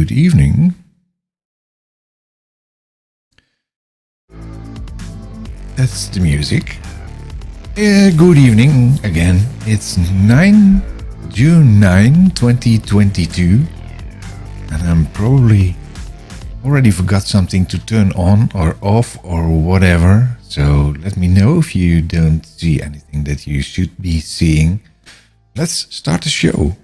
Good evening. That's the music. Good evening again. It's June 9, 2022. And I'm probably already forgot something to turn on or off or whatever. So let me know if you don't see anything that you should be seeing. Let's start the show.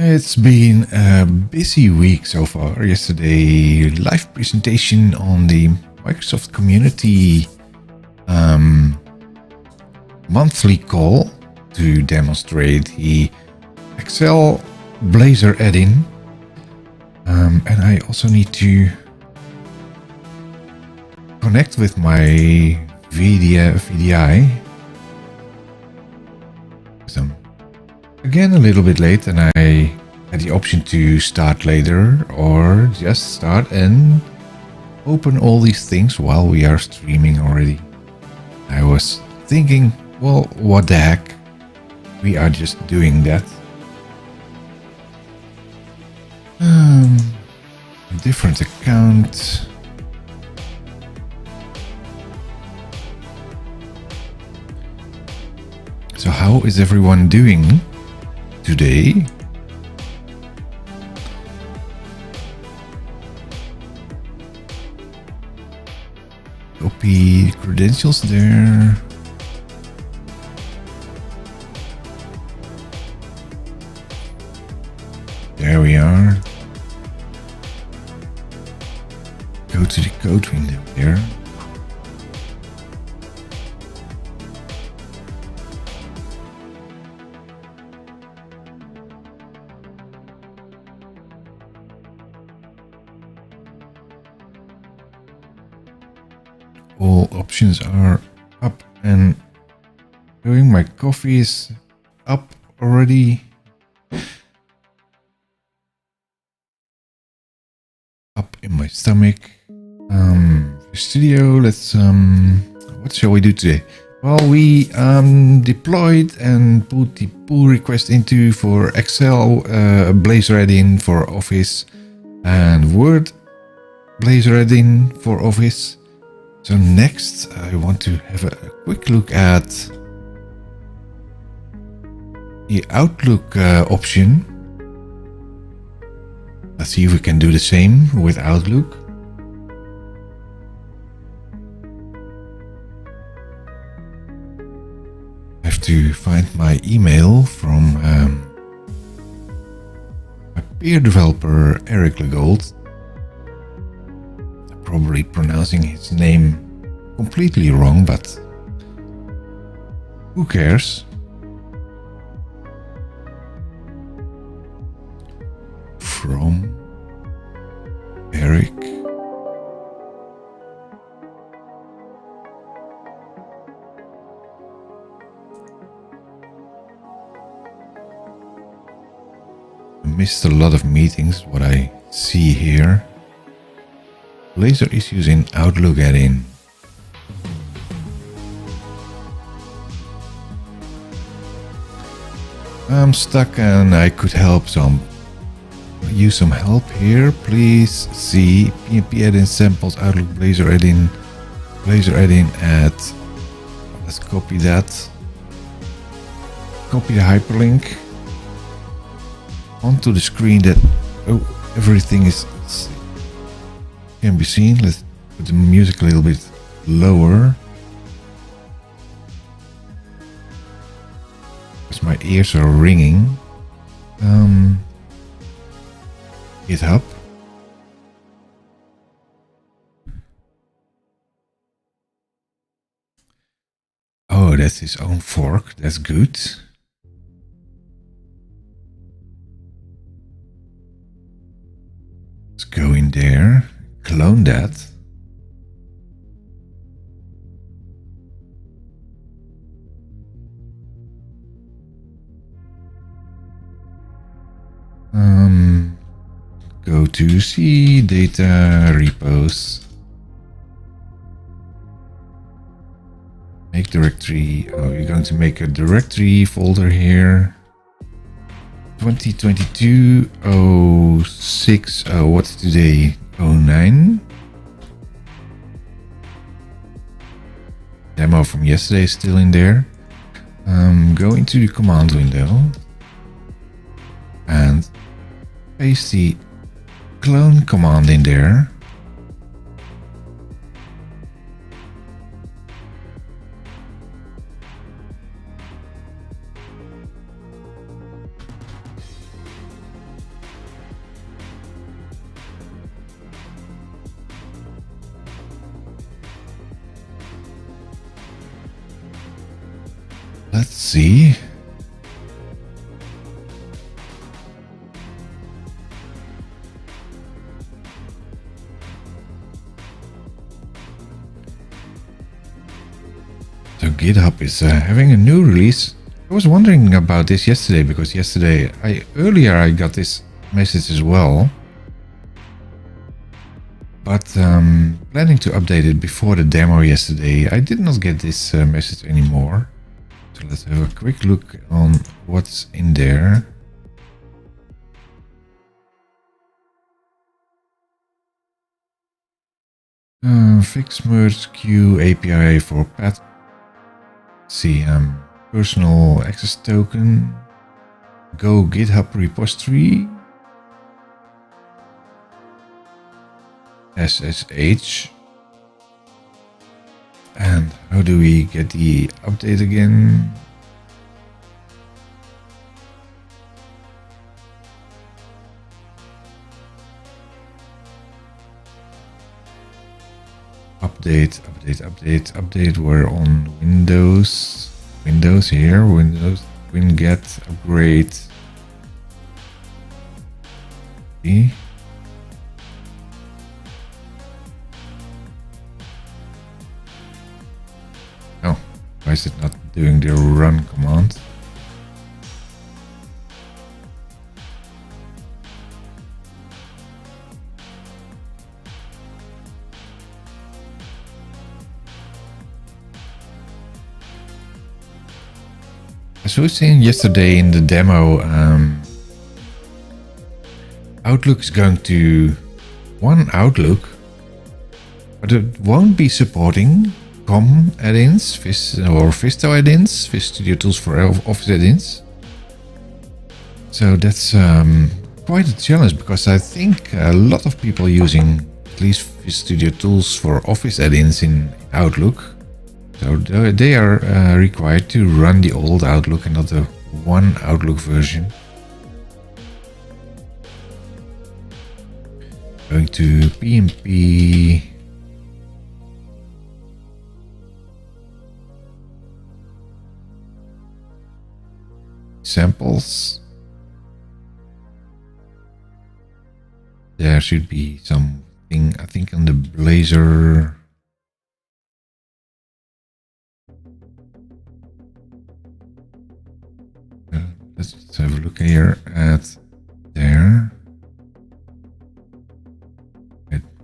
It's been a busy week so far. Yesterday, live presentation on the Microsoft Community monthly call to demonstrate the Excel Blazor Add-in. And I also need to connect with my VDI. So again, a little bit late, and I had the option to start later or just start and open all these things while we are streaming already. I was thinking, well, what the heck? We are just doing that. Different account. So how is everyone doing today? Copy credentials there. There we are. Go to the code window there. All options are up and going. My coffee is up already. Up in my stomach. Studio, let's what shall we do today? Well, we deployed and put the pull request into for Excel Blazor Add-in for Office and Word Blazor Add-in for Office. So next I want to have a quick look at the Outlook option. Let's see if we can do the same with Outlook. I have to find my email from my peer developer Eric Legault. I'm probably pronouncing his name completely wrong, but who cares? From Eric. I missed a lot of meetings, what I see here. Blazor issues in Outlook add-in. I'm stuck and I could help some. Use some help here. Please see PNP add-in samples, Outlook Blazor add-in, add. Let's copy that. Copy the hyperlink onto the screen that everything can be seen. Let's put the music a little bit lower because my ears are ringing. GitHub. Oh, that's his own fork. That's good. Let's go in there, clone that. Go to C, data, repos. directory. Oh, you're going to make a directory folder here. 2022-06. Oh, what's today? 09. Demo from yesterday is still in there. Go into the command window and paste the clone command in there. Let's see. So GitHub is having a new release. I was wondering about this yesterday because yesterday earlier I got this message as well. But planning to update it before the demo yesterday, I did not get this message anymore. So let's have a quick look on what's in there. Fix merge queue API for path. See, personal access token. Go GitHub repository. SSH. And how do we get the update again? Update. We're on Windows. Windows here. Windows. Winget upgrade. See? Why is it not doing the run command? As we were saying yesterday in the demo, Outlook is going to one Outlook, but it won't be supporting COM add-ins, or Visto add-ins, Vis Studio Tools for Office add-ins. So that's quite a challenge because I think a lot of people using at least Vis Studio Tools for Office add-ins in Outlook. So they are required to run the old Outlook and not the one Outlook version. Going to PMP. Samples. There should be something, I think, on the Blazor. Let's have a look here at there.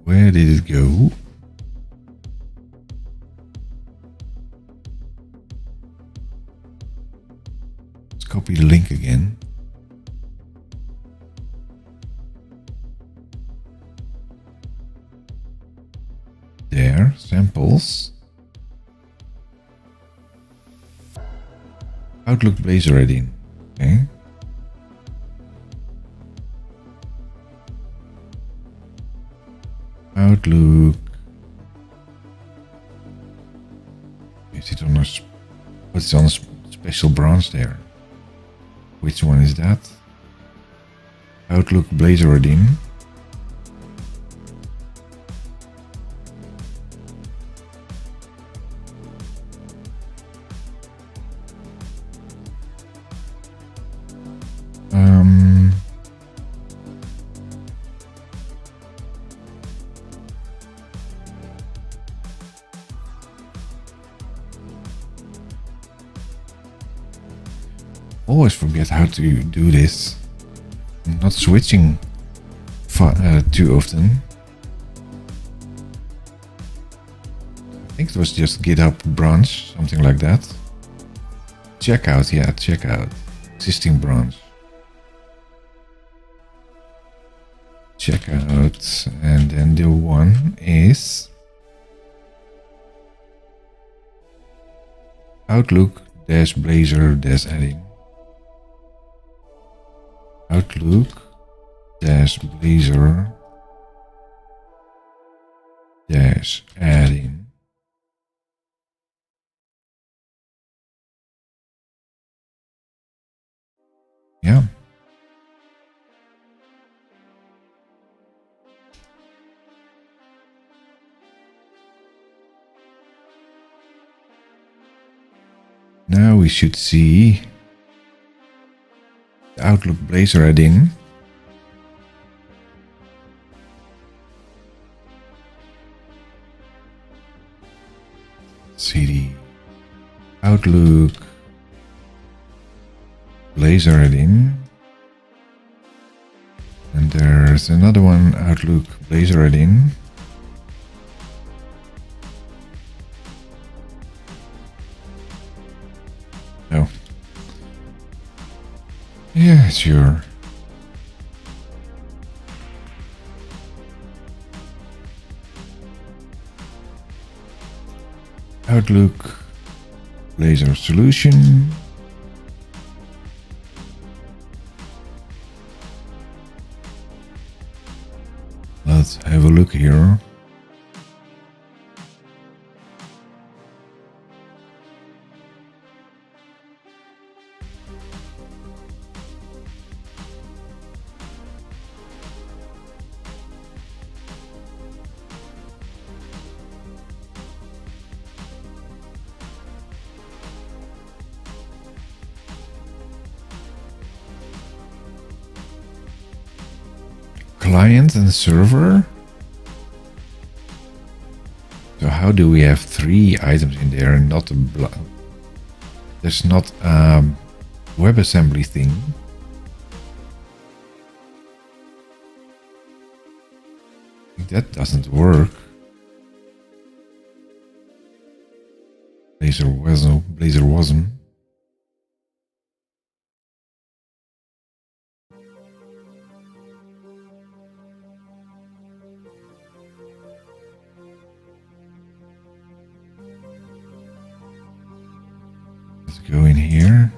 Where did it go? Copy the link again. There, samples. Outlook Blazor Add-in. Okay. Outlook. Is it on a? What's on a special branch there? Which one is that? Outlook Blazor Add-in. Always forget how to do this. I'm not switching too often. I think it was just GitHub branch, something like that. Checkout, yeah, checkout. Existing branch. Checkout, and then the one is Outlook-Blazor Add-in. Outlook-Blazor Add-in. Yeah. Now we should see the Outlook Blazor Add-in. See the Outlook Blazor Add-in. And there's another one, Outlook Blazor Add-in. Oh. Yeah, sure. Outlook Blazor solution. Let's have a look here. Client and server. So how do we have 3 items in there and not there's not a WebAssembly thing? I think that doesn't work. Blazor wasn't. Go in here.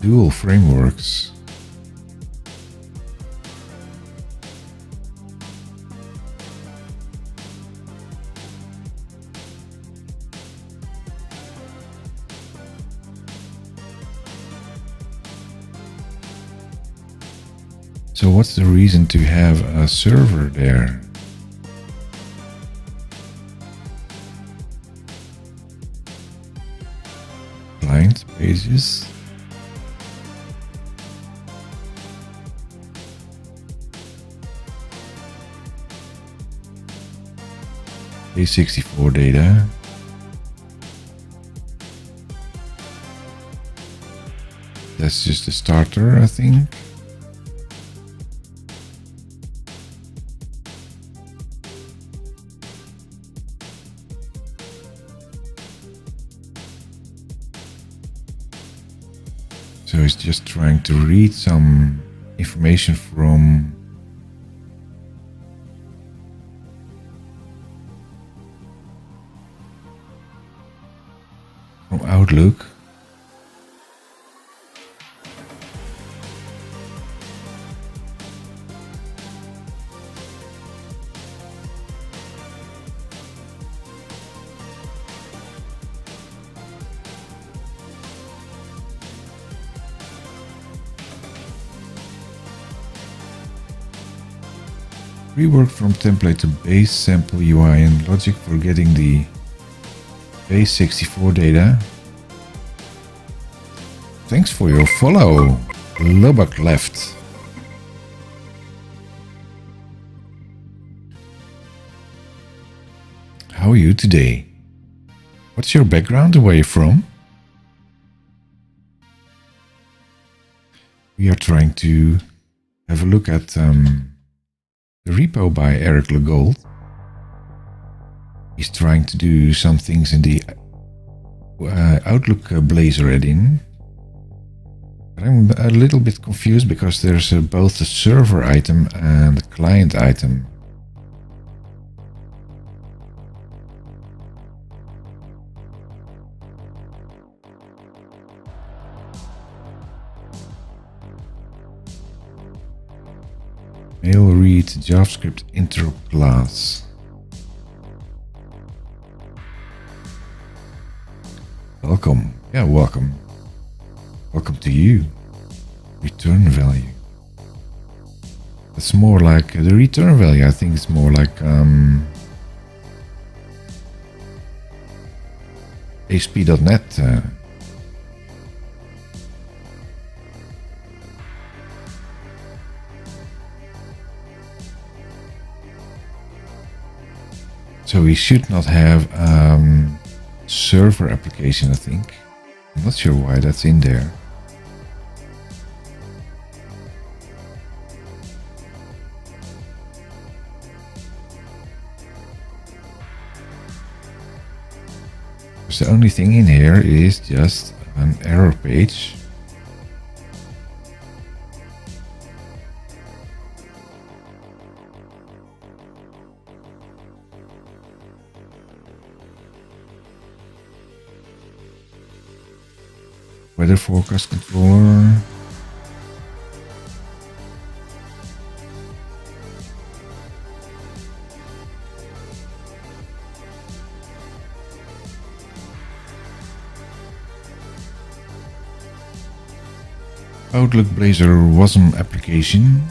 Dual frameworks. So what's the reason to have a server there? Client pages. A64 data. That's just a starter, I think. So it's just trying to read some information from Outlook. Rework from template to base sample UI and logic for getting the base 64 data. Thanks for your follow. Lubbock left. How are you today? What's your background? Where are you from? We are trying to have a look at the repo by Legault. He's trying to do some things in the Outlook Blazor Add-in. But I'm a little bit confused because there's both a server item and a client item. Mail read JavaScript intro class. Welcome. Yeah, welcome. Welcome to you. Return value. It's more like the return value. I think it's more like ASP.NET. So we should not have server application, I think. I'm not sure why that's in there. Because the only thing in here is just an error page. Weather forecast controller. Outlook Blazor WASM application.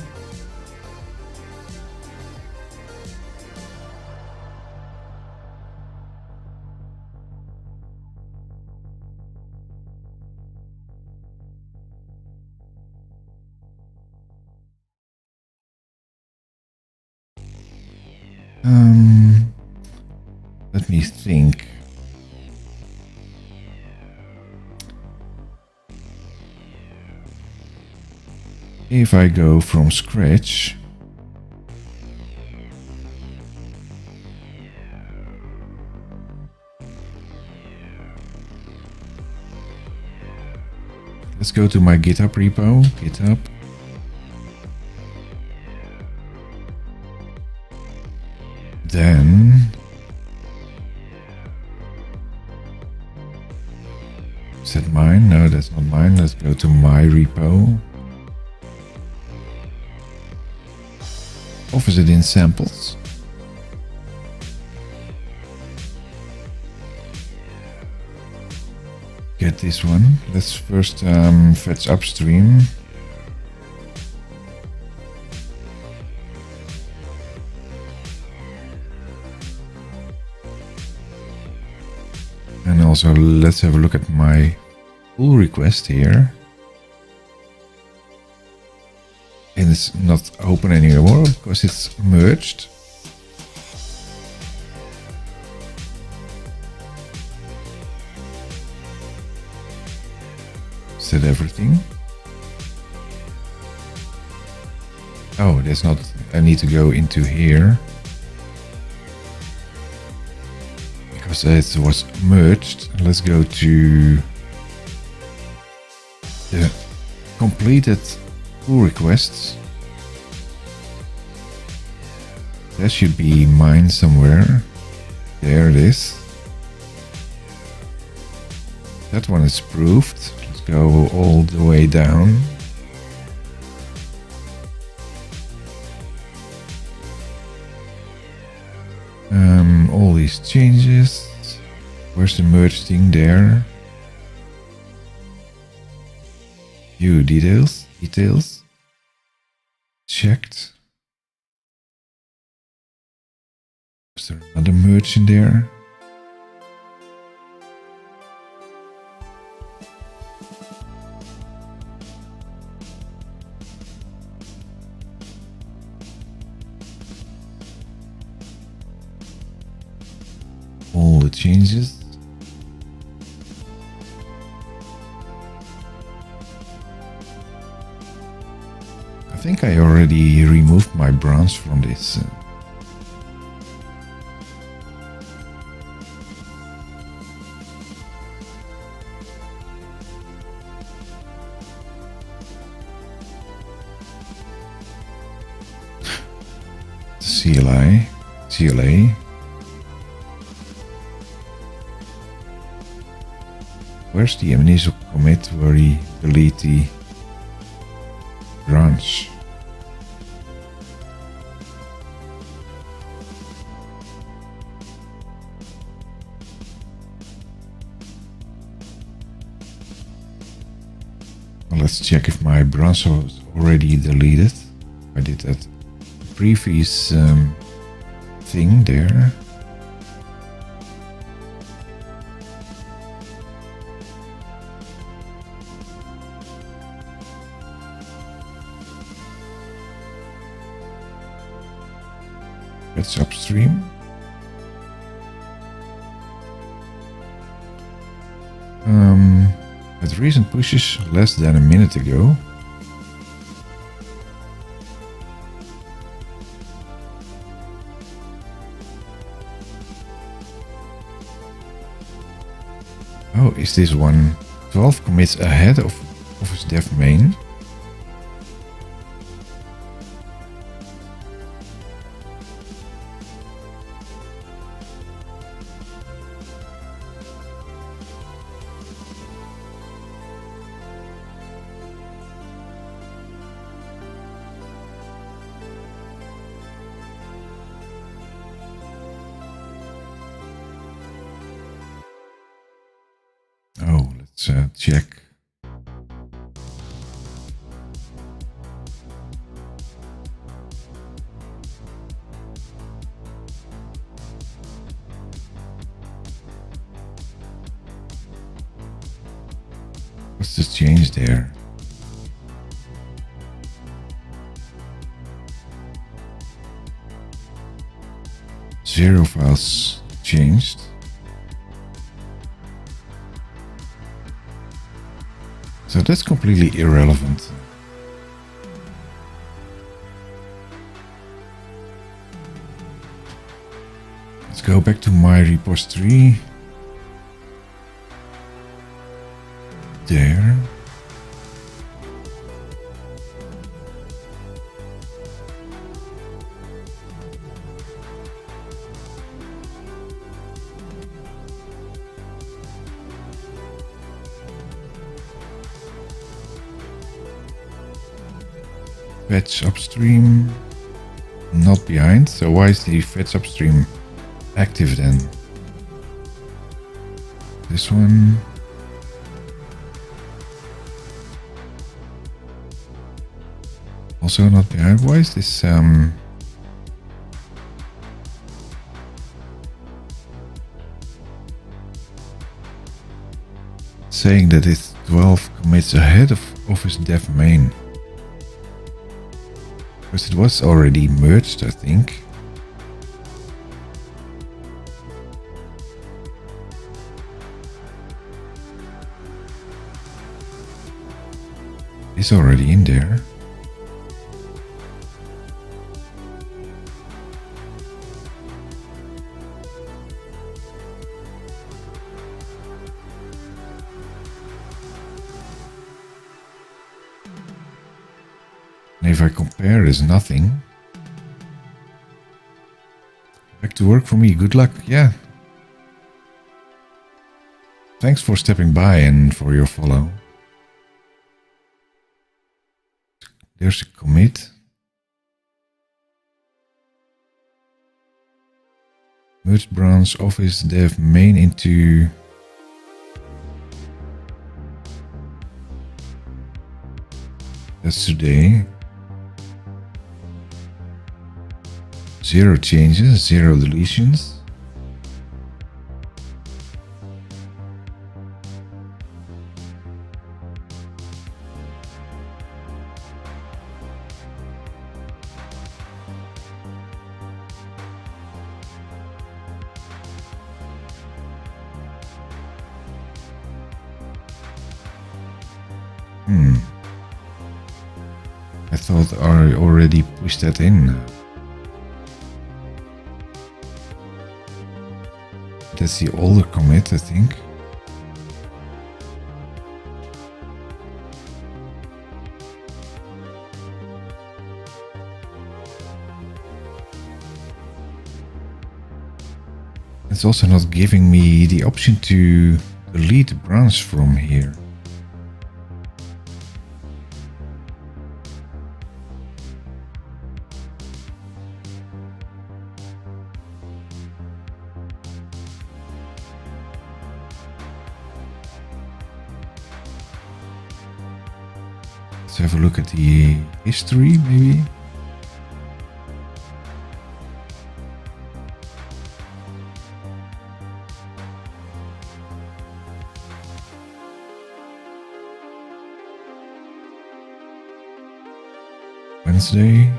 Let me think. If I go from scratch, let's go to my GitHub repo, GitHub. Then is that mine? No, that's not mine. Let's go to my repo. Offers it in samples. Get this one. Let's first fetch upstream. And also let's have a look at my pull request here. And it's not open anymore because it's merged. Is that everything? Oh, there's not. I need to go into here because it was merged. Let's go to the completed pull requests. That should be mine somewhere. There it is. That one is proved. Let's go all the way down. All these changes. Where's the merge thing there? View details. Checked. Is there another merge in there? All the changes. I think I already removed my bronze from this. CLA. Where's the amnesia commit where he delete the branch? Well, let's check if my branch was already deleted. I did that previous thing there. It's upstream. At recent pushes less than a minute ago. Oh, is this one 12 commits ahead of his dev main? Oh, let's check. What's the change there? Zero files changed. So that's completely irrelevant. Let's go back to my repository. There. Fetch upstream, not behind. So why is the fetch upstream active then? This one. Also not behind. Why is this saying that it's 12 commits ahead of his dev main? Because it was already merged, I think. It's already in there. And if I compare, there's nothing. Back to work for me. Good luck. Yeah. Thanks for stepping by and for your follow. There's a commit. Merge branch office dev main into that's today. 0 changes, 0 deletions. thought I already pushed that in. That's the older commit, I think. It's also not giving me the option to delete the branch from here. Let's have a look at the history, maybe. Wednesday.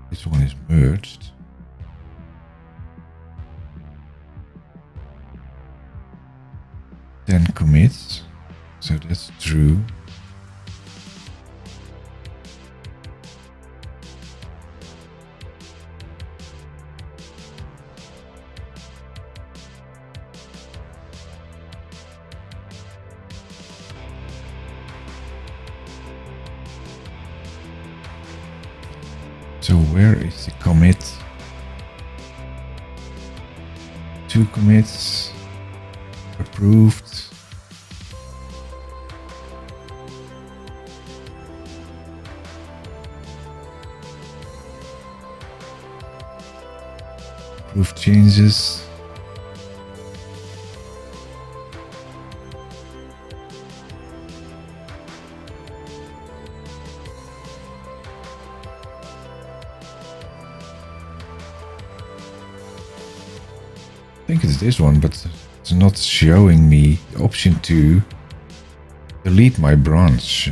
This one is merged. Then commits, so that's true. So where is the commit? 2 commits approved. Approved changes. I think it's this one, but it's not showing me the option to delete my branch.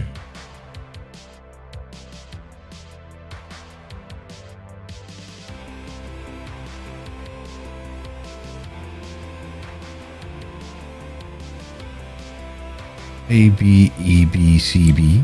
A, B, E, B, C, B.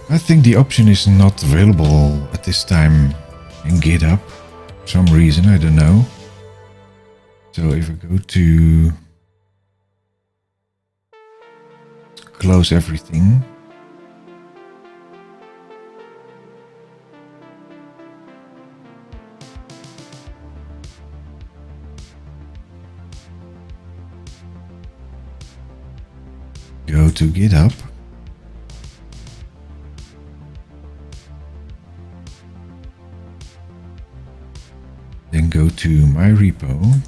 I think the option is not available at this time in GitHub. For some reason, I don't know. So if I go to close everything. Go to GitHub. Then go to my repo.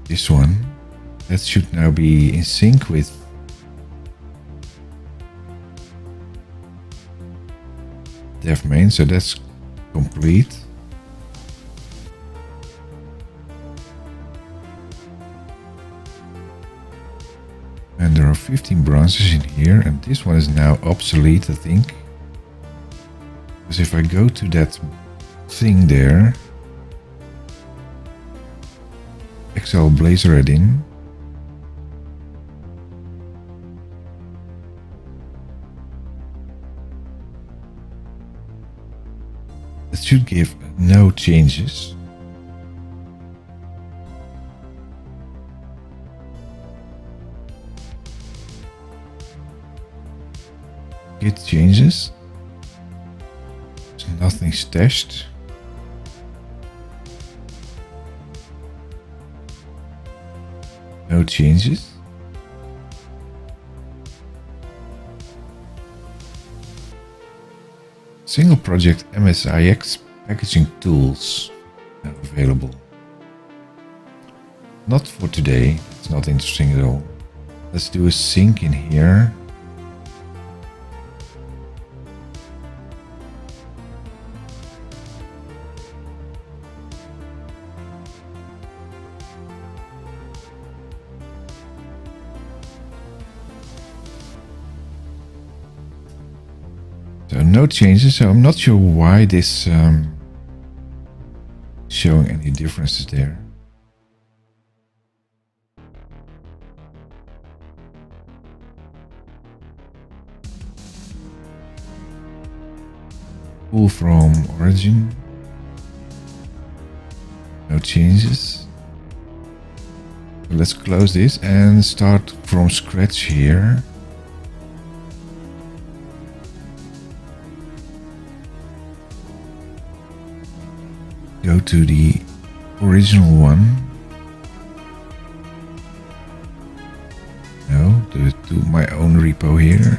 This one, that should now be in sync with dev main, so that's complete. And there are 15 branches in here, and this one is now obsolete, I think. Because if I go to that thing there, Excel Blazor Add-in, It should give no changes. Git changes. There's nothing stashed. No changes. Single project MSIX packaging tools are available. Not for today, it's not interesting at all. Let's do a sync in here. So no changes, so I'm not sure why this showing any differences there. Pull from origin. No changes. So let's close this and start from scratch here. Go to the original one. No, do it to my own repo here.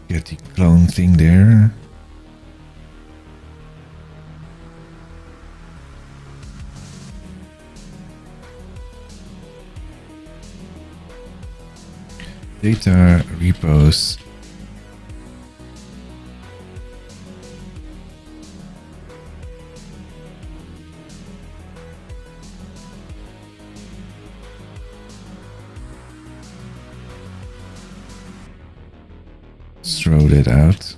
Get the clone thing there. Data repos. Throw that out.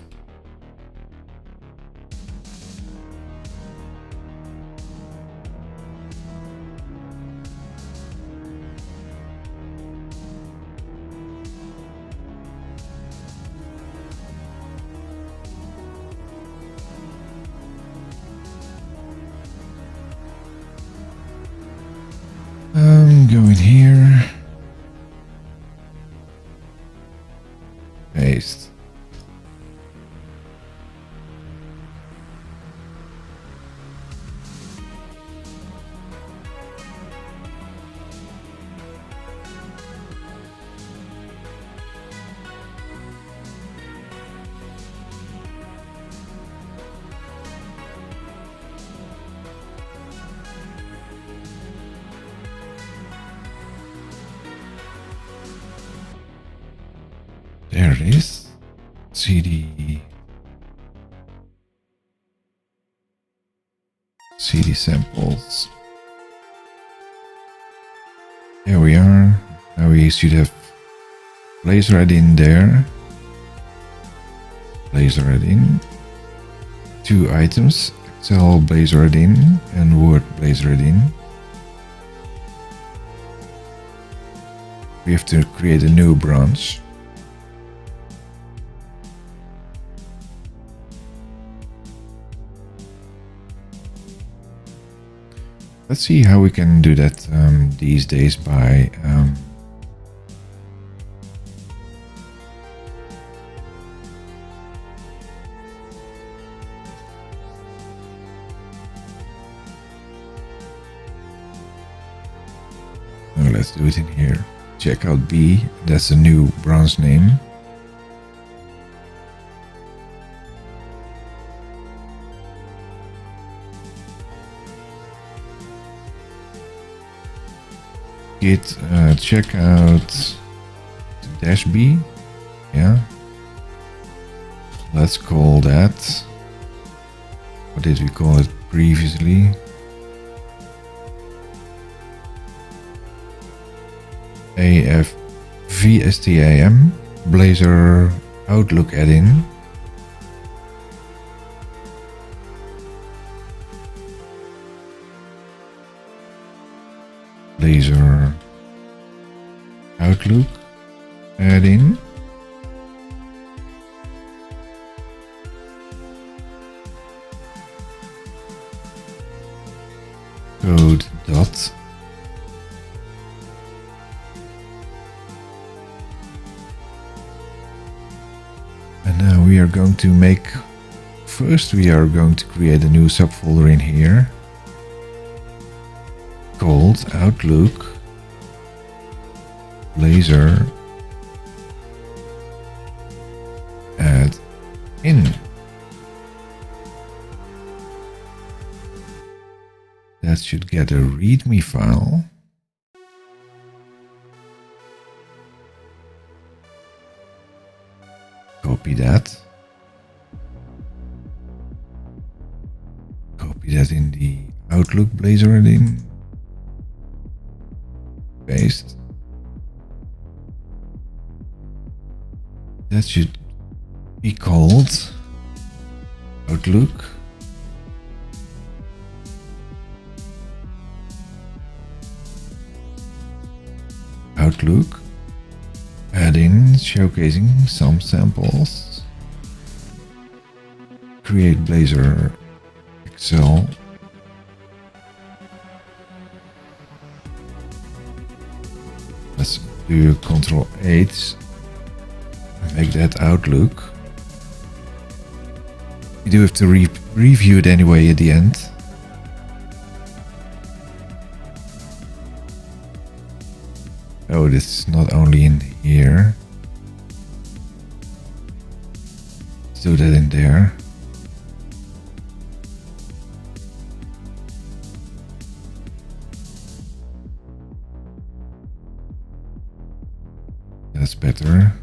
Go in here. Paste. There it is. CD samples. There we are. Now we should have Blazor Add-in there. Blazor Add-in. 2 items. Excel Blazor Add-in and Word Blazor Add-in. We have to create a new branch. Let's see how we can do that these days by let's do it in here. Checkout B, that's a new branch name. Git checkout dash B, yeah. Let's call that. What did we call it previously? AFVSTAM, Blazor Outlook Add-in. Blazor Outlook Add-in. code dot. And now we are going to make, first we are going to create a new subfolder in here called Outlook Blazor Add-in. That should get a README file. Copy that. Copy that in the Outlook Blazor Add-in. Paste. That should be called Outlook Add-in, showcasing some samples. Create Blazor Excel. Let's do Ctrl 8 and make that Outlook. You do have to review it anyway at the end. Oh, this is not only in here. Let's do that in there. That's better.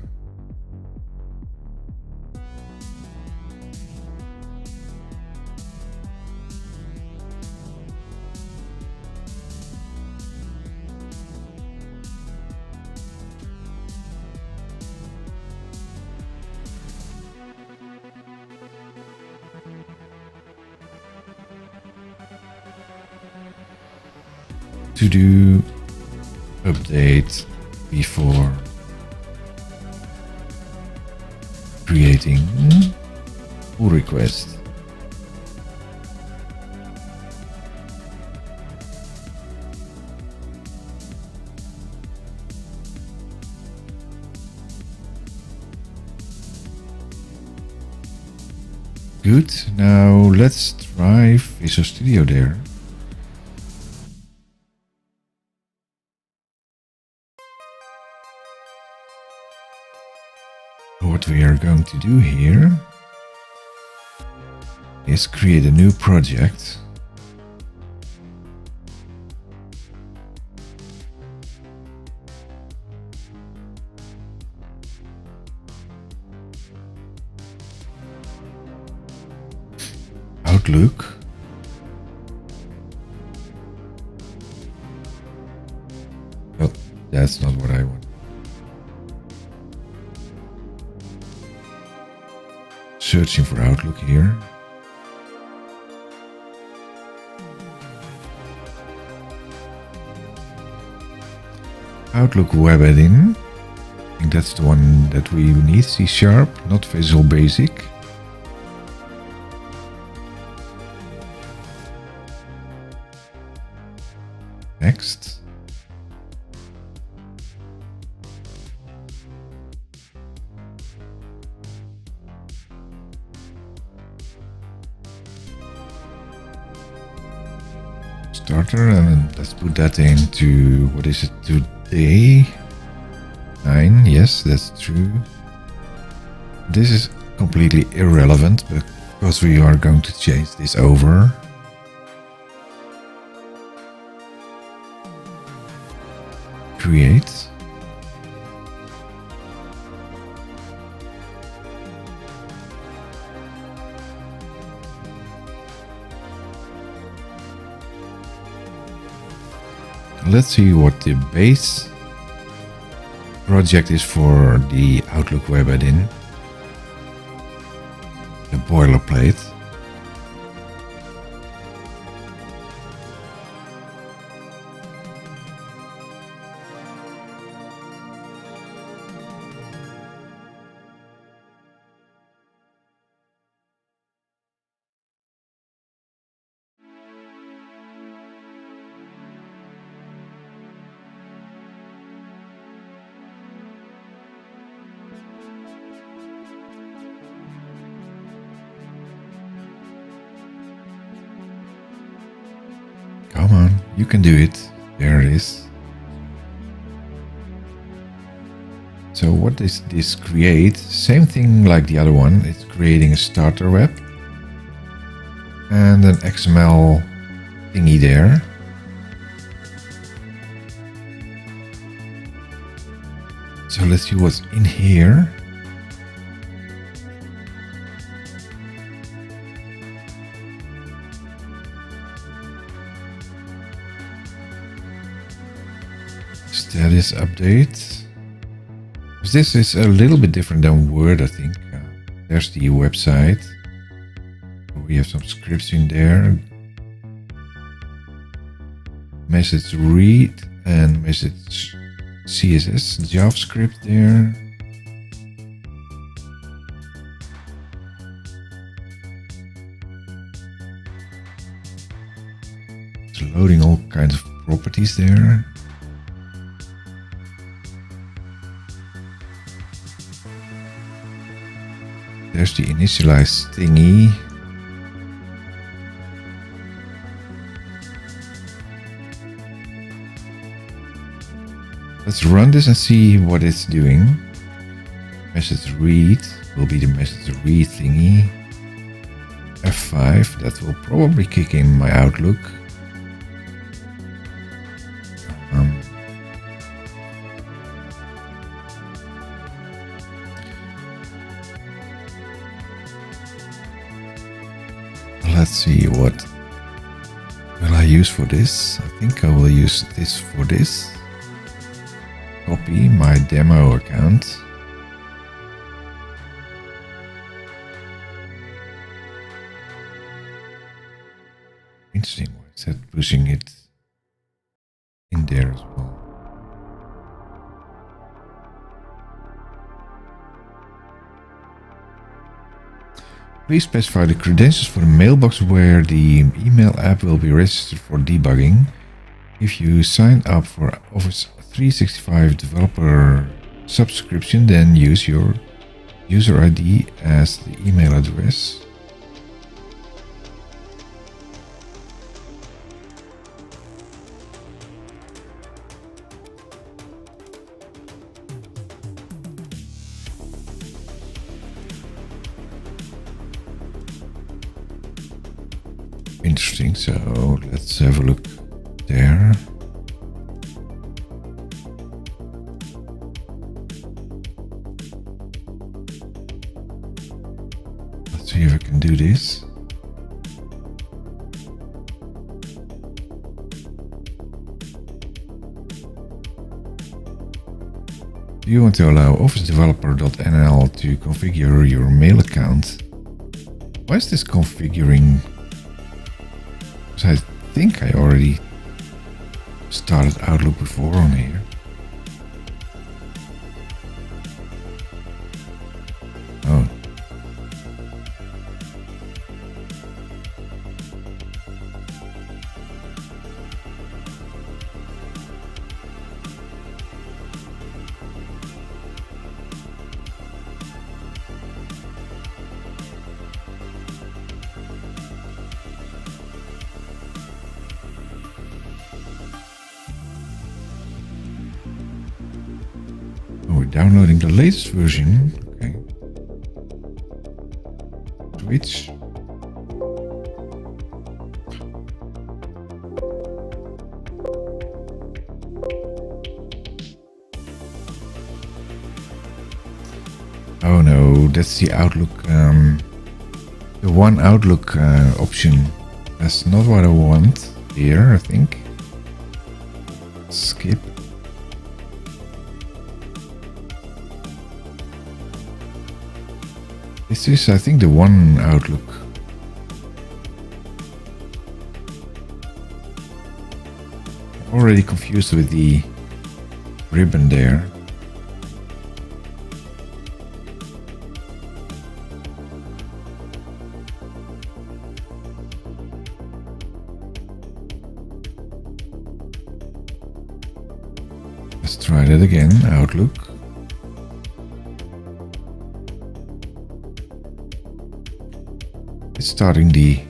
To do update before creating pull request. Good, now let's try Visual Studio there. What we are going to do here is create a new project. Outlook. Oh, that's not what I want. Searching for Outlook here. Outlook Web Add-in. I think that's the one that we need. C#, not Visual Basic. Next. Starter, and let's put that into, what is it today? 9, yes, that's true. This is completely irrelevant because we are going to change this over. Create. Let's see what the base project is for the Outlook Web Add-in. The boilerplate. You can do it. There it is. So what does this create? Same thing like the other one. It's creating a starter web and an XML thingy there. So let's see what's in here. Status update. This is a little bit different than Word, I think. There's the website. We have some scripts in there. Message read and message CSS JavaScript there. It's loading all kinds of properties there. There's the initialize thingy. Let's run this and see what it's doing. Message read will be the message read thingy. F5, that will probably kick in my Outlook. Let's see, what will I use for this? I think I will use this for this. Copy my demo account. Interesting, why is that pushing it in there as well? Please specify the credentials for the mailbox where the email app will be registered for debugging. If you sign up for Office 365 developer subscription, then use your user ID as the email address. Interesting, so let's have a look there. Let's see if I can do this. Do you want to allow officedeveloper.nl to configure your mail account? Why is this configuring? I think I already started Outlook before on here. Oh. We're downloading the latest version. Okay. Switch. Oh no, that's the Outlook. The one Outlook option. That's not what I want here, I think. Skip. This is, I think, the one Outlook. Already confused with the ribbon there. Let's try that again, Outlook. It's starting the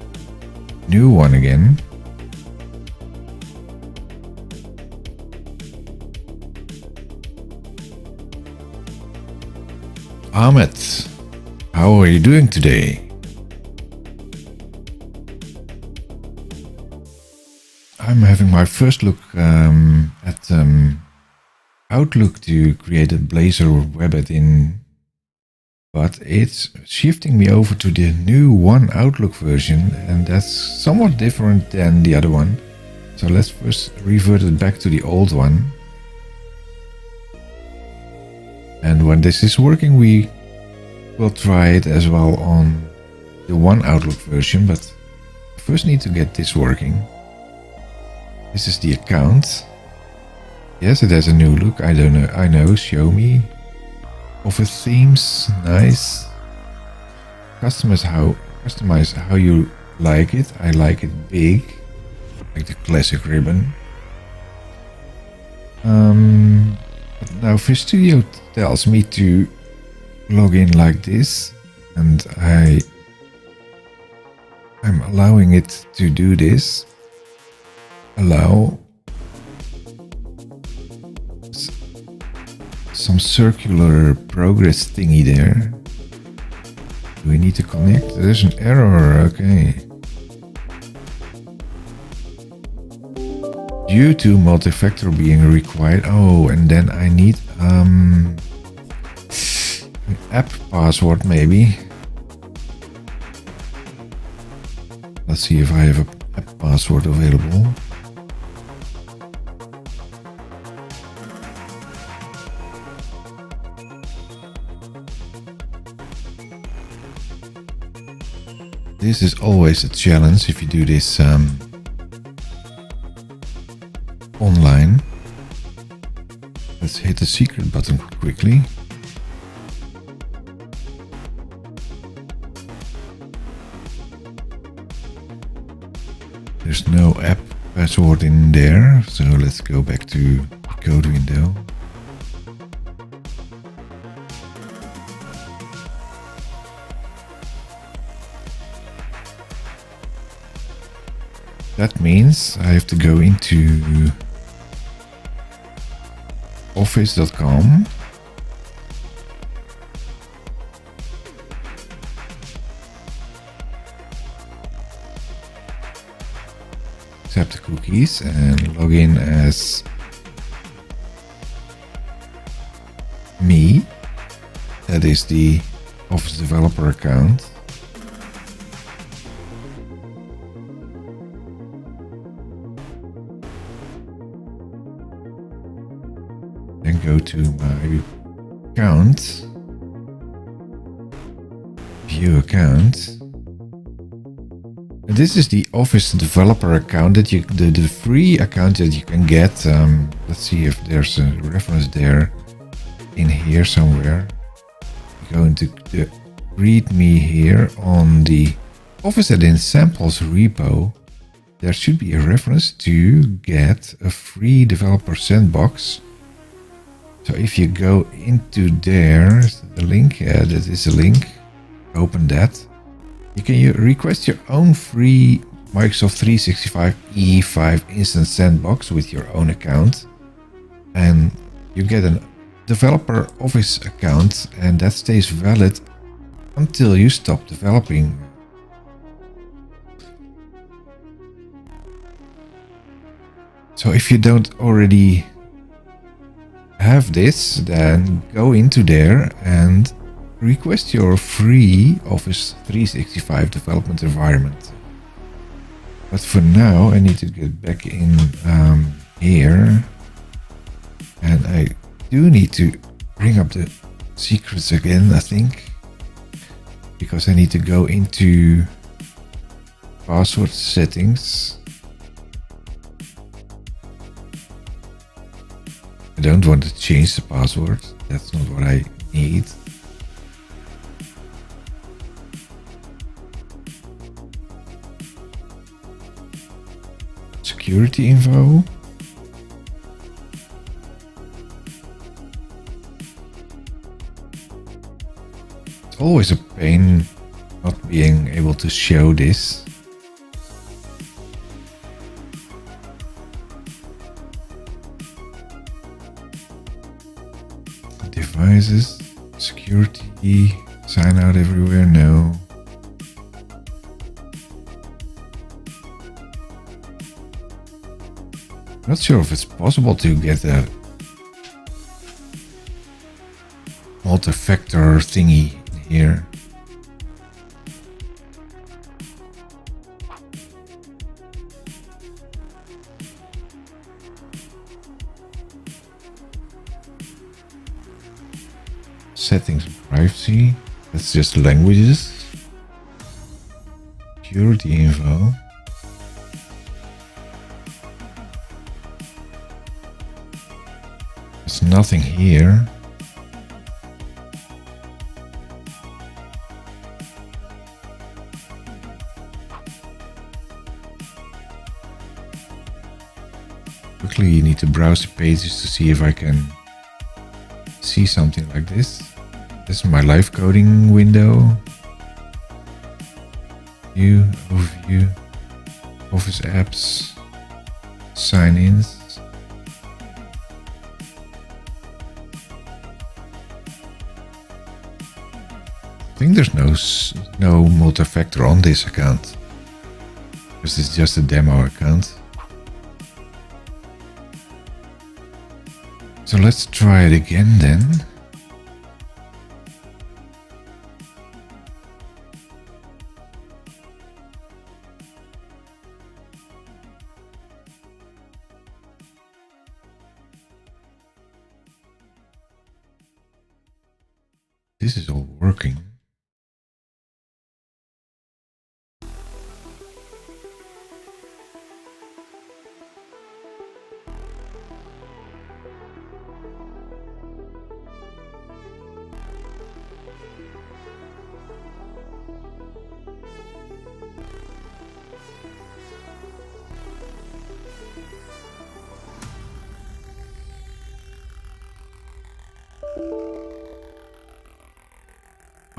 new one again. Ahmed, how are you doing today? I'm having my first look at Outlook to create a Blazor web add-in, but it's shifting me over to the new One Outlook version, and that's somewhat different than the other one. So let's first revert it back to the old one. And when this is working, we will try it as well on the One Outlook version, but I first need to get this working. This is the account. Yes, it has a new look. I don't know. I know. Show me. Office themes. Nice. Customize how you like it. I like it big, like the classic ribbon. But now Fish Studio tells me to log in like this, and I'm allowing it to do this. Allow some circular progress thingy there. Do we need to connect? There's an error. Okay. Due to multi-factor being required. Oh, and then I need an app password maybe. Let's see if I have an app password available. This is always a challenge if you do this online. Let's hit the secret button quickly. There's no app password in there, so let's go back to the code window. That means I have to go into office.com. Accept the cookies and log in as me. That is the Office developer account. Then go to my account, view account. And this is the Office developer account that you, the free account that you can get. Let's see if there's a reference there in here somewhere. Go into the README here on the Office Add-in samples repo. There should be a reference to get a free developer sandbox. So if you go into there, the link, that is a link, open that. You can request your own free Microsoft 365 E5 instance sandbox with your own account. And you get a developer Office account, and that stays valid until you stop developing. So if you don't already have this, then go into there and request your free Office 365 development environment. But for now, I need to get back in here, and I do need to bring up the secrets again, I think, because I need to go into password settings. I don't want to change the password, that's not what I need. Security info. It's always a pain not being able to show this. Devices, Security, sign out everywhere, no. Not sure if it's possible to get a multi-factor thingy in here. Settings and privacy. That's just languages. Security info. There's nothing here. Quickly, you need to browse the pages to see if I can see something like this. This is my live coding window. View, overview, Office apps, sign-ins. I think there's no multi-factor on this account, because it's just a demo account. So let's try it again then. This is all working.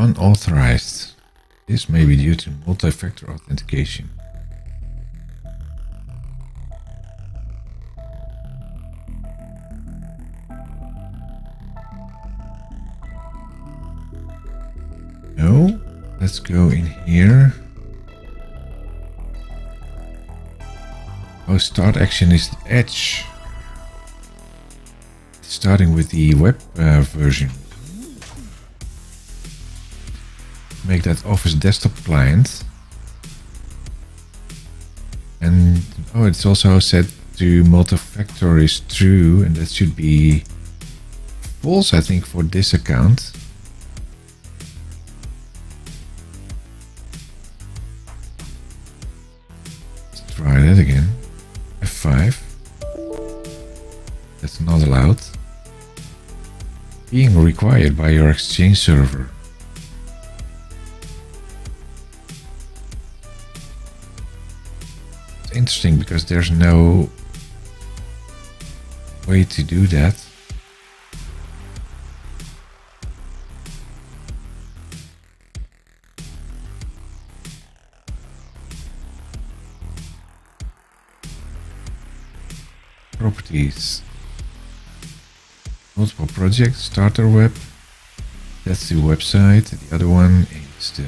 Unauthorized. This may be due to multi-factor authentication. No, let's go in here. Oh, start action is Edge. Starting with the web version. Make that Office desktop client. And oh, it's also set to multi-factor is true, and that should be false, I think, for this account. Let's try that again. F5. That's not allowed. Being required by your Exchange server. Interesting, because there's no way to do that. Properties. Multiple projects, starter web. That's the website. The other one is the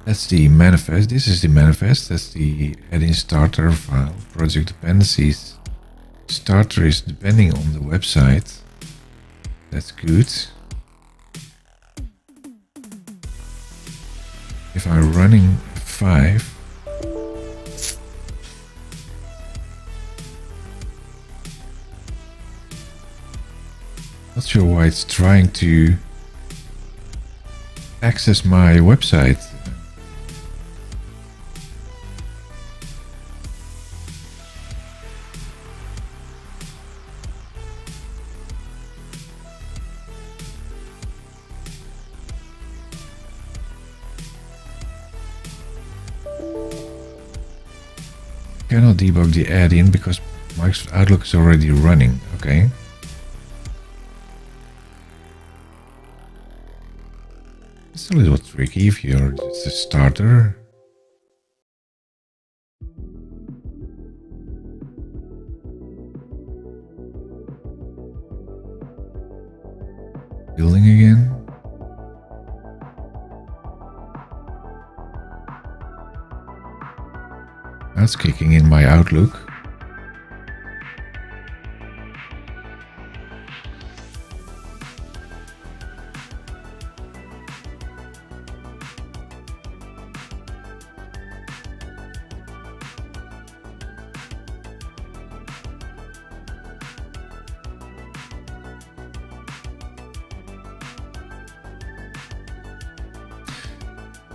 That's the manifest. This is the manifest. That's the add-in starter file. Project dependencies. Starter is depending on the website. That's good. If I'm running 5. Not sure why it's trying to access my website. Cannot debug the add-in because Microsoft Outlook is already running. Okay. It's a little tricky if you're just a starter. Building again. That's kicking in my Outlook.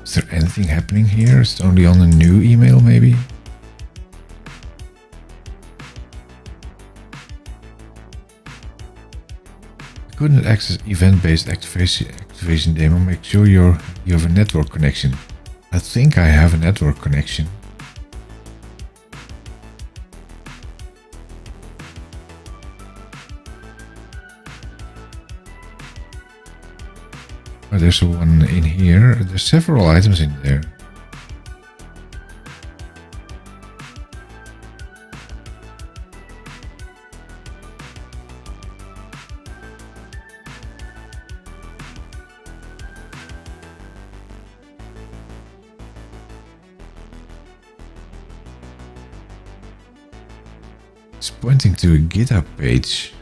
Is there anything happening here? Is it only on a new email, maybe? I couldn't access event-based activation demo. Make sure you have a network connection. I think I have a network connection. Oh, there's one in here. There's several items in there. It's pointing to a GitHub page.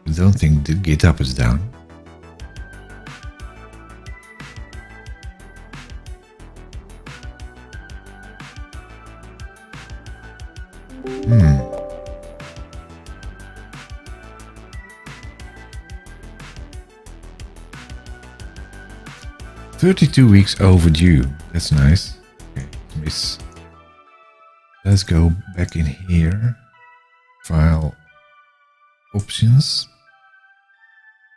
I don't think the GitHub is down. Hmm. "32 weeks overdue." That's nice. Okay, miss. Let's go back in here. File, options.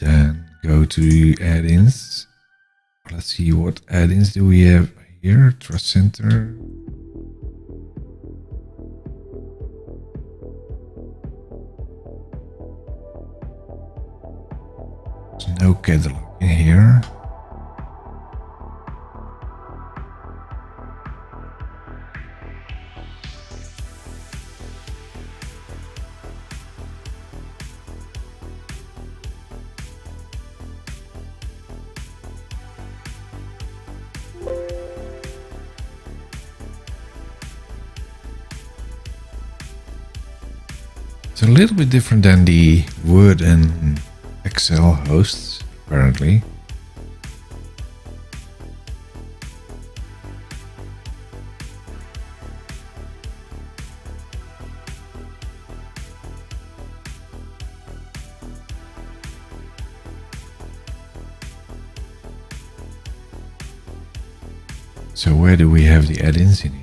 Then go to add-ins. Let's see, what add-ins do we have here? Trust Center. There's no catalog in here. It's a little bit different than the Word and Excel hosts, apparently. So where do we have the add-ins in here?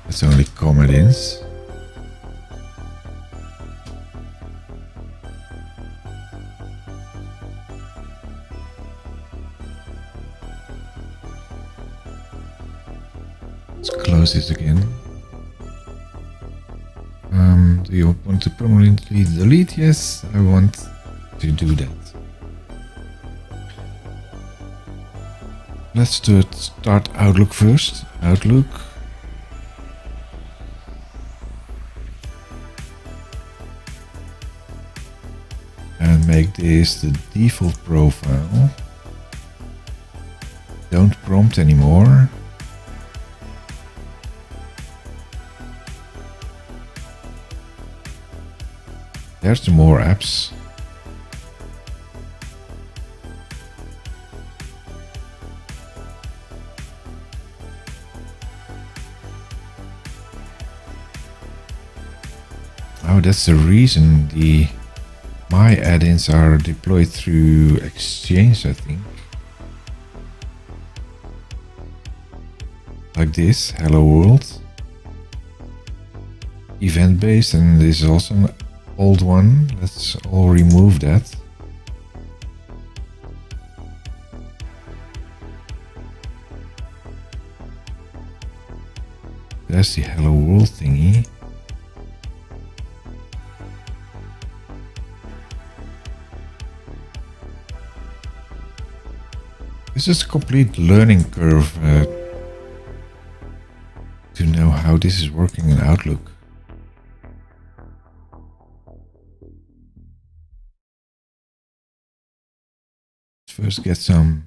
It's only common-ins. Let's close this again. Do you want to permanently delete? Yes, I want to do that. Let's start Outlook first. Outlook. And make this the default profile. Don't prompt anymore. There's the more apps. Oh, that's the reason my add-ins are deployed through Exchange, I think. Like this, hello world. Event-based, and this is also an old one. Let's all remove that. There's the hello world thingy. This is a complete learning curve to know how this is working in Outlook. Let's first get some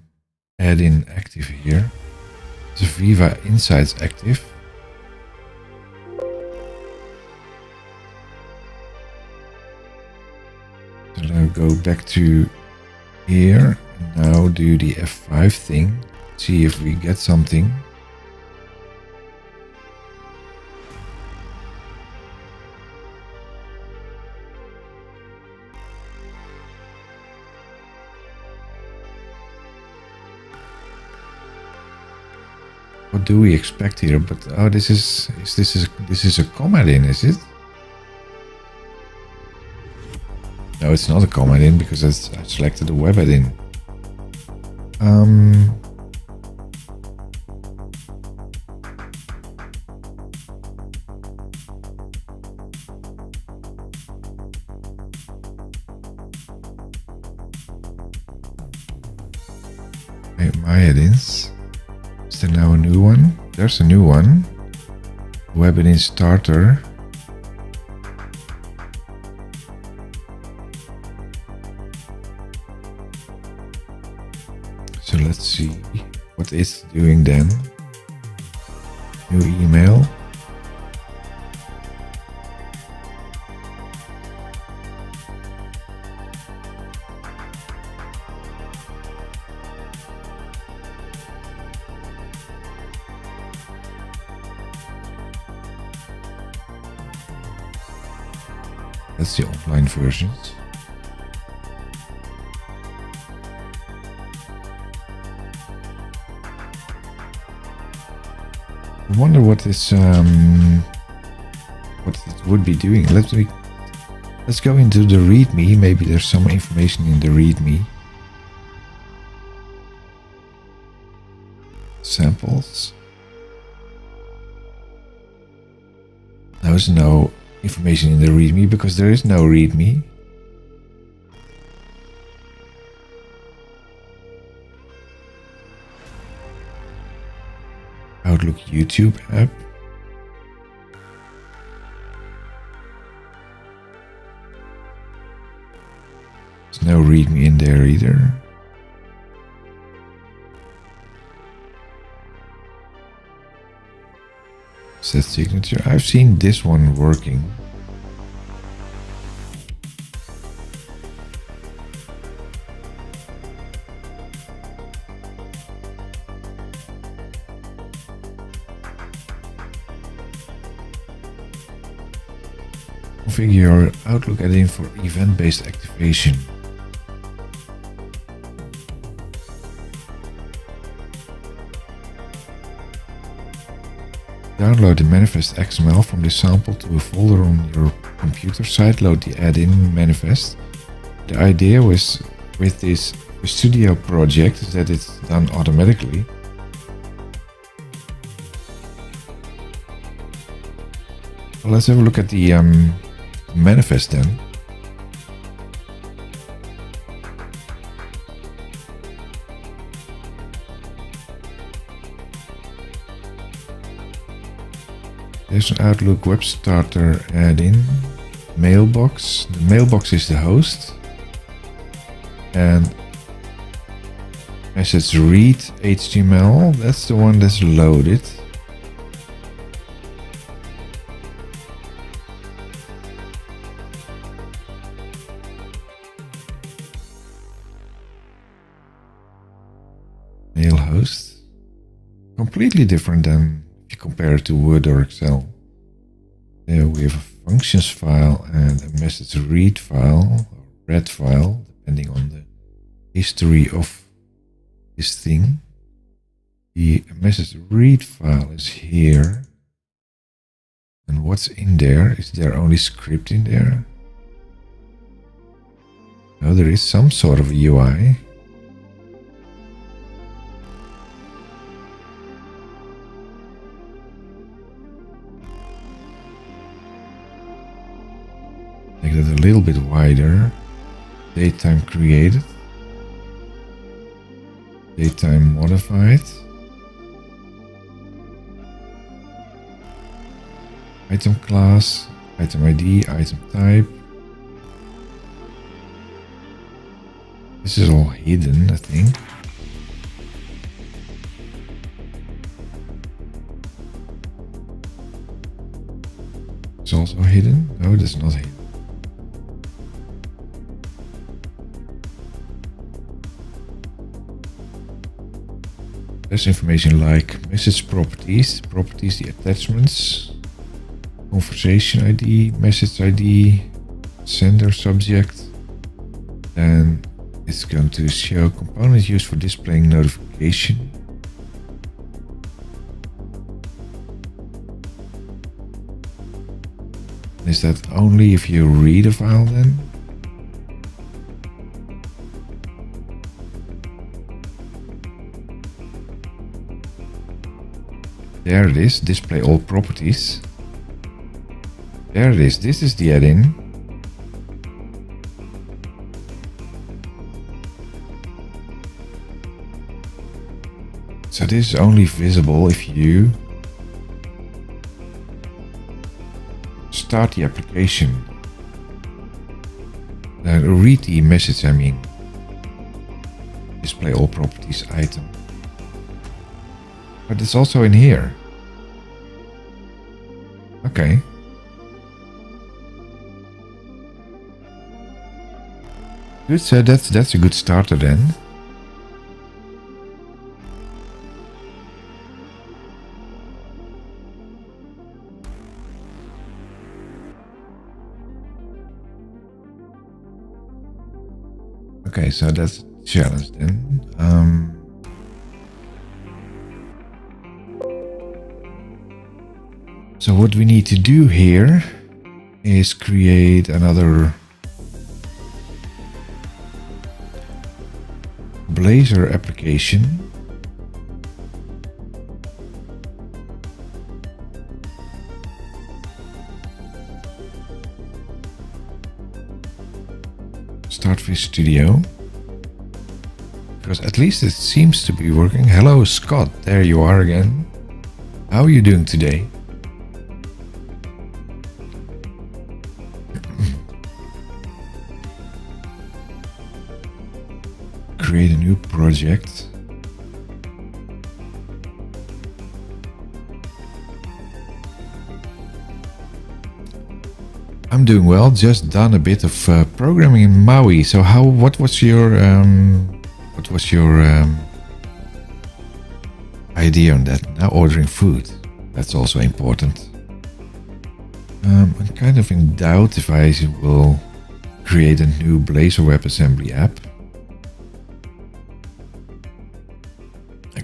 add-in active here. There's a Viva Insights active. So now go back to here and now do the F5 thing. See if we get something. What do we expect here? But oh, this is a comment in, is it? No, it's not a comment in because I selected the web add-in. My add-ins. Is there now a new one? There's a new one. Web add-in starter. So let's see what it's doing then. New email. That's the offline versions. I wonder what this what it would be doing. Let's go into the README. Maybe there's some information in the README. Samples. There's no information in the README because there is no README. Outlook YouTube app. There's no README in there either. Set signature. I've seen this one working. Configure your Outlook add-in for event-based activation. Download the manifest XML from this sample to a folder on your computer site. Load the add-in manifest. The idea with this studio project is that it's done automatically. Well, let's have a look at the manifest then. There's an Outlook web starter add-in. Mailbox. The mailbox is the host. And message read HTML. That's the one that's loaded. Mail host. Completely different than if you compare it to Word or Excel. There we have a functions file and a message read file, or read file, depending on the history of this thing. The message read file is here. And what's in there? Is there only script in there? No, there is some sort of UI. Make that a little bit wider. Datetime created. Daytime modified. Item class, item ID, item type. This is all hidden, I think. It's also hidden? No, that's not hidden. There's information like message properties, the attachments, conversation ID, message ID, sender subject, and it's going to show components used for displaying notification. Is that only if you read a file then? There it is, display all properties. There it is, this is the add-in. So this is only visible if you start the application. Read the message, I mean. Display all properties item. But it's also in here. Okay. Good, so that's a good starter then. Okay, so that's a challenge then. So what we need to do here is create another Blazor application. Start Visual Studio. Because at least it seems to be working. Hello Scott, there you are again. How are you doing today? Create a new project. I'm doing well. Just done a bit of programming in Maui. So what was your idea on that? Now ordering food. That's also important. I'm kind of in doubt if I will create a new Blazor WebAssembly app.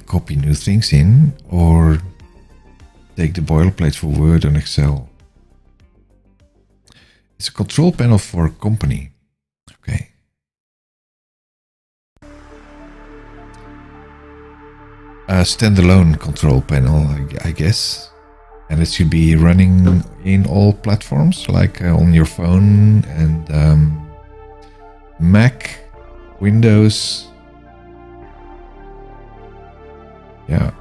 Copy new things in, or take the boilerplate for Word and Excel. It's a control panel for a company. Okay. A standalone control panel, I guess. And it should be running in all platforms, like on your phone and Mac, Windows. Yeah.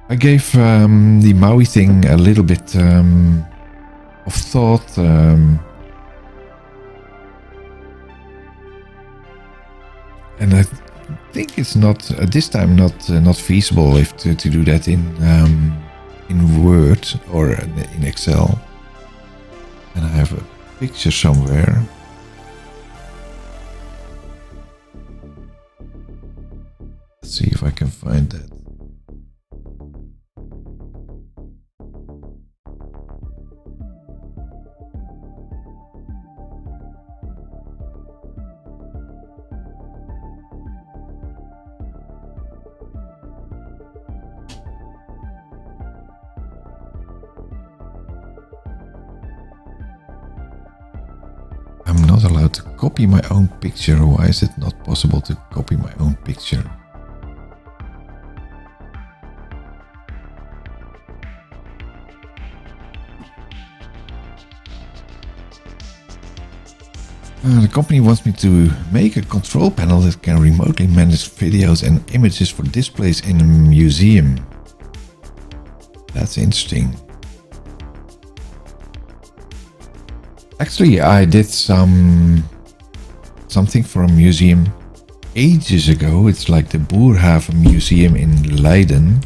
I gave the Maui thing a little bit of thought. And I think it's not at this time not feasible if to do that in Word or in Excel. And I have a picture somewhere. Let's see if I can find that. I'm not allowed to copy my own picture. Why is it not possible to copy my own picture? The company wants me to make a control panel that can remotely manage videos and images for displays in a museum. That's interesting. Actually, I did something for a museum ages ago. It's like the Boerhaven Museum in Leiden.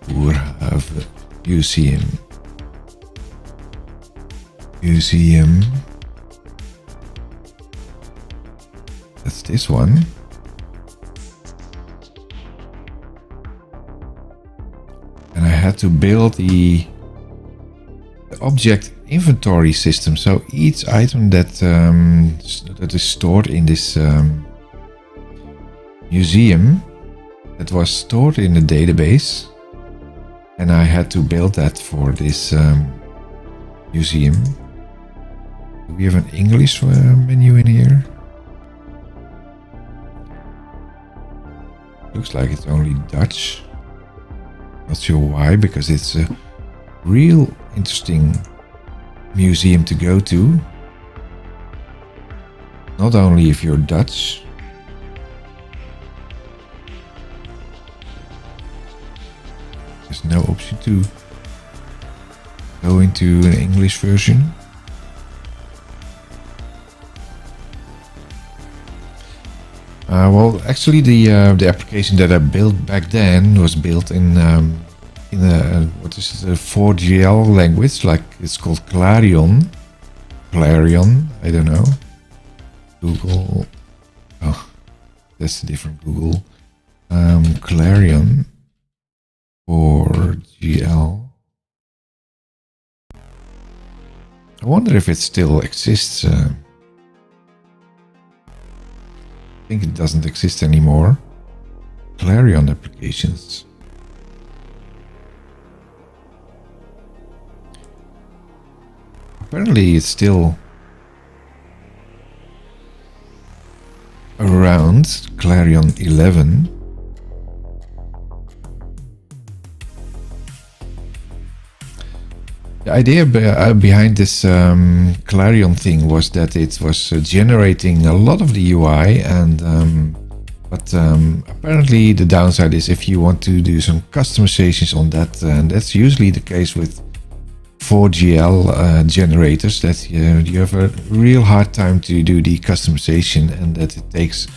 Boerhaven Museum. That's this one. And I had to build the object inventory system. So each item that is stored in this museum, that was stored in the database, and I had to build that for this museum. Do we have an English menu in here? Looks like it's only Dutch. Not sure why, because it's a real interesting museum to go to. Not only if you're Dutch. There's no option to go into an English version. Well, actually, the application that I built back then was built in a what is it, a 4GL language, like it's called Clarion. I don't know. Google. Oh, that's a different Google. Clarion 4GL. I wonder if it still exists. I think it doesn't exist anymore. Clarion applications. Apparently it's still around. Clarion 11. The idea behind this Clarion thing was that it was generating a lot of the UI, and but apparently the downside is if you want to do some customizations on that, and that's usually the case with 4GL generators, that you have a real hard time to do the customization, and that it takes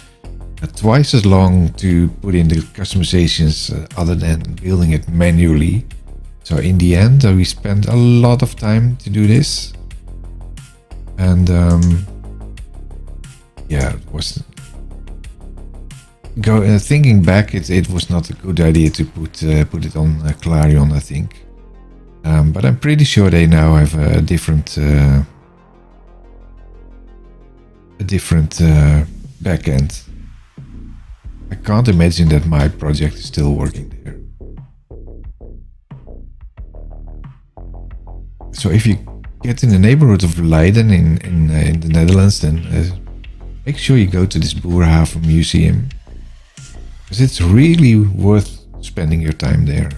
twice as long to put in the customizations other than building it manually. So in the end, we spent a lot of time to do this, and yeah, it was thinking back, it was not a good idea to put it on Clarion, I think. But I'm pretty sure they now have a different backend. I can't imagine that my project is still working there. So if you get in the neighborhood of Leiden in the Netherlands, then make sure you go to this Boerhaven Museum, because it's really worth spending your time there.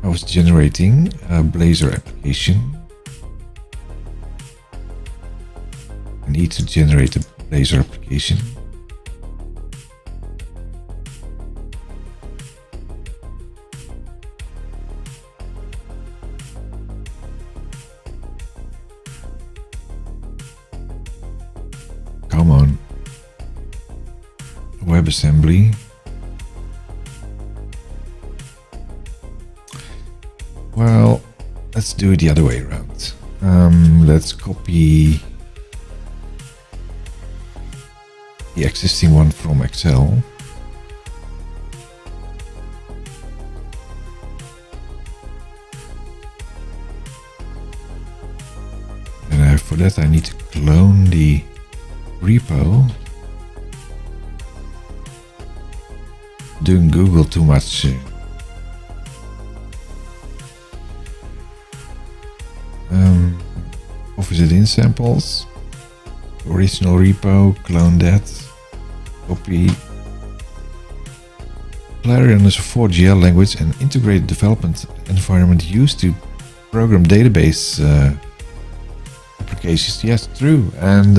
I was generating a Blazor application. I need to generate a Blazor application. Come on. WebAssembly. Well, let's do it the other way around. Let's copy the existing one from Excel. And for that I need to clone the repo. Doing Google too much. Office Add-in samples, original repo, clone that, copy. Clarion is a 4GL language and integrated development environment used to program database applications. Yes, true. And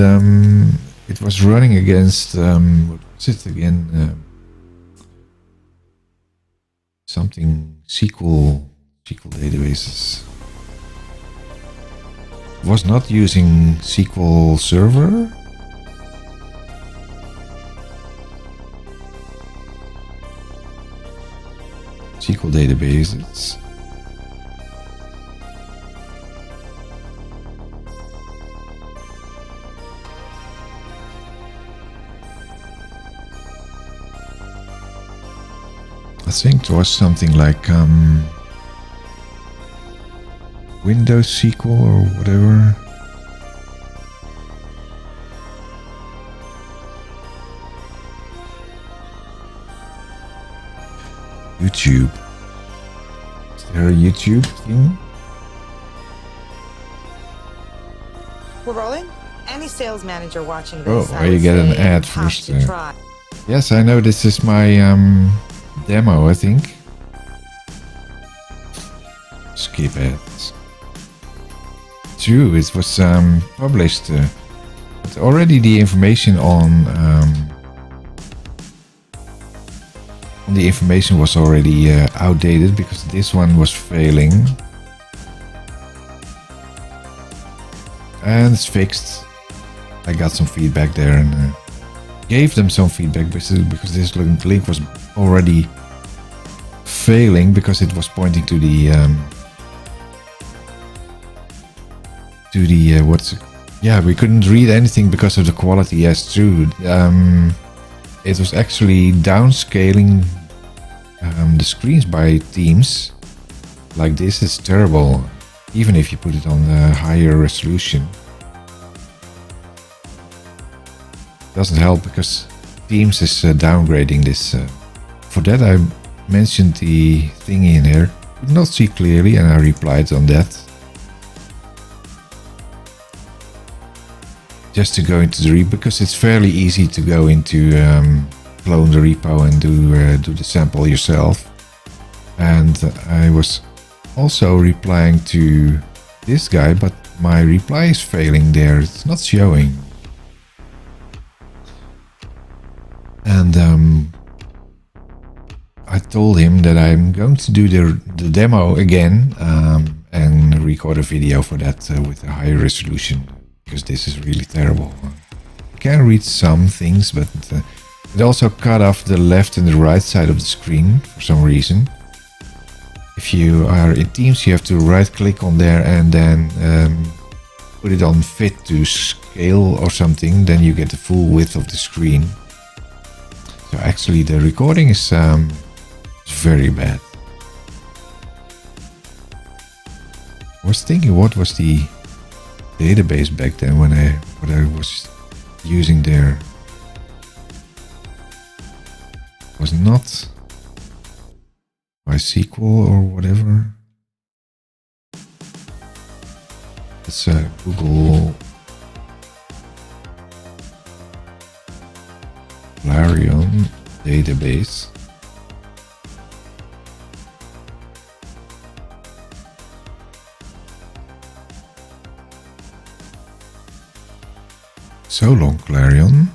it was running against what was it again? Something SQL databases. Was not using SQL Server. SQL databases. I think it was something like Windows SQL or whatever. YouTube. Is there a YouTube thing? We're rolling? Any sales manager watching this, Oh, you get an ad first. Yes, I know this is my demo, I think. Skip ads. True, it was published. But already the information on the information was already outdated because this one was failing. And it's fixed. I got some feedback there and gave them some feedback because this link was already failing because it was pointing to the we couldn't read anything because of the quality. Yes, true. It was actually downscaling the screens by teams. Like this is terrible, even if you put it on a higher resolution. Doesn't help because Teams is downgrading this. For that I mentioned the thingy in here. Could not see clearly and I replied on that. Just to go into the repo, because it's fairly easy to go into clone the repo and do the sample yourself. And I was also replying to this guy, but my reply is failing there. It's not showing. And I told him that I'm going to do the demo again and record a video for that with a higher resolution. Because this is really terrible. You can read some things, but it also cut off the left and the right side of the screen for some reason. If you are in Teams, you have to right click on there and then put it on fit to scale or something. Then you get the full width of the screen. So actually the recording is very bad. I was thinking what was the database back then when what I was using there was not MySQL or whatever. It's a Google Clarion database. So long, Clarion.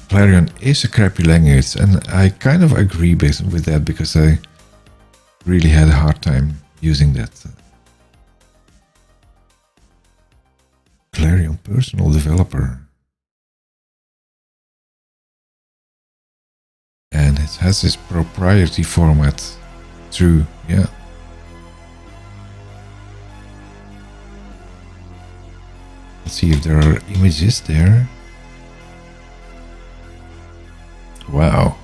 Clarion is a crappy language, and I kind of agree with that because I really had a hard time using that. Clarion Personal Developer. And it has this proprietary format. True, yeah. Let's see if there are images there. Wow.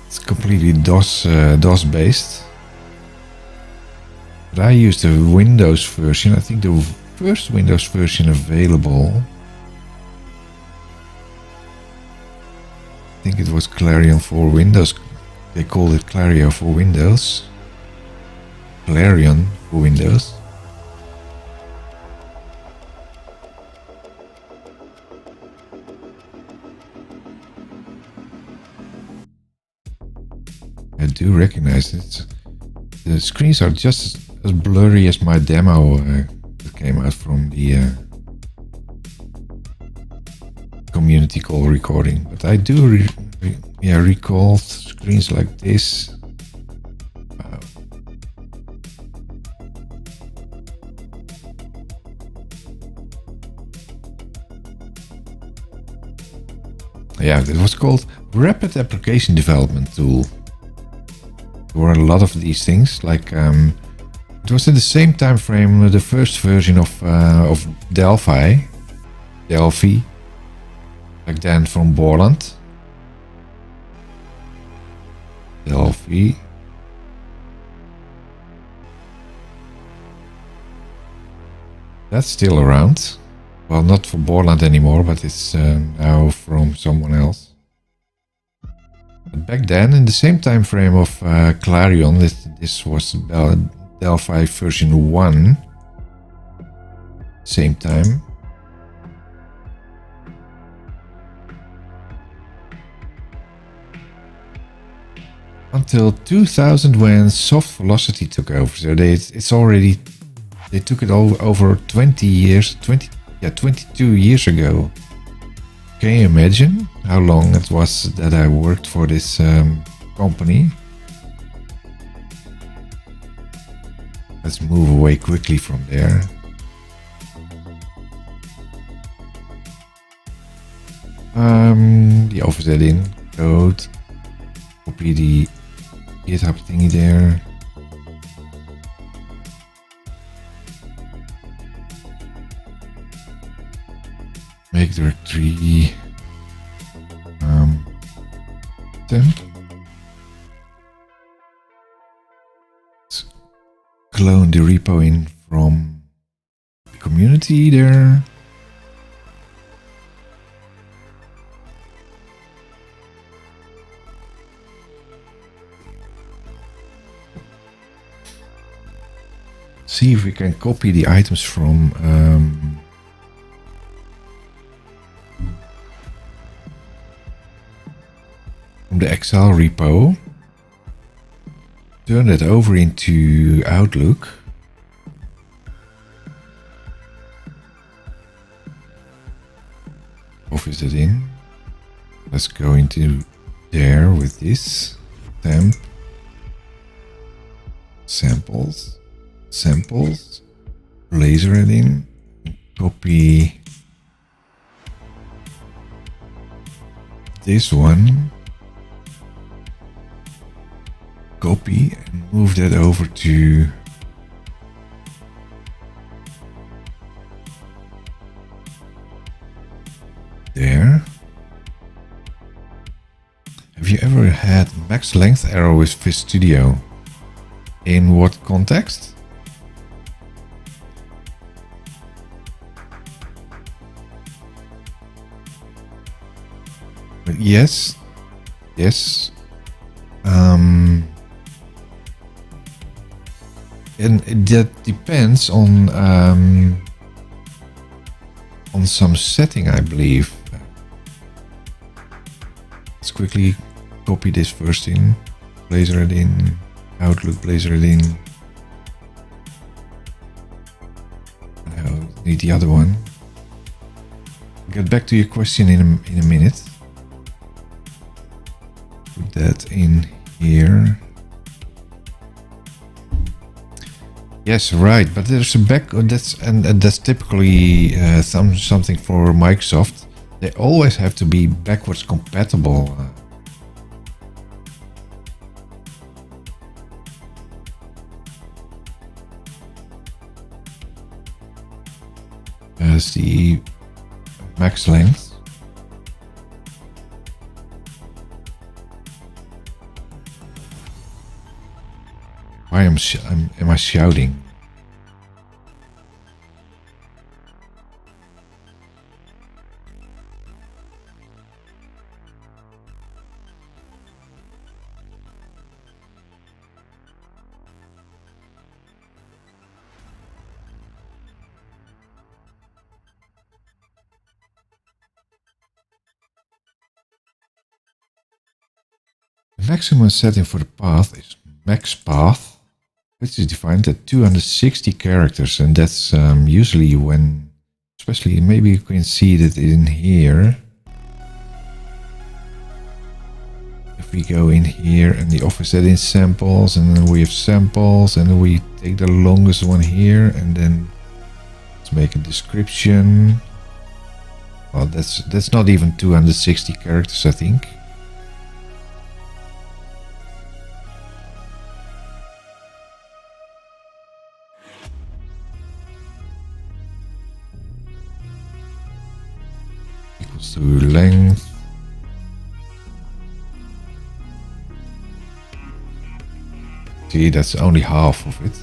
It's completely DOS based. But I used the Windows version. I think the first Windows version available. I think it was Clarion for Windows. They called it Clarion for Windows. Clarion for Windows. I do recognize it. The screens are just as blurry as my demo that came out from the community call recording. But I do recall screens like this. Yeah, it was called Rapid Application Development Tool. There were a lot of these things. Like it was in the same time frame the first version of Delphi, back then from Borland. Delphi. That's still around. Well, not for Borland anymore, but it's now from someone else. But back then, in the same time frame of Clarion, this was Delphi version 1. Same time. Until 2000, when Soft Velocity took over. So they took it over 20 years, 22 years ago. Can you imagine how long it was that I worked for this company? Let's move away quickly from there. The Office Add-in code. Copy the GitHub thingy there. Make directory temp. Let's clone the repo in from the community there. See if we can copy the items from the Excel repo, turn it over into Outlook, Office Add-in. Let's go into there with this temp, samples, Blazor Add-in, copy this one. Copy and move that over to there. Have you ever had max length error with Vis Studio? In what context? But yes. And that depends on some setting, I believe. Let's quickly copy this first in Blazor Add-in, Outlook Blazor Add-in. I need the other one. I'll get back to your question in a minute. Put that in here. Yes, right, but there's a that's typically something for Microsoft. They always have to be backwards compatible. As the max length. Why am I shouting? Maximum setting for the path is max path, which is defined at 260 characters, and that's usually when, especially maybe you can see that in here. If we go in here and the office add-in samples, and then we have samples, and then we take the longest one here, and then let's make a description. Well, that's not even 260 characters, I think. Equals to length. See, that's only half of it.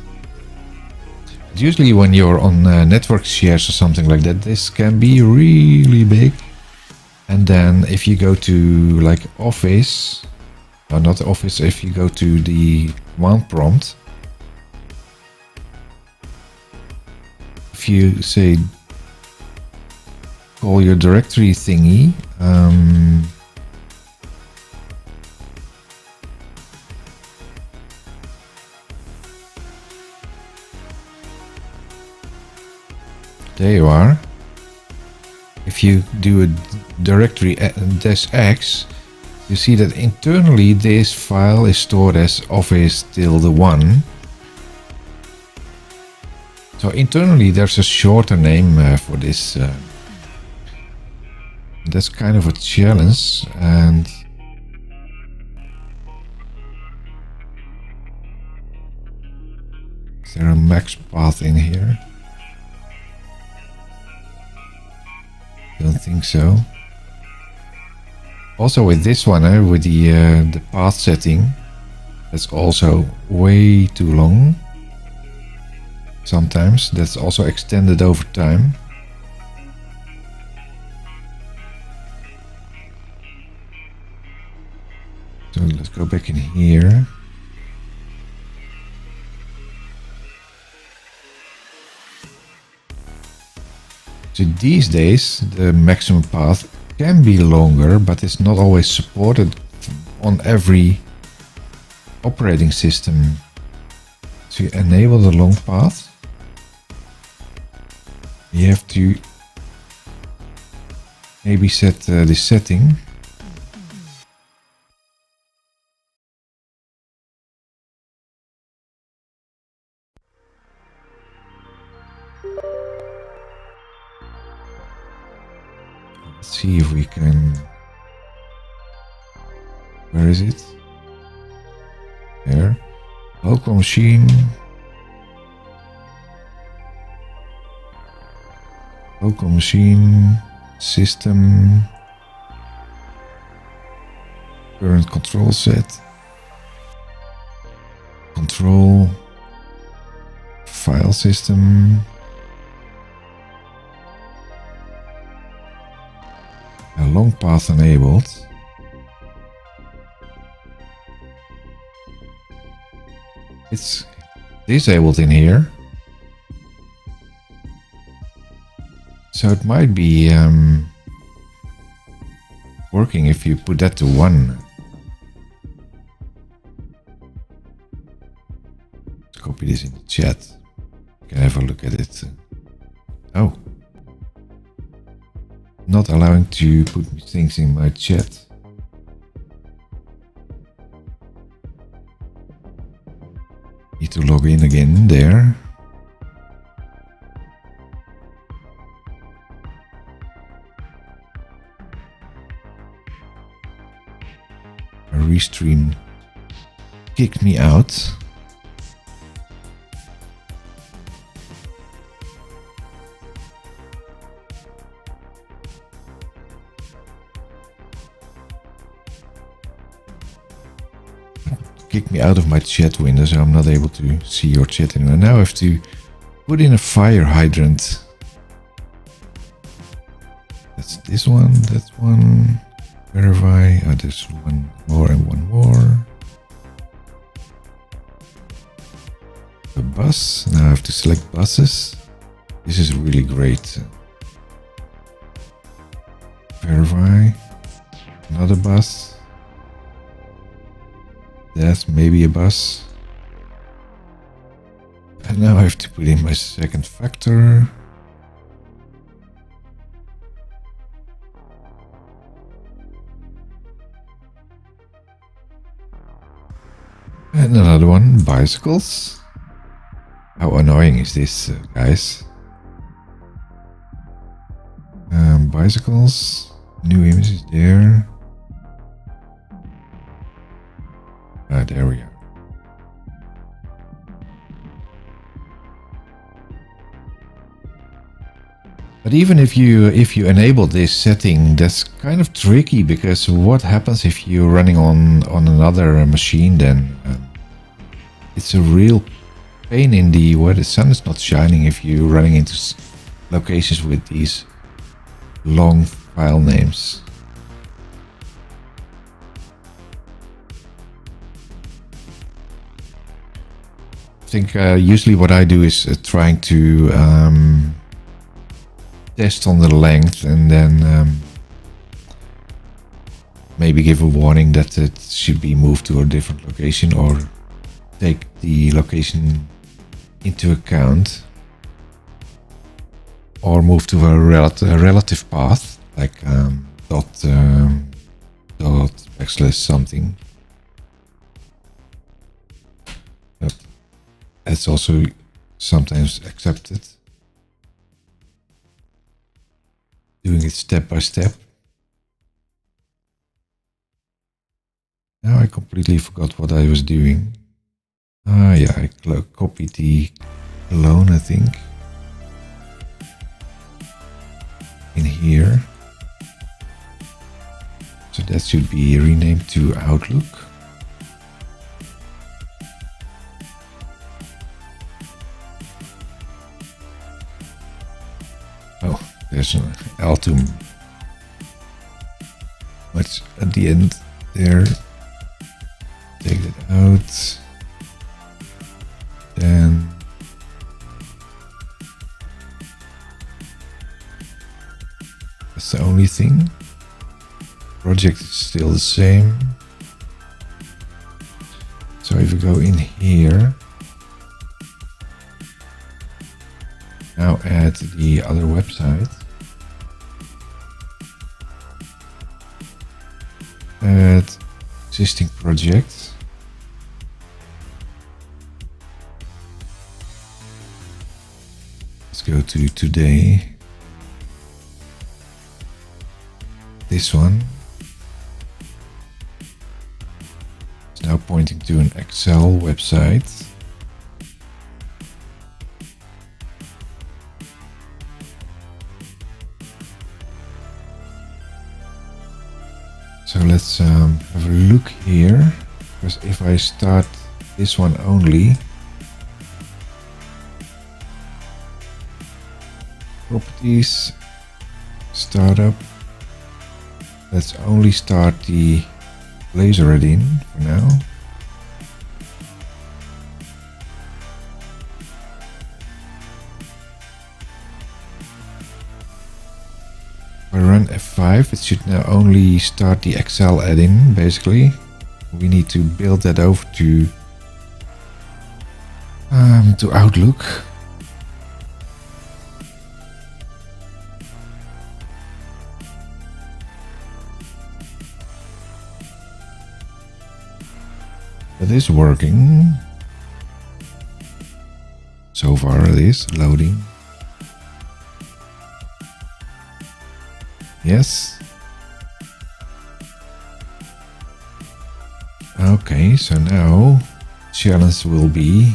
Usually when you're on network shares or something like that, this can be really big. And then if you go to like office, or not office, if you go to the command prompt, if you say call your directory thingy, there you are. If you do a directory -x, you see that internally this file is stored as office-1. So internally there's a shorter name for this. That's kind of a challenge, and is there a max path in here? Don't think so. Also with this one, with the path setting, that's also way too long. Sometimes that's also extended over time. So let's go back in here. So these days the maximum path can be longer, but it's not always supported on every operating system. To enable the long path, you have to maybe set the setting. Let's see if we can. Where is it? There. Local machine. Local machine. System. Current control set. Control. File system. A long path enabled. It's disabled in here. So it might be working if you put that to 1. Let's copy this in the chat. You can have a look at it. Oh. Not allowing to put things in my chat. Need to log in again there. A restream kicked me out. Kick me out of my chat window, so I'm not able to see your chat anymore. Now I have to put in a fire hydrant. That's this one, that one. Verify. Oh, there's one more and one more. A bus. Now I have to select buses. This is really great. Verify. Another bus. That's maybe a bus. And now I have to put in my second factor. And another one, bicycles. How annoying is this, guys? Bicycles, new images there. There we are. But even if you enable this setting, that's kind of tricky, because what happens if you're running on another machine? Then it's a real pain in the where the sun is not shining if you're running into locations with these long file names. I think usually what I do is trying to test on the length, and then maybe give a warning that it should be moved to a different location, or take the location into account, or move to a relative path, like dot backslash something. But that's also sometimes accepted. Doing it step by step. Now I completely forgot what I was doing. Yeah, I copied the clone, I think, in here. So that should be renamed to Outlook. Oh, there's an Altum. What's at the end there? Take that out. Then that's the only thing. Project is still the same. So if we go in here, now add the other website. Add existing project. Let's go to today. This one is now pointing to an Excel website. So let's have a look here, because if I start this one only, properties, startup, let's only start the Blazor Add-in for now. If I run F5, it should now only start the Excel add-in, basically. We need to build that over to Outlook. That is working. So far it is loading. Yes. Okay, so now challenge will be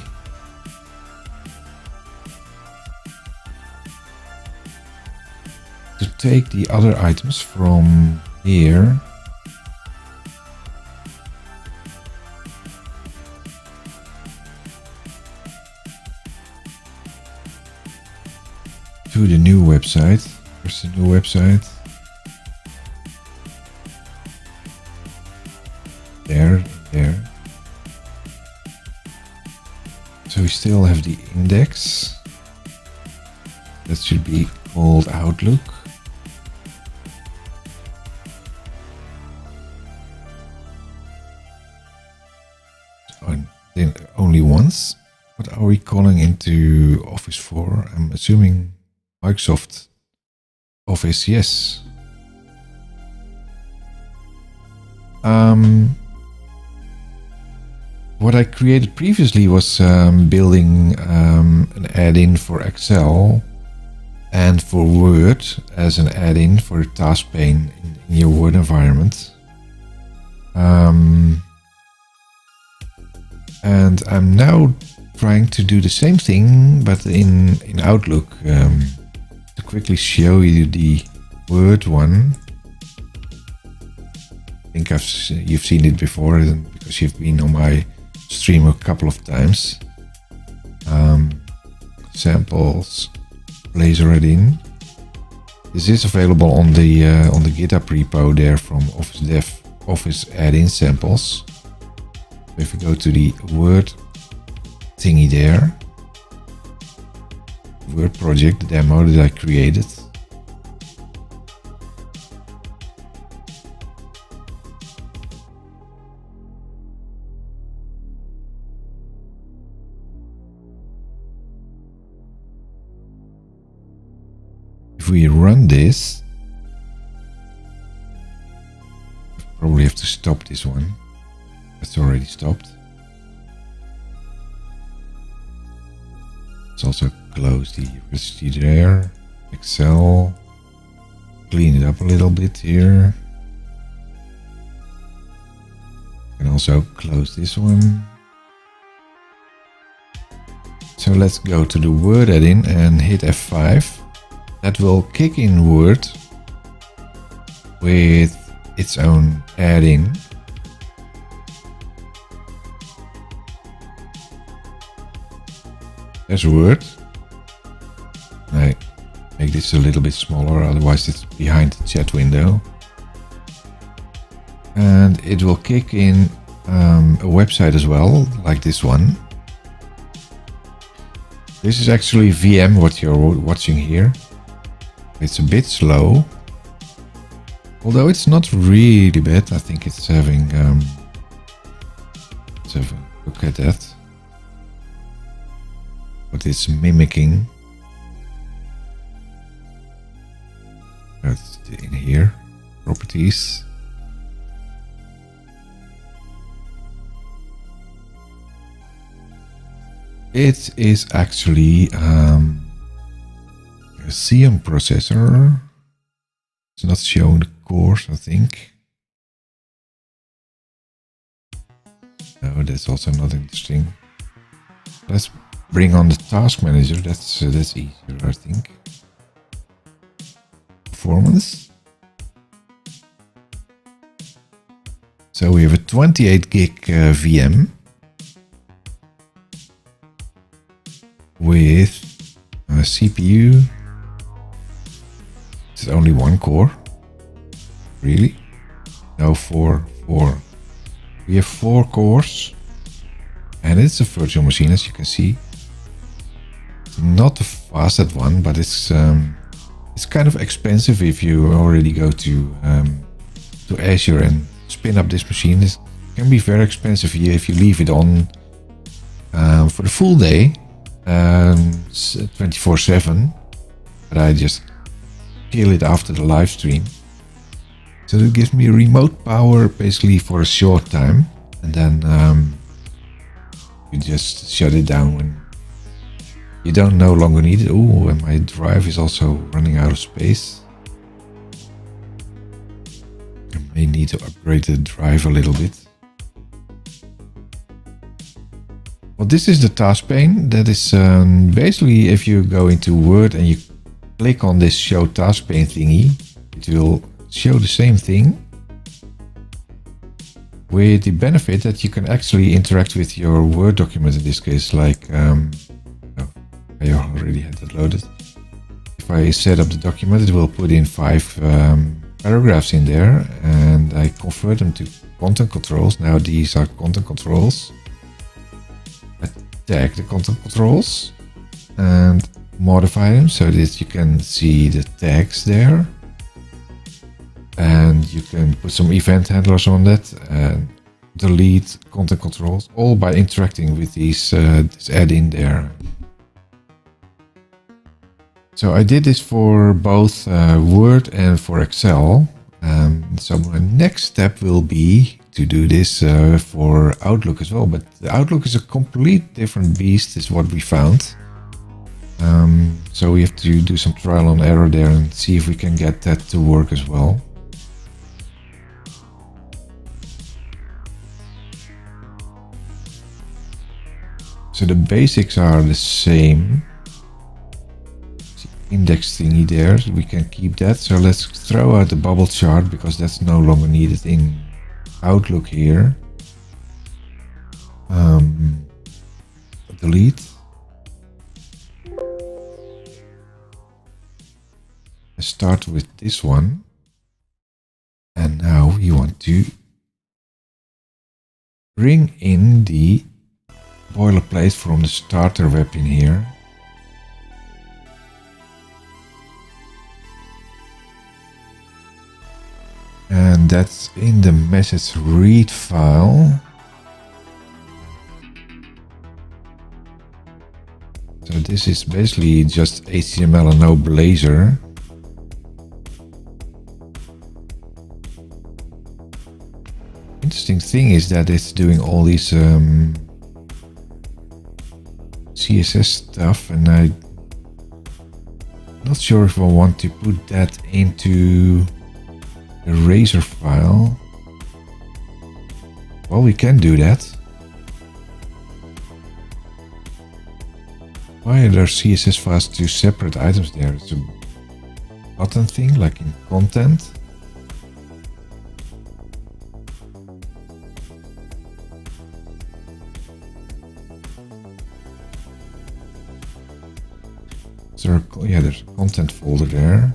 to take the other items from here to the new website. Where's the new website? There. So we still have the index. That should be called Outlook. are we calling into Office for? I'm assuming Microsoft Office, yes. What I created previously was building an add-in for Excel and for Word as an add-in for a task pane in your Word environment. And I'm now trying to do the same thing, but in Outlook, to quickly show you the Word one. I think you've seen it before because you've been on my stream a couple of times. Samples, Blazor Add-in. This is available on the GitHub repo there from Office Dev Office Add-in samples. So if you go to the Word thingy there, Word project demo that I created. If we run this, probably have to stop this one. It's already stopped. Let's also close the registry there. Excel. Clean it up a little bit here. And also close this one. So let's go to the Word add-in and hit F5. That will kick in Word with its own add-in. There's Word. I make this a little bit smaller, otherwise it's behind the chat window. And it will kick in a website as well, like this one. This is actually VM, what you're watching here. It's a bit slow, although it's not really bad. I think it's having, let's have a look at that. What it's mimicking. That's in here, properties. It is actually a Xeon processor. It's not showing the cores, I think. No, that's also not interesting. Let's bring on the task manager. That's easier, I think. Performance. So we have a 28 gig VM with a CPU. It's only one core. Really? No, four. We have 4 cores. And it's a virtual machine, as you can see. Not the fastest one, but it's kind of expensive if you already go to Azure and spin up this machine. It can be very expensive if you leave it on for the full day, 24/7. But I just kill it after the live stream. So it gives me remote power basically for a short time, and then you just shut it down when you don't no longer need it. Oh, and my drive is also running out of space. I may need to upgrade the drive a little bit. Well, this is the task pane. That is basically if you go into Word and you click on this show task pane thingy, it will show the same thing, with the benefit that you can actually interact with your Word document in this case, like I already had that loaded. If I set up the document, it will put in 5 paragraphs in there, and I convert them to content controls. Now these are content controls. I tag the content controls and modify them so that you can see the tags there. And you can put some event handlers on that, and delete content controls, all by interacting with these this add-in there. So I did this for both Word and for Excel. So my next step will be to do this for Outlook as well. But the Outlook is a complete different beast, is what we found. So we have to do some trial and error there and see if we can get that to work as well. So the basics are the same. Index thingy there, we can keep that. So let's throw out the bubble chart because that's no longer needed in Outlook here. Delete. Let's start with this one. And now we want to bring in the boilerplate from the starter web in here. And that's in the message read file. So this is basically just HTML and no Blazor. Interesting thing is that it's doing all these CSS stuff, and I'm not sure if I want to put that into the Razor file. Well, we can do that. Why are there CSS files to separate items there? It's a button thing, like in content. So yeah, there's a content folder there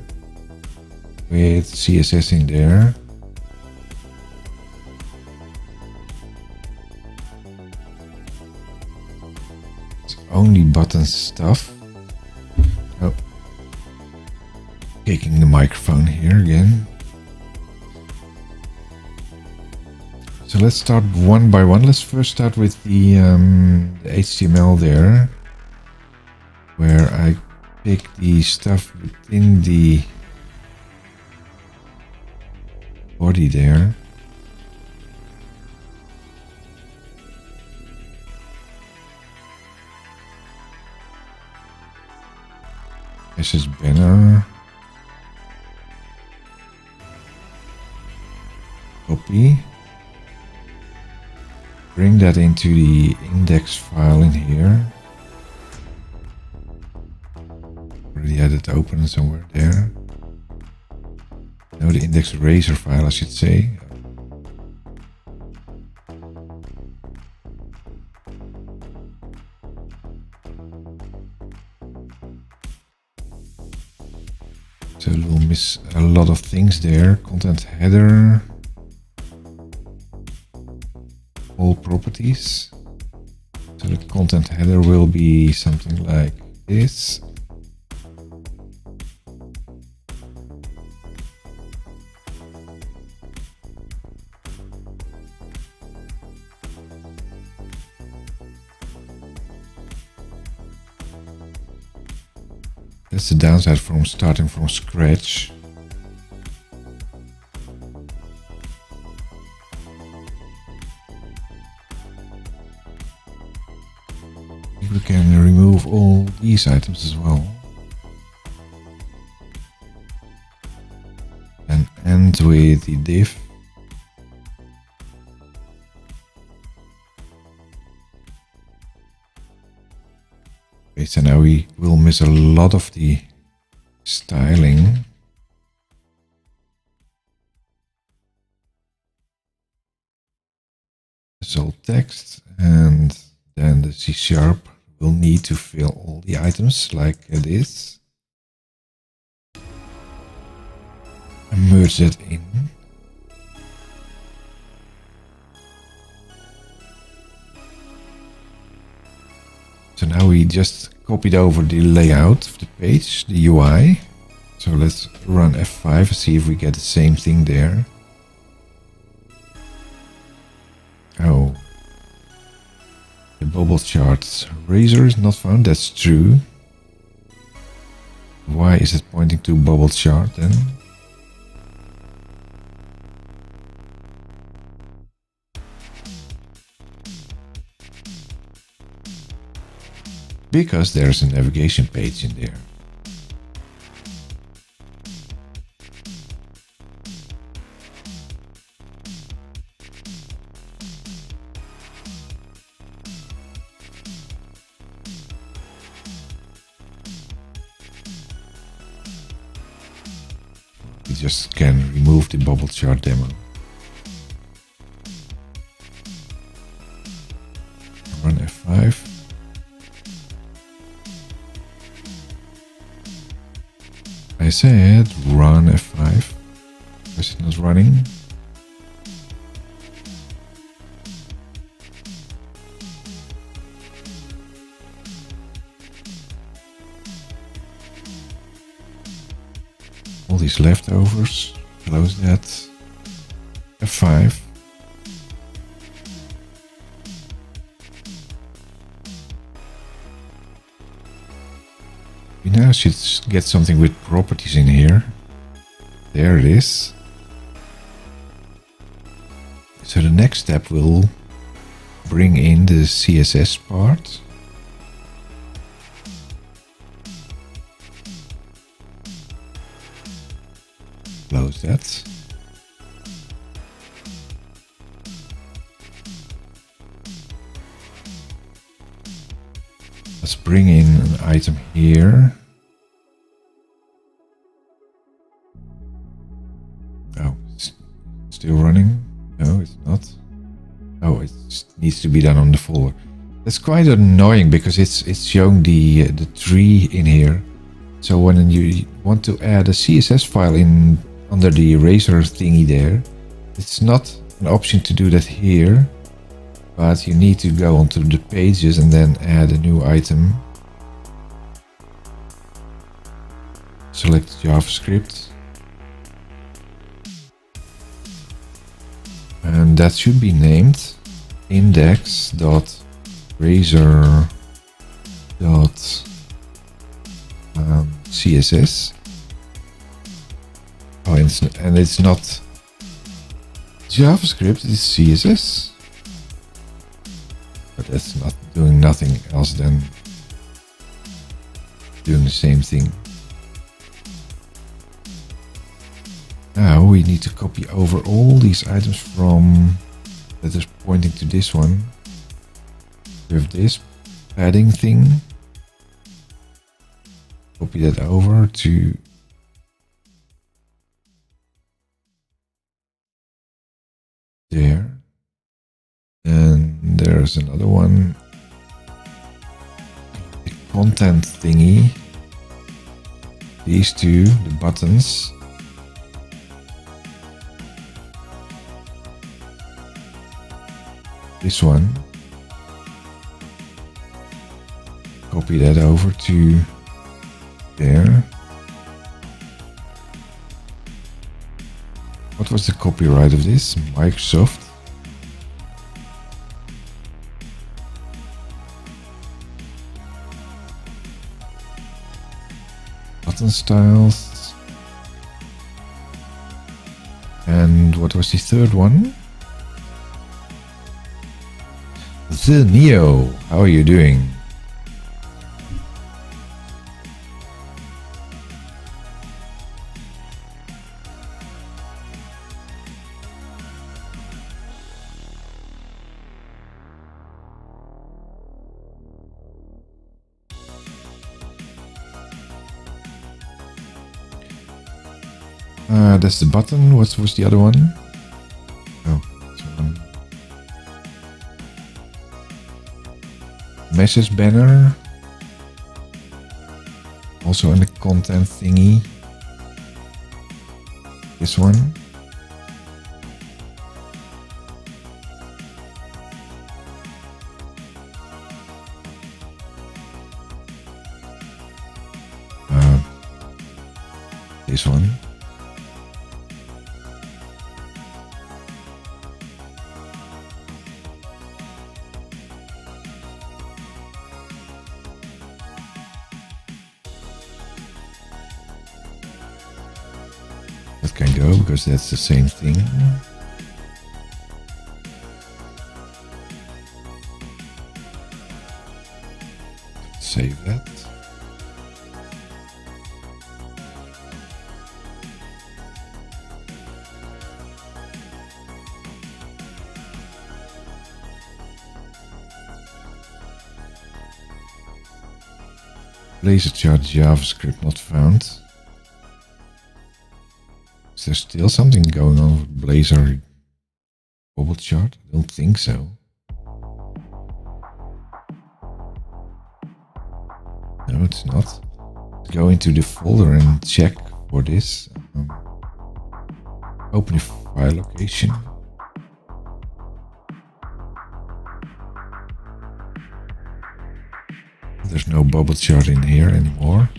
with CSS in there. It's only button stuff. Oh, taking the microphone here again. So let's start one by one. Let's first start with the HTML there, where I pick the stuff within the body there. This is banner. Copy. Bring that into the index file in here. Already had it open somewhere there. No, the index Razor file, I should say. So we'll miss a lot of things there. Content header. All properties. So the content header will be something like this. That's the downside from starting from scratch. We can remove all these items as well. And end with the div. Okay, so now we will miss a lot of the styling. It's all text, and then the C# will need to fill all the items like this. And merge that in. So now we just copied over the layout of the page, the UI. So let's run F5 and see if we get the same thing there. Oh. The bubble chart. Razor is not found, that's true. Why is it pointing to bubble chart then? Because there's a navigation page in there. We just can remove the bubble chart demo. Run F5. I said run F5. Is it not running? All these leftovers. Close that. F5. We now should get something with properties in here. There it is. So the next step will bring in the CSS part. Close that. Let's bring in an item here. Oh, it's still running? No, it's not. Oh, it needs to be done on the folder. That's quite annoying because it's showing the tree in here. So when you want to add a CSS file in under the eraser thingy there, it's not an option to do that here. But you need to go onto the pages and then add a new item. Select JavaScript. And that should be named index.razor.css. Oh, and it's not JavaScript, it's CSS. But that's not doing nothing else than doing the same thing. Now we need to copy over all these items from that is pointing to this one with this padding thing. Copy that over to there. And there's another one. The content thingy. These two, the buttons. This one. Copy that over to there. What was the copyright of this? Microsoft. Button styles. And what was the third one? The Neo, how are you doing? That's the button. What was the other one? Oh, this one. Message banner. Also in the content thingy. This one. This one. can go because that's the same thing. Save that. Blazor chart JavaScript not found. Is there still something going on with Blazor bubble chart? I don't think so. No, it's not. Go into the folder and check for this. Open the file location. There's no bubble chart in here anymore.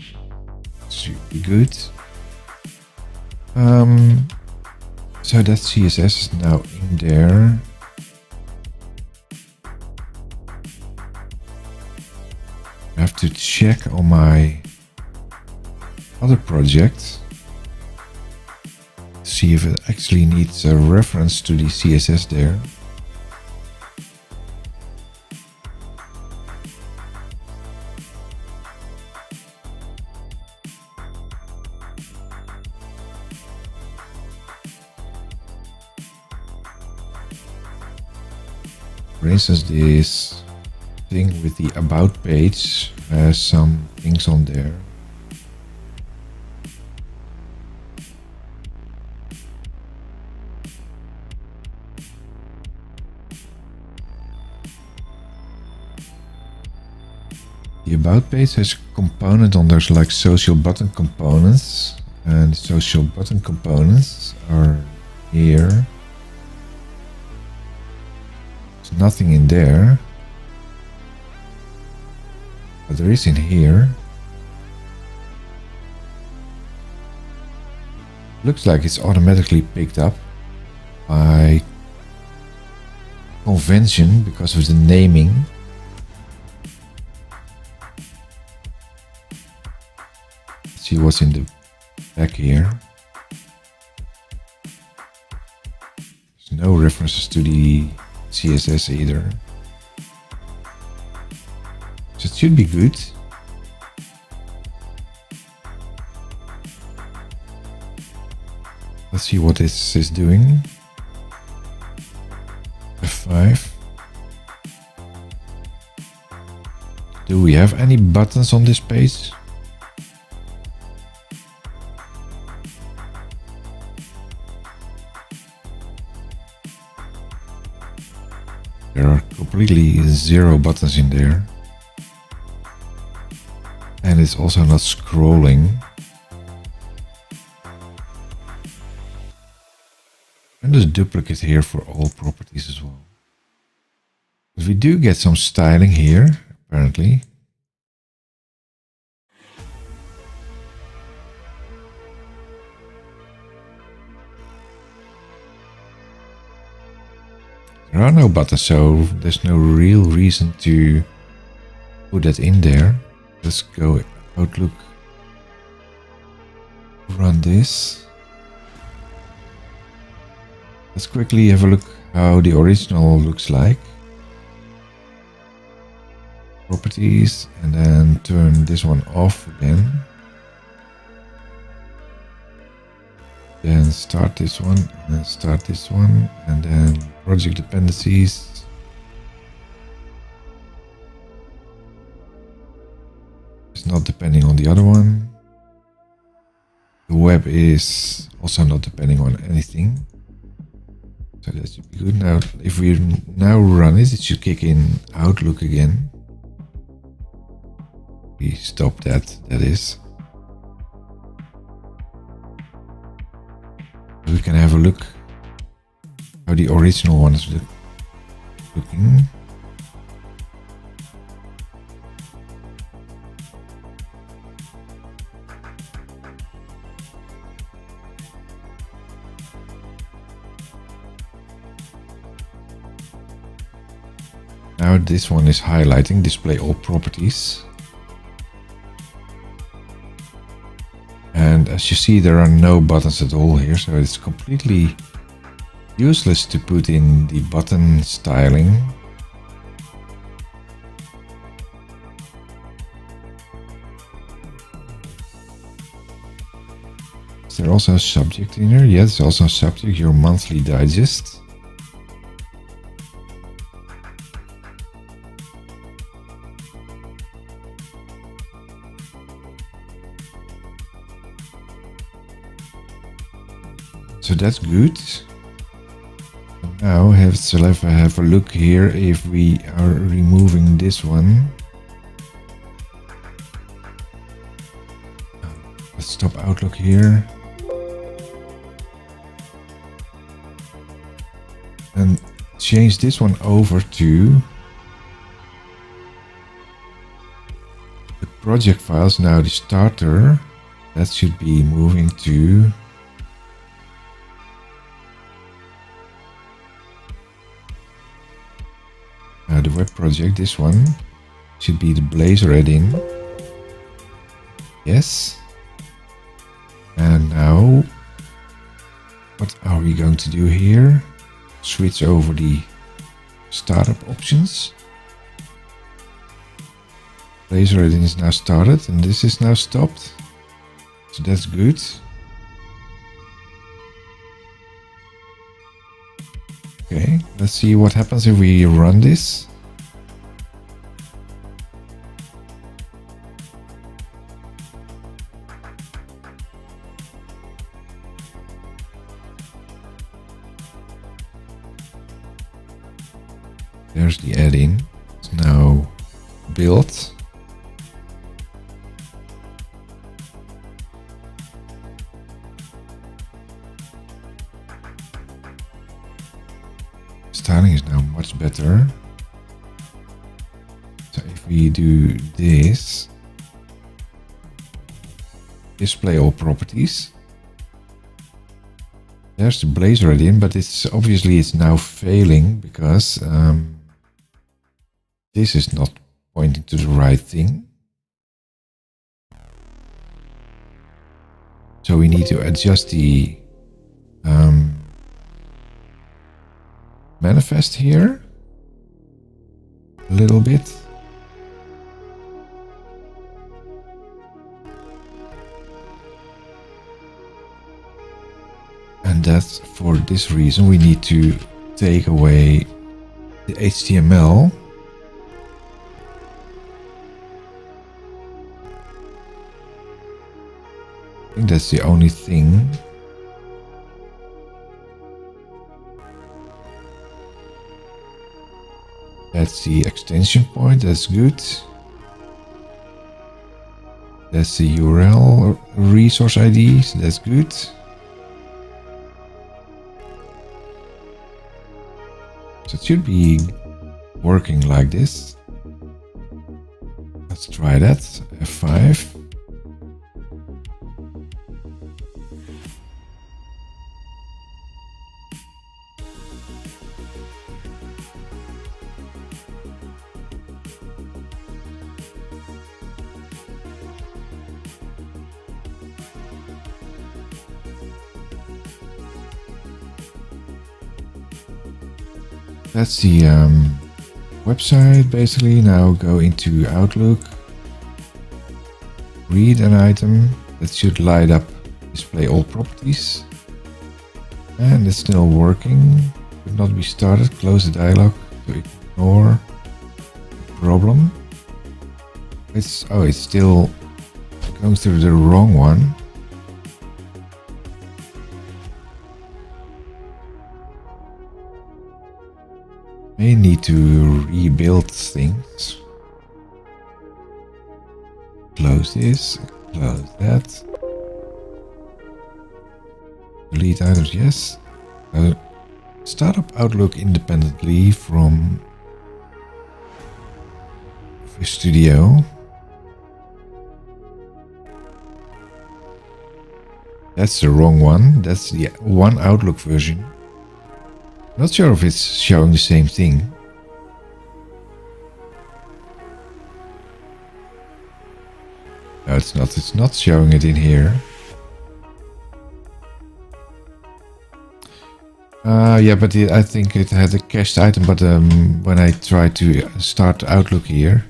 Should be good. So that CSS is now in there. I have to check on my other project. See if it actually needs a reference to the CSS there. For instance, this thing with the about page has some things on there. The about page has a component on there's like social button components, and social button components are here. Nothing in there, but there is in here. Looks like it's automatically picked up by convention because of the naming. Let's see what's in the back here. There's no references to the CSS either. So it should be good. Let's see what this is doing. F5. Do we have any buttons on this page? There are completely zero buttons in there. And it's also not scrolling. And there's a duplicate here for all properties as well. But we do get some styling here, apparently. There are no buttons, so there's no real reason to put that in there. Let's go Outlook, run this. Let's quickly have a look how the original looks like. Properties, and then turn this one off again. Then start this one, and then start this one, and then project dependencies. It's not depending on the other one. The web is also not depending on anything. So that should be good. Now, if we now run it, it should kick in Outlook again. We stop that, that is. We can have a look how the original one is looking. Now this one is highlighting, display all properties. And And as you see, there are no buttons at all here, so it's completely useless to put in the button styling. Is there also a subject in here? Yes, there's also a subject, your monthly digest. So that's good. Now let's have a look here if we are removing this one. Let's stop Outlook here. And change this one over to the project files. Now the starter, that should be moving to the web project. This one should be the Blazor Add-in. Yes. And now, what are we going to do here? Switch over the startup options. Blazor Add-in is now started and this is now stopped. So that's good. Okay, let's see what happens if we run this. There's the add-in. It's now built. Styling is now much better. So if we do this, display all properties. There's the Blazor Add-in, but it's obviously it's now failing because this is not pointing to the right thing. So we need to adjust the manifest here a little bit. And that's for this reason we need to take away the HTML. I think that's the only thing. That's the extension point, that's good. That's the URL resource ID, so that's good. So it should be working like this. Let's try that. F5. That's the website basically. Now go into Outlook, read an item that should light up display all properties, and it's still working. Could not be started. Close the dialog to ignore the problem. It's still going through the wrong one. May need to rebuild things. Close this, close that. Delete items, yes. Start up Outlook independently from Office Studio. That's the wrong one. That's the one Outlook version. Not sure if it's showing the same thing. No, it's not. It's not showing it in here. Yeah, but I think it had a cached item, but when I try to start Outlook here,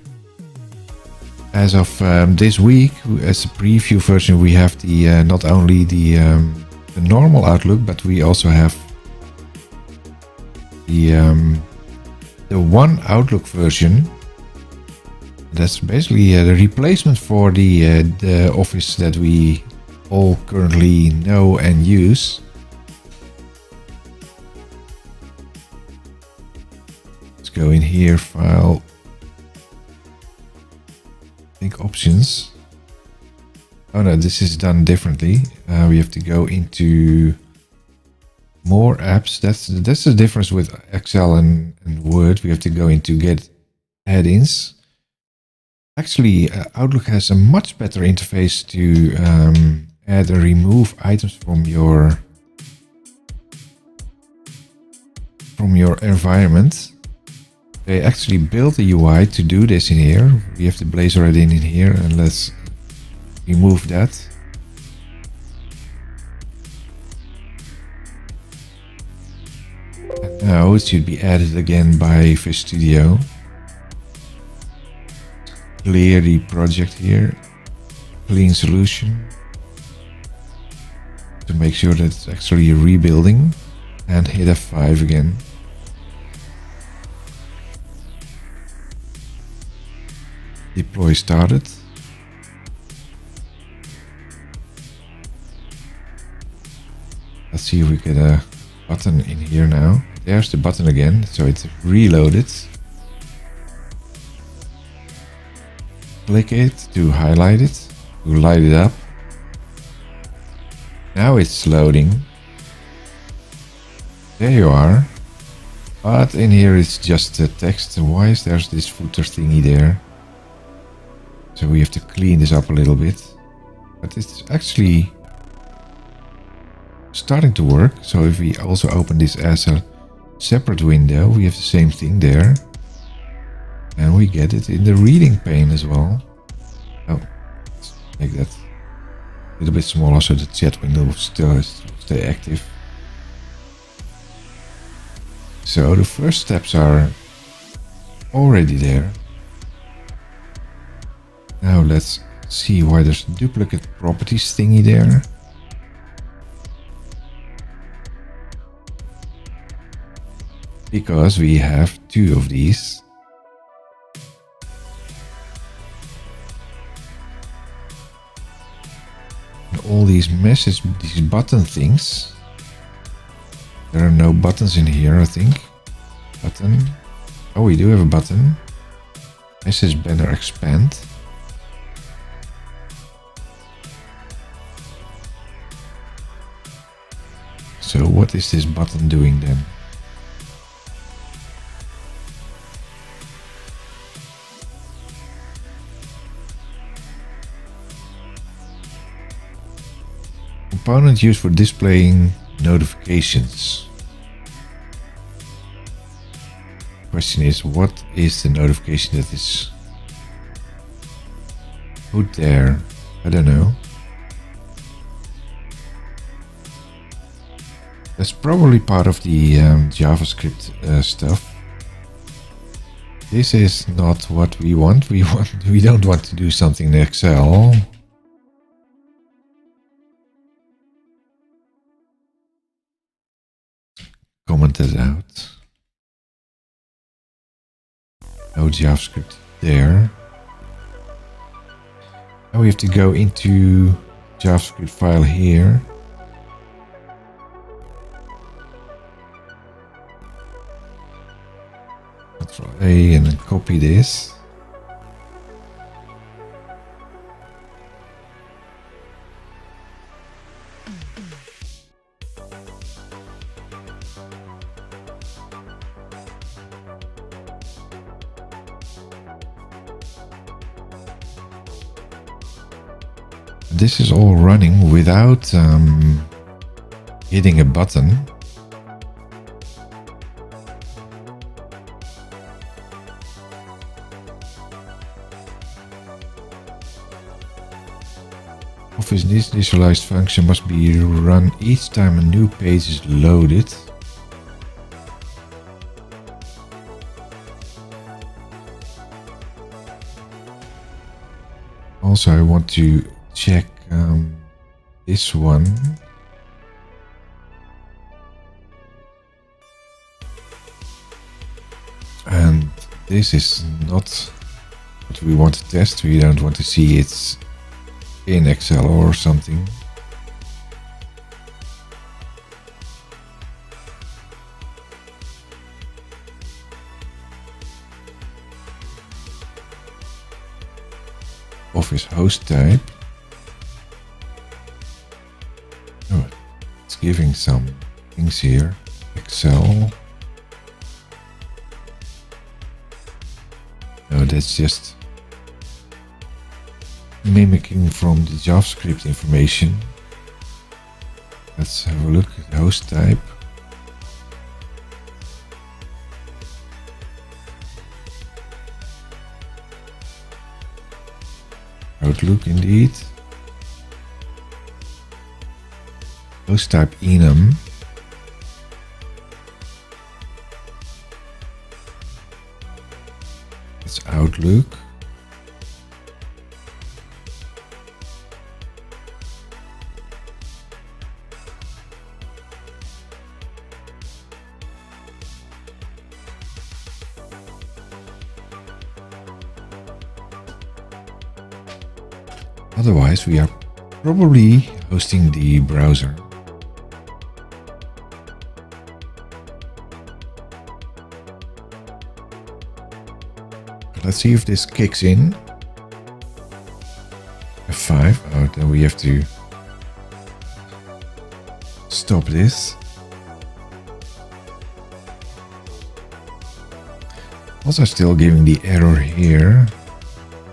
as of this week, as a preview version, we have the not only the normal Outlook, but we also have the one Outlook version. That's basically the replacement for the Office that we all currently know and use. Let's go in here, File, I think Options. Oh no, this is done differently. We have to go into More Apps. That's the difference with Excel and Word. We have to go into Get Add-ins. Actually, Outlook has a much better interface to add and remove items from your environment. They actually built a UI to do this in here. We have the Blazor Add-in in here, and let's remove that. And now it should be added again by Fish Studio. Clear the project here, clean solution to make sure that it's actually rebuilding, and hit F5 again. Deploy started. Let's see if we get a button in here now. There's the button again, so it's reloaded. Click it to highlight it, to light it up. Now it's loading. There you are. But in here it's just the text. Why is there this footer thingy there? So we have to clean this up a little bit. But it's actually starting to work. So if we also open this as a separate window, we have the same thing there. And we get it in the reading pane as well. Oh, let's make that a little bit smaller so the chat window will still stay active. So the first steps are already there. Now let's see why there's a duplicate properties thingy there. Because we have two of these. All these message, these button things. There are no buttons in here, I think. Button. Oh, we do have a button. Message banner expand. So what is this button doing then? Component used for displaying notifications. Question is, what is the notification that is put there? I don't know. That's probably part of the JavaScript stuff. This is not what we want. We don't want to do something in Excel. Comment that out. No JavaScript there. Now we have to go into JavaScript file here. Ctrl A and then copy this. This is all running without hitting a button. Office initialized function must be run each time a new page is loaded. Also, I want to check this one. And this is not what we want to test. We don't want to see it's in Excel or something. Office host type. Oh, it's giving some things here. Excel. No, that's just mimicking from the JavaScript information. Let's have a look at host type. Outlook indeed. Host type enum. It's Outlook. Otherwise, we are probably hosting the browser. Let's see if this kicks in. F5. Oh, then we have to stop this. Also still giving the error here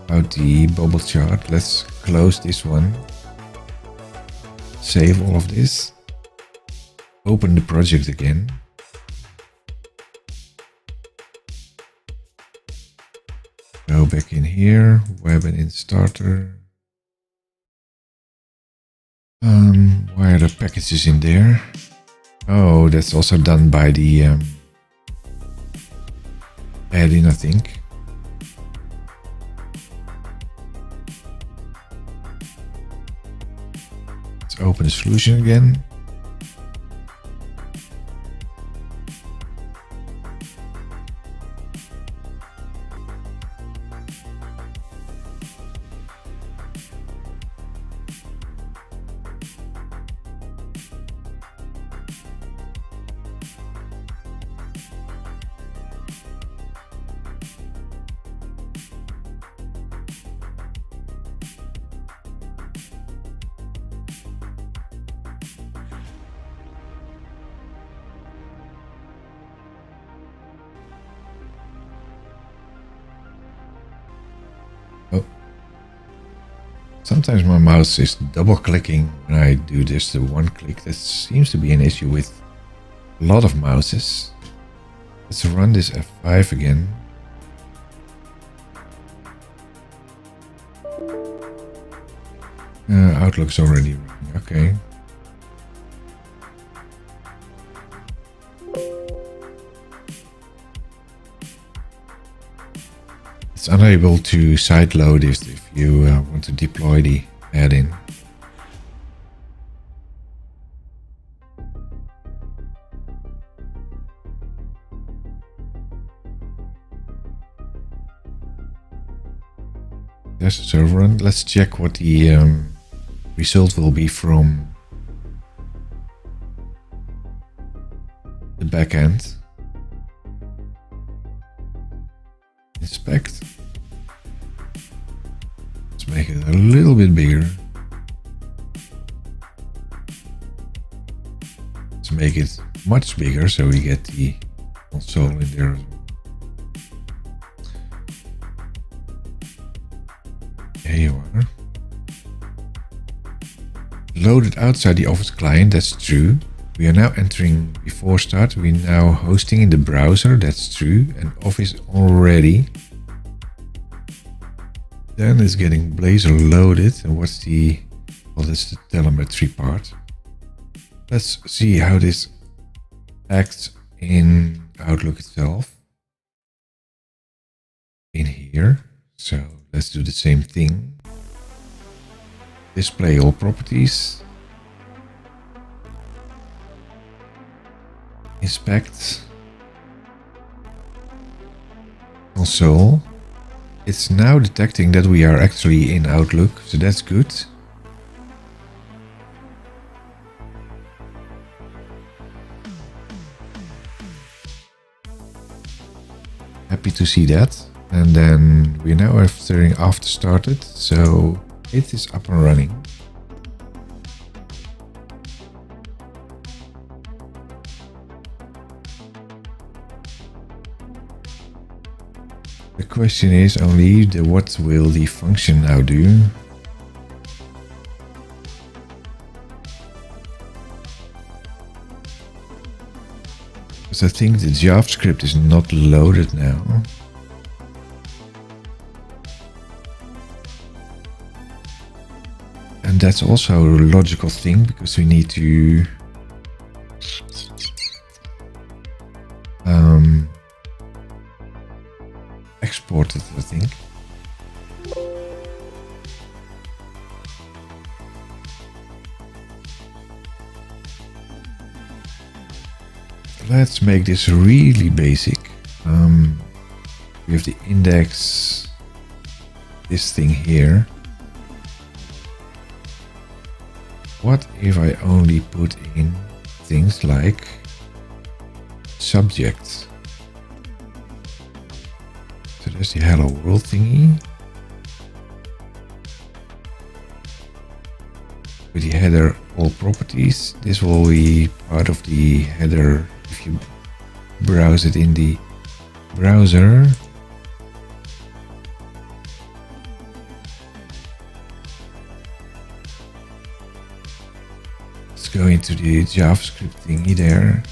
about the bubble chart. Let's close this one. Save all of this. Open the project again. Go back in here, web and in starter. Why are the packages in there? Oh, that's also done by the add-in, I think. Let's open the solution again. Sometimes my mouse is double clicking when I do this the one click. That seems to be an issue with a lot of mouses. Let's run this F5 again. Outlook's already running, okay. It's unable to sideload if you want to deploy the add-in. There's a server run. Let's check what the result will be from the backend. Inspect. Let's make it a little bit bigger. Let's make it much bigger so we get the console in there as well. There you are. Loaded outside the Office client, that's true. We are now entering before start. We're now hosting in the browser, that's true. And Office already. Then it's getting Blazor loaded. And what's the, well, that's the telemetry part. Let's see how this acts in Outlook itself. In here. So let's do the same thing. display all properties, inspect, console. It's now detecting that we are actually in Outlook, so that's good. Happy to see that. And then we now have after started, so it is up and running. The question is only what will the function now do? Because I think the JavaScript is not loaded now. And that's also a logical thing because we need to export it, I think. Let's make this really basic. We have the index, this thing here. What if I only put in things like subject? So there's the hello world thingy. With the header all properties. This will be part of the header if you browse it in the browser. Let's go into the JavaScript thingy there.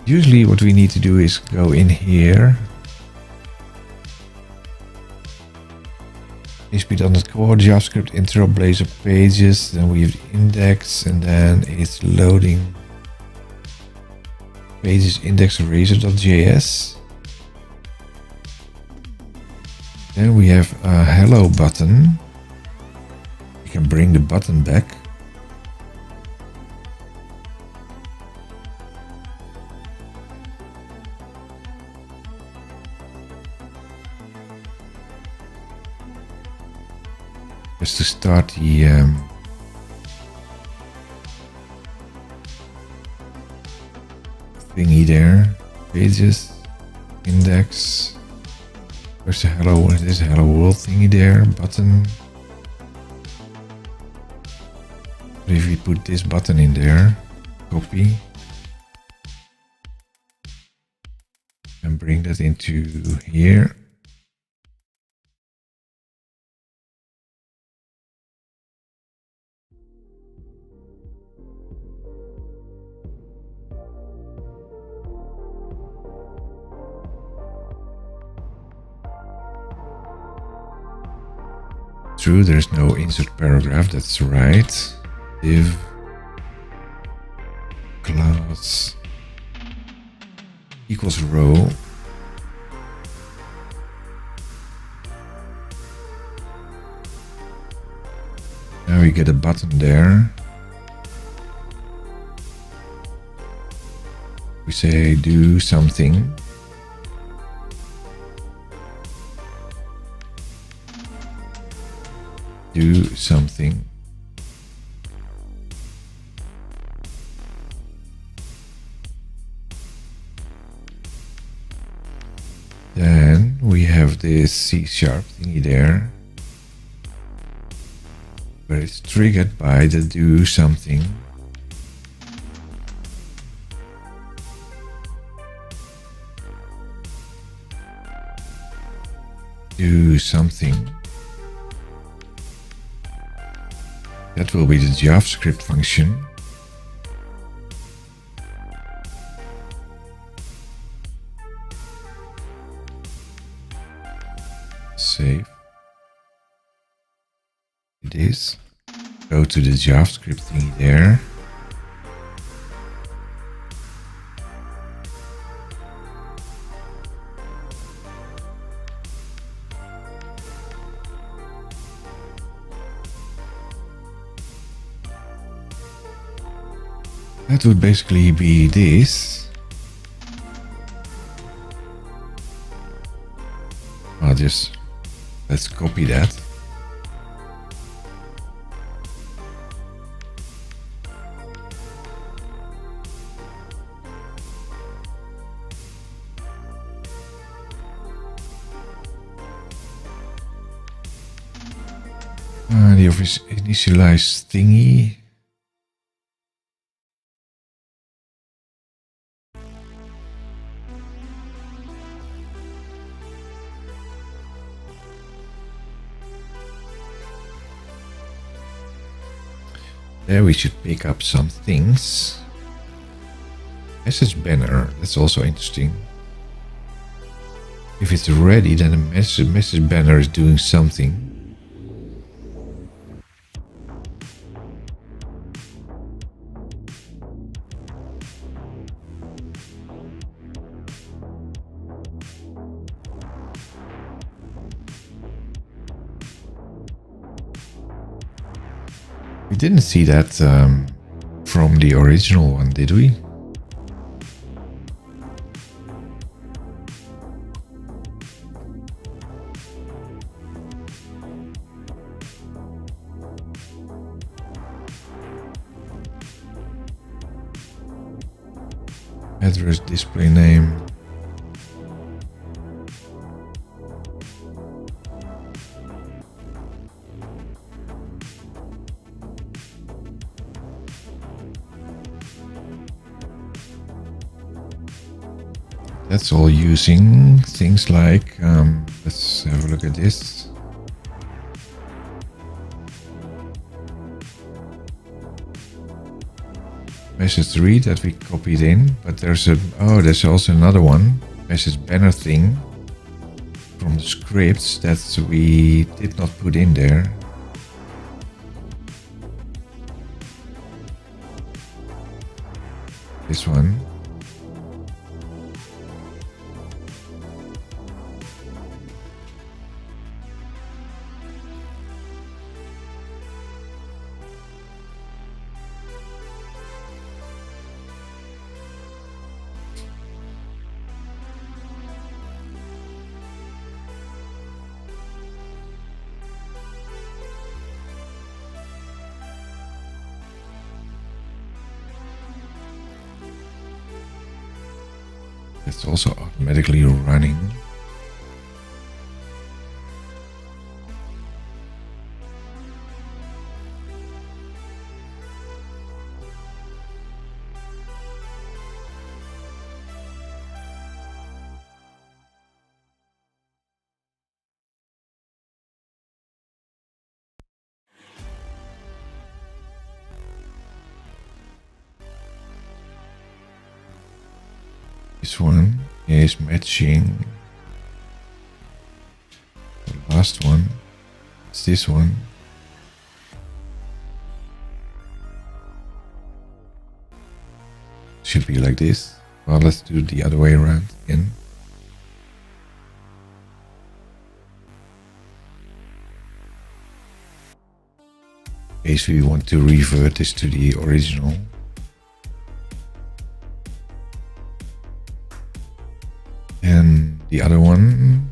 Usually what we need to do is go in here. ASP.NET Core, JavaScript, interrupt Blazor pages, then we have the index, and then it's loading pages index razor.js. Then we have a hello button. You can bring the button back. Just to start the thingy there, pages, index. There's a hello, there's a hello world thingy there, button. But if we put this button in there, copy, and bring that into here. True, there's no insert paragraph, that's right. Div class equals row. Now we get a button there. We say do something. Do something. Then we have this C# thingy there, where it's triggered by the do something. Do something. That will be the JavaScript function. Save. It is. Go to the JavaScript thingy there. that would basically be this. Let's copy that. The initialize thingy. There we should pick up some things. Message banner, that's also interesting. If it's ready, then the message banner is doing something. We didn't see that from the original one, did we? Address, display name. That's all using things like, let's have a look at this. Message read that we copied in, but there's also another one, message banner thing from the scripts that we did not put in there. This one. It's also automatically running. This one is matching the last one. It's this one. Should be like this. Well, let's do the other way around again. In case we want to revert this to the original. And the other one.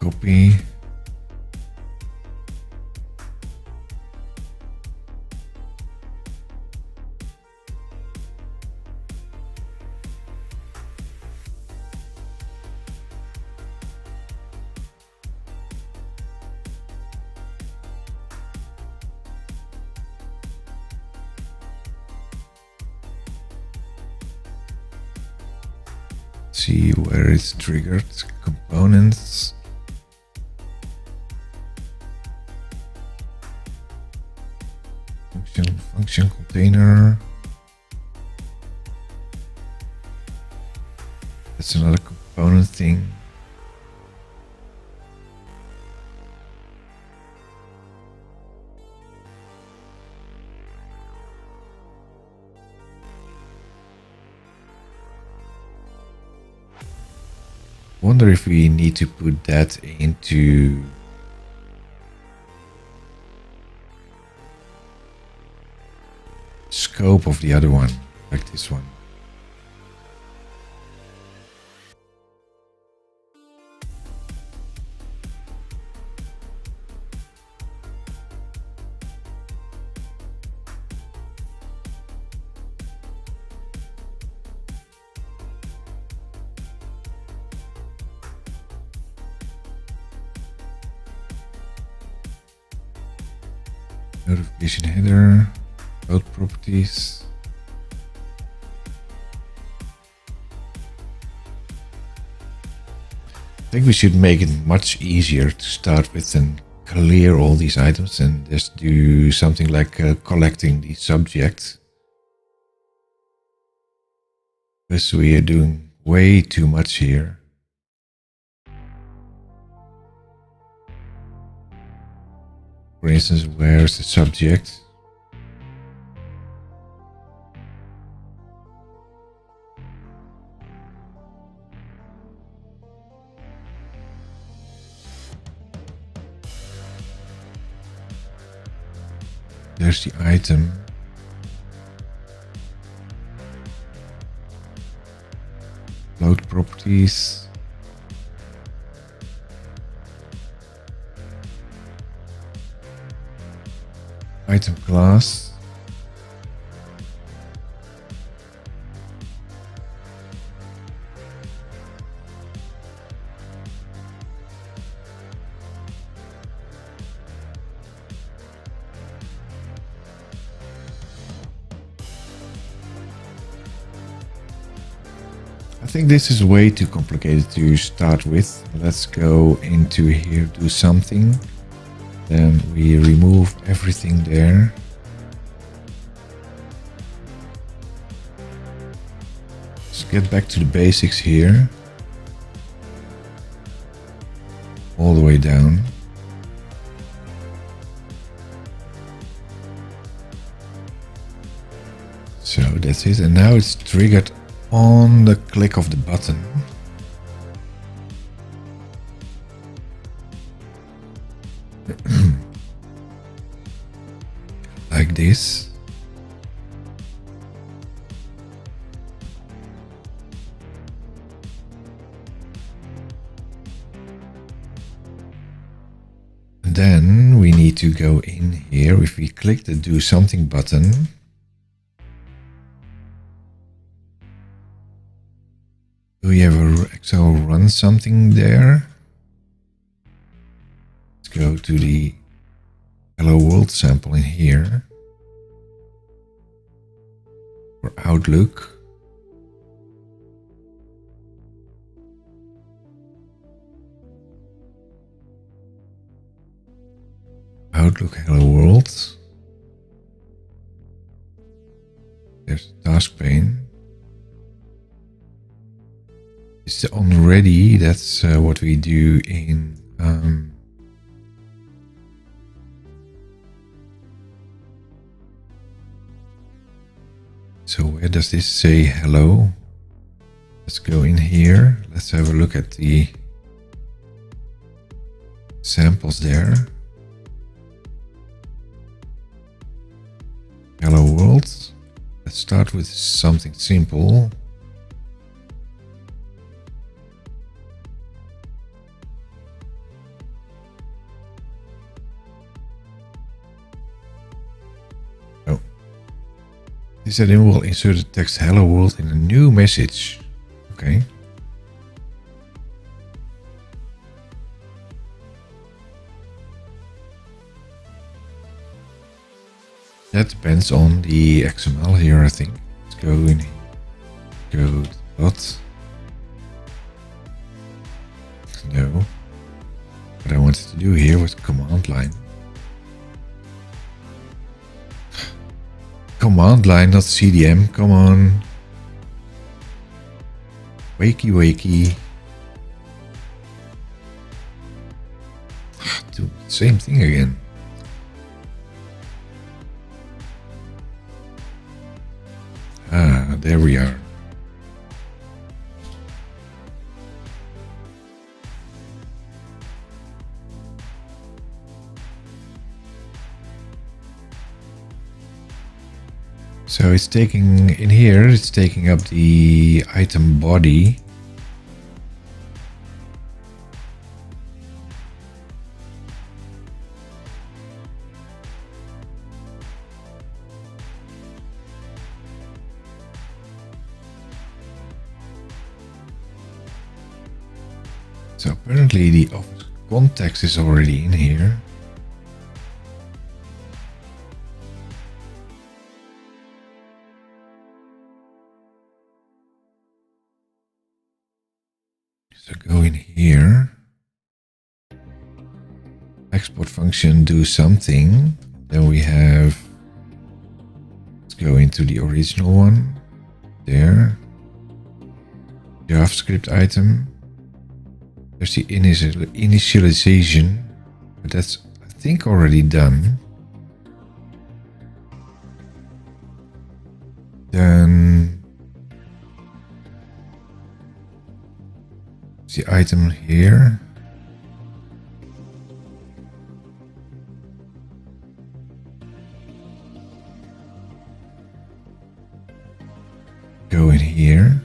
Copy. See where it's triggered. Components. Function container. That's another component thing. Wonder if we need to put that into scope of the other one, like this one. Notification header, code properties. I think we should make it much easier to start with and clear all these items and just do something like collecting the subject. Because we are doing way too much here. For instance, where's the subject? There's the item. Load properties. Item class. I think this is way too complicated to start with. Let's go into here, do something. Then we remove everything there. Let's get back to the basics here. All the way down. So that's it. And now it's triggered on the click of the button. Like this. And then we need to go in here. If we click the do something button, do we have a Excel run something there? Let's go to the Hello World sample in here. For Outlook. Outlook Hello World. There's the task pane. It's on ready. That's what we do in so where does this say hello? Let's go in here. Let's have a look at the samples there. Hello world. Let's start with something simple. This add-in will insert the text hello world in a new message. Okay. That depends on the XML here, I think. Let's go in. Go dot. No. What I wanted to do here was command line. Command line, not CDM. Come on. Wakey, wakey. Do the same thing again. Ah, there we are. So it's taking, in here, it's taking up the item body. So apparently the office context is already in here. So go in here. Export function, do something. Then we have, let's go into the original one. There. JavaScript item. There's the initialization, but that's, I think, already done. Then the item here. Go in here.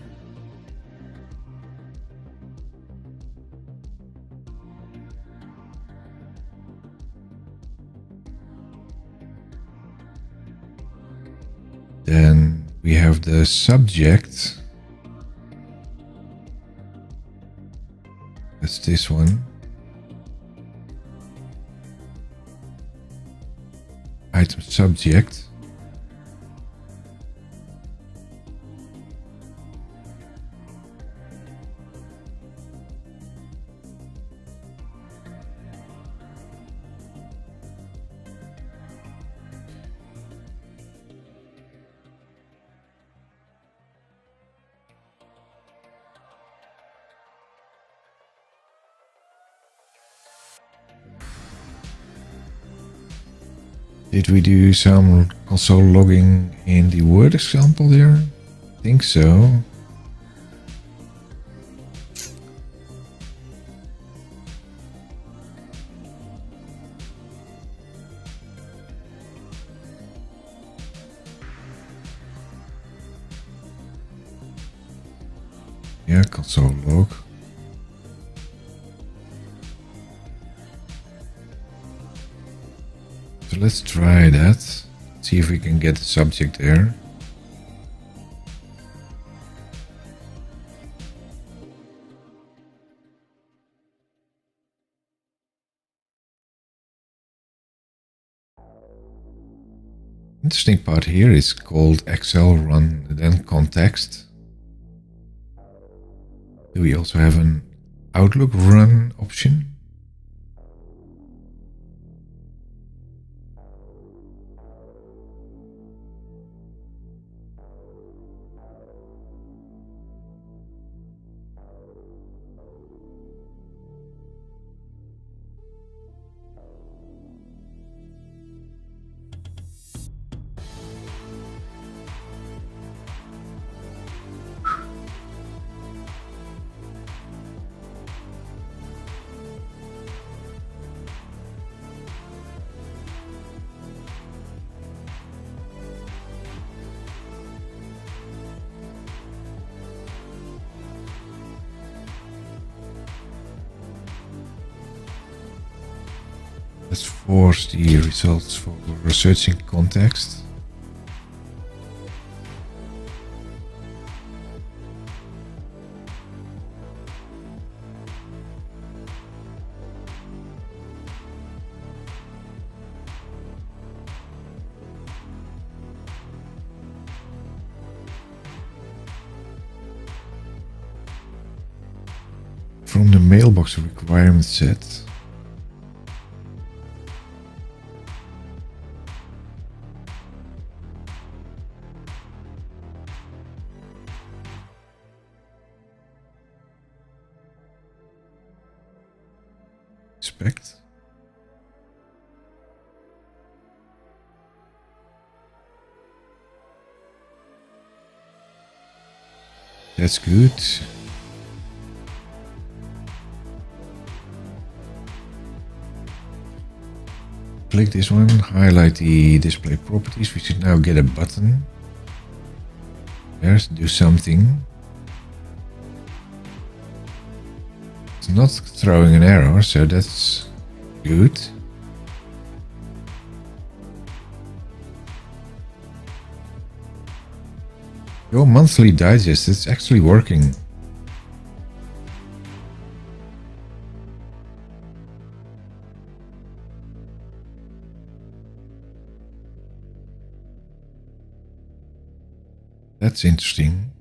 Then we have the subject. That's this one. Item subject. Did we do some console logging in the Word example there? I think so. Yeah, console log. So let's try that. See if we can get the subject there. Interesting part here is called Excel run then context. Do we also have an Outlook run option? Let's force the results for researching context. From the mailbox requirement set. Expect. That's good. Click this one, highlight the display properties. We should now get a button. Let's do something. It's not throwing an error, so that's good. Your monthly digest is actually working. That's interesting.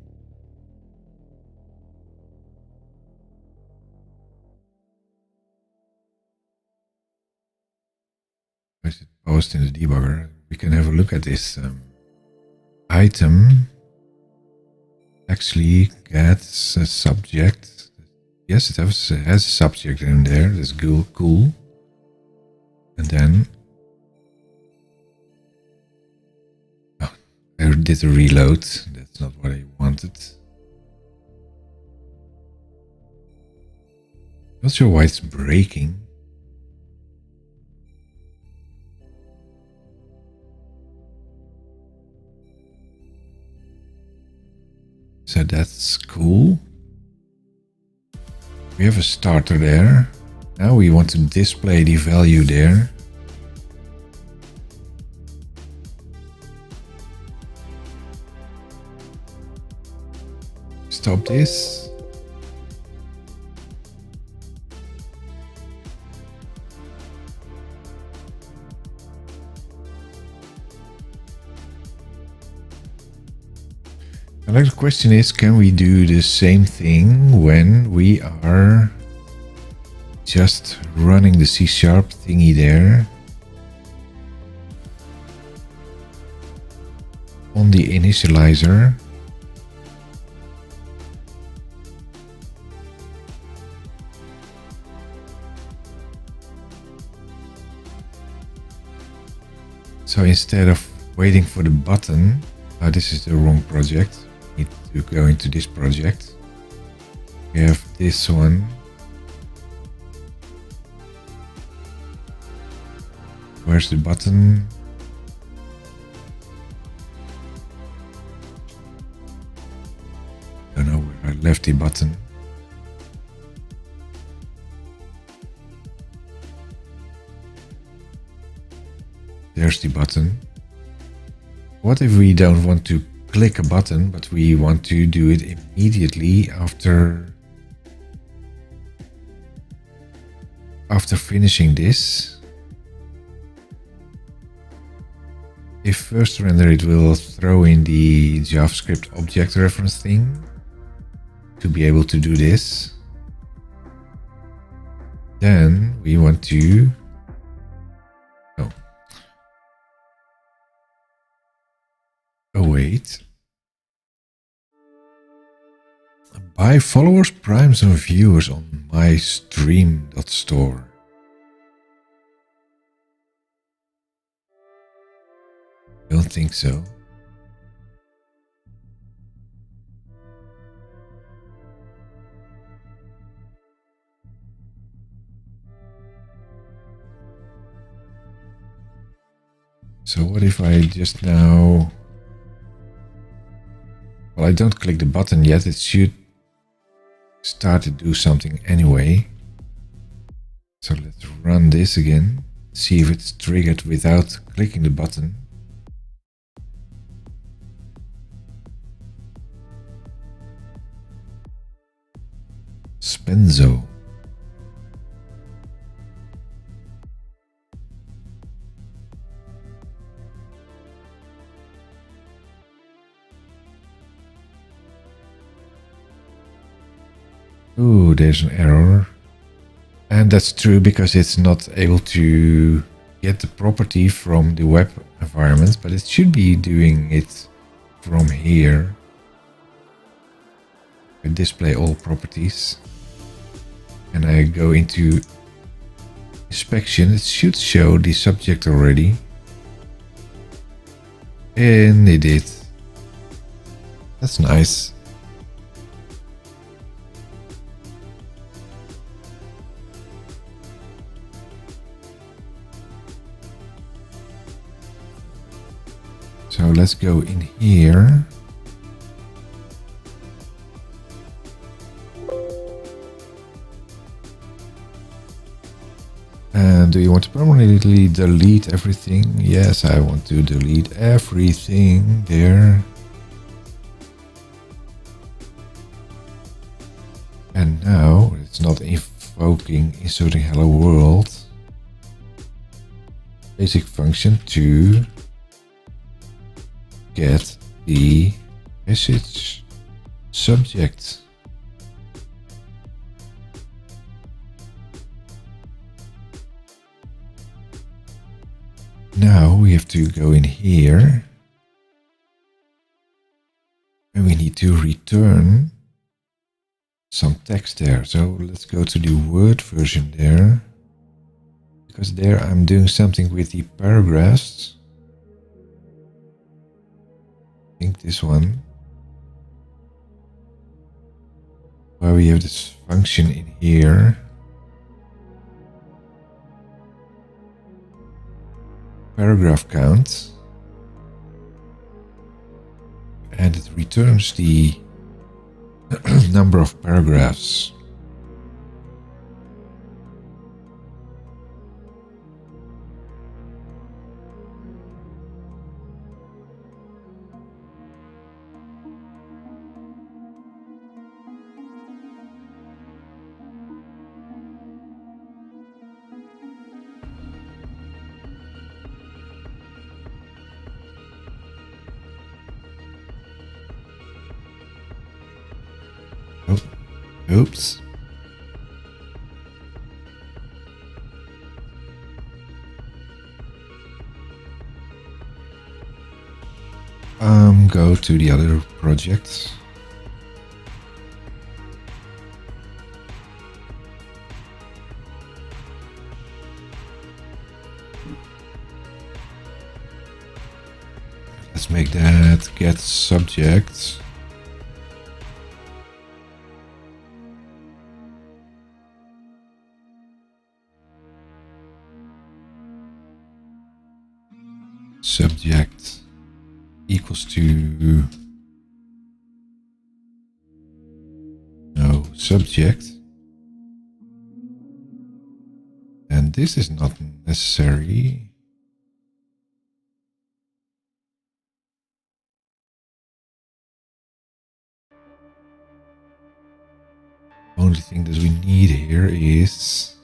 Where is it posed in the debugger? We can have a look at this item. Actually gets a subject. Yes, it has a subject in there. That's cool. And then I did a reload. That's not what I wanted. Not sure why it's breaking. So that's cool. We have a starter there. Now we want to display the value there. Stop this. Now the question is, can we do the same thing when we are just running the C# thingy there on the initializer? So instead of waiting for the button, this is the wrong project. Need to go into this project. We have this one. Where's the button? Don't know where I left the button. There's the button. What if we don't want to click a button, but we want to do it immediately after finishing this? If first render, it will throw in the JavaScript object reference thing to be able to do this. Then we want to wait. Buy followers, primes and viewers on my stream.store. Don't think so. So what if I just now... Well, I don't click the button yet. It should start to do something anyway. So let's run this again. See if it's triggered without clicking the button. Spenzo. Ooh, there's an error. And that's true because it's not able to get the property from the web environment, but it should be doing it from here. I display all properties. And I go into inspection. It should show the subject already. And it did. That's nice. So let's go in here. Do you want to permanently delete everything? Yes, I want to delete everything there. And now it's not invoking inserting hello world. Basic function to get the message subject. Now we have to go in here and we need to return some text there. So let's go to the Word version there, because there I'm doing something with the paragraphs. I think this one, where we have this function in here. Paragraph count, and it returns the number of paragraphs. Oops. Go to the other project. Let's make that get subject. Subject equals to no subject, and this is not necessary. Only thing that we need here is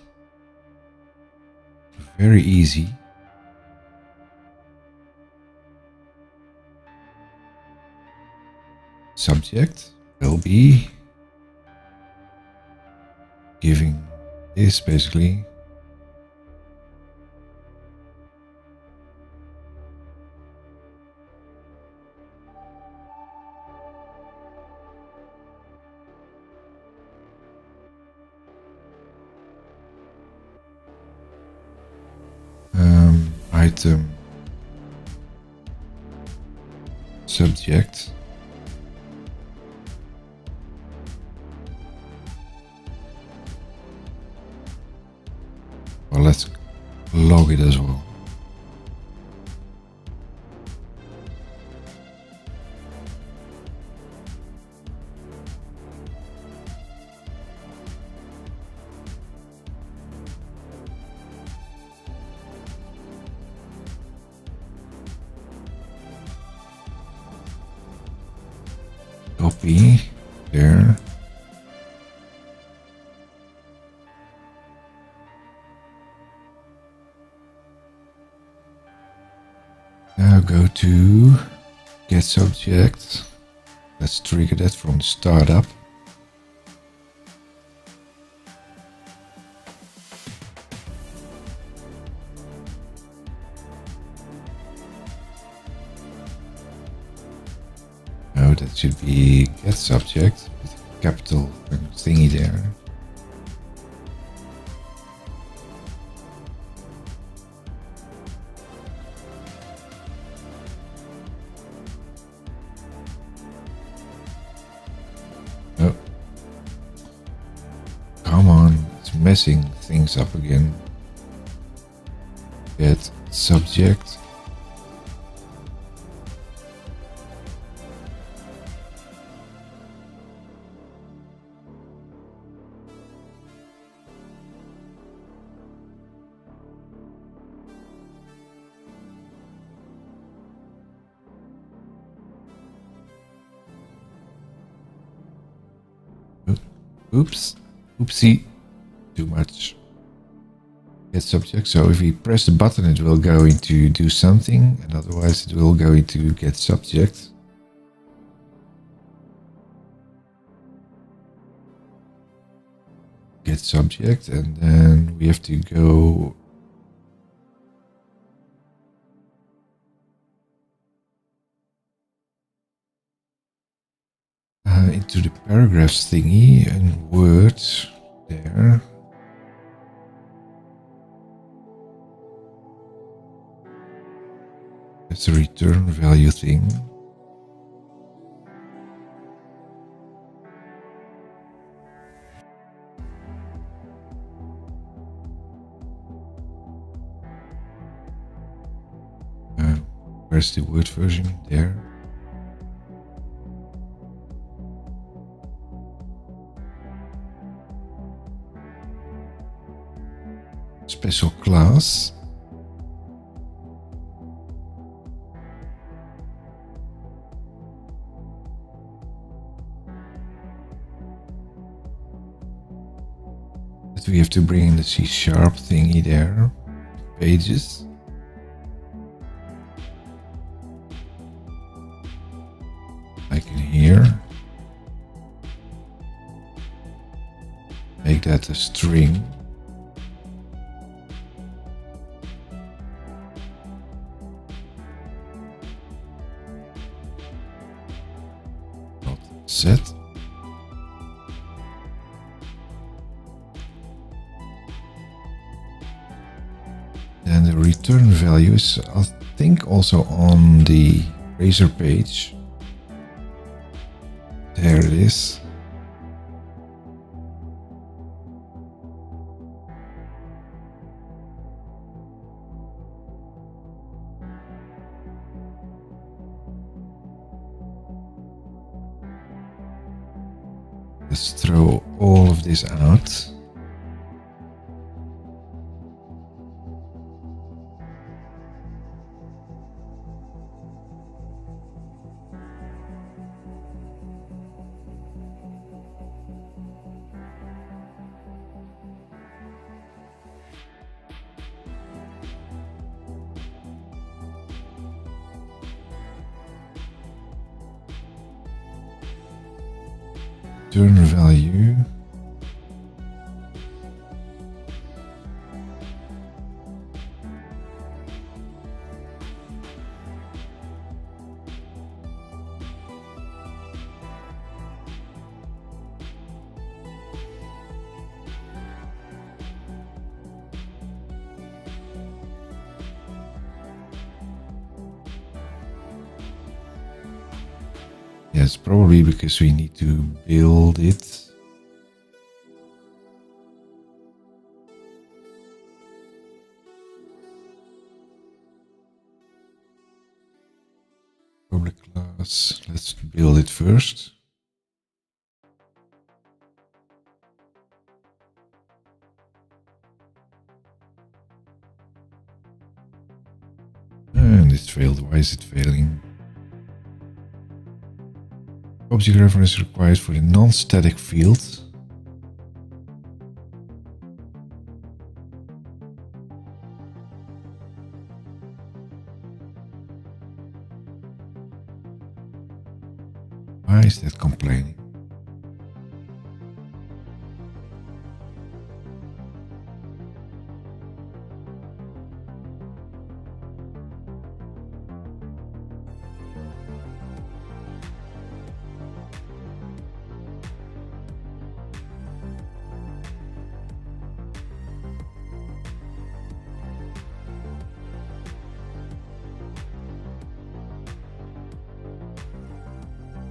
very easy. Subject will be giving this basically. Item subject. Well, let's log it as well. Copy there. Now go to get subject. Let's trigger that from the startup. No, that should be get subject with a capital thingy there. Oh, come on, it's messing things up again. Get subject. Oops. Oopsie. Too much. Get subject. So if we press the button, it will go into do something, and otherwise it will go into get subject. Get subject, and then we have to go into the paragraphs thingy and words there. That's a return value thing. Where's the word version? There. Special class. But we have to bring in the C# thingy there. Pages. Like in here. Make that a string. Not set. And the return value is, I think, also on the Blazor page. There it is. Let's throw all of this out. Return value. Yes, probably because we need to build it. Public class, let's build it first. And it failed. Why is it failing? Object reference required for the non-static field. Why is that complaining?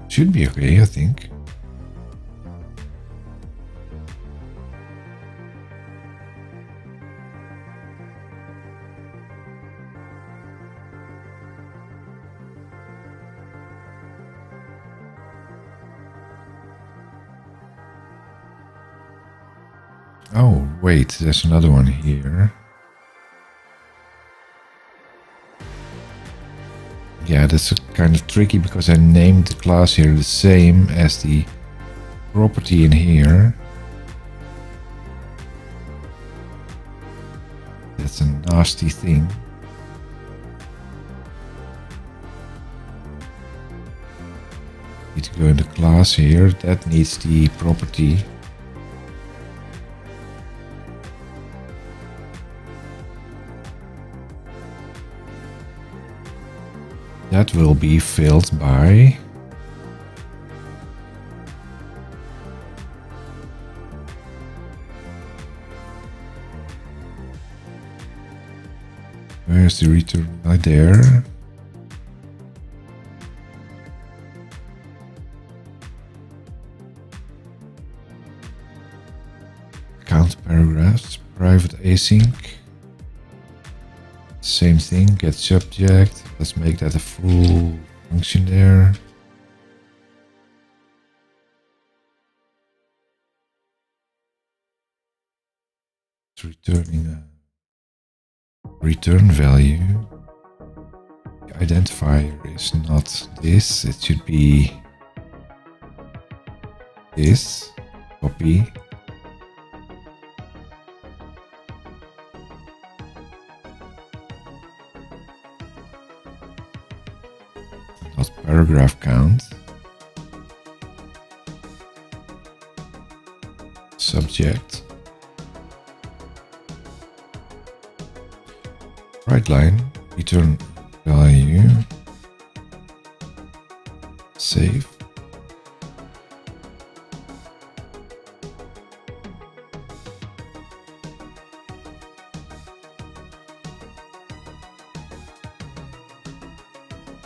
Should be okay, I think. Oh, wait, there's another one here. Yeah, that's kind of tricky because I named the class here the same as the property in here. That's a nasty thing. Need to go in the class here. That needs the property. That will be filled by where's the return? Right there. Count paragraphs, private async. Same thing, get subject. Let's make that a full function there. It's returning a return value. The identifier is not this, it should be this. Copy. Not paragraph count. Subject. Right line, return value. Save.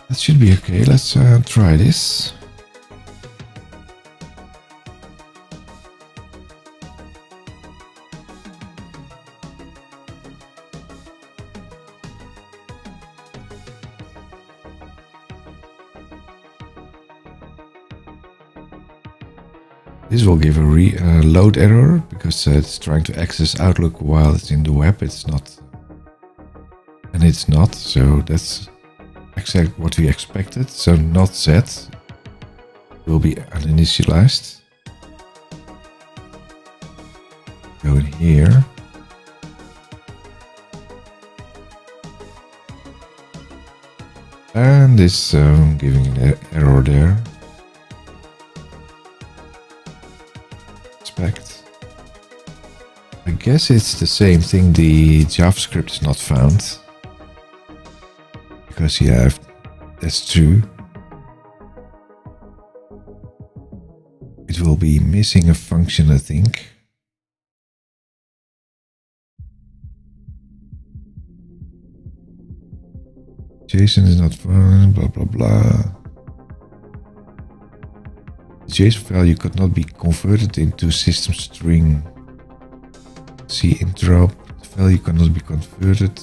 That should be okay. Let's try this. This will give a load error because it's trying to access Outlook while it's in the web. It's not, and it's not. So that's exactly what we expected. So not set will be uninitialized. Go in here. And this giving an error there. I guess it's the same thing, the JavaScript is not found. Because yeah, that's true. It will be missing a function, I think. JSON is not found, blah blah blah. The JSON value could not be converted into system string. See interrupt, the value cannot be converted.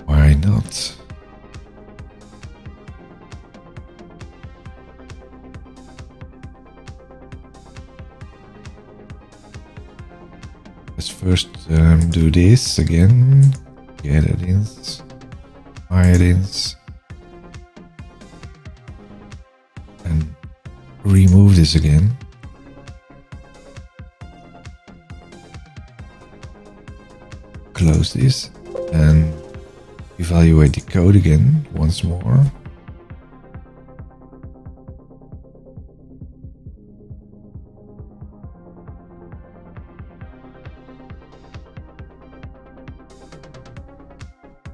Why not? Let's first do this again. Get add-ins, my add-ins, and remove this again. Close this and evaluate the code again once more.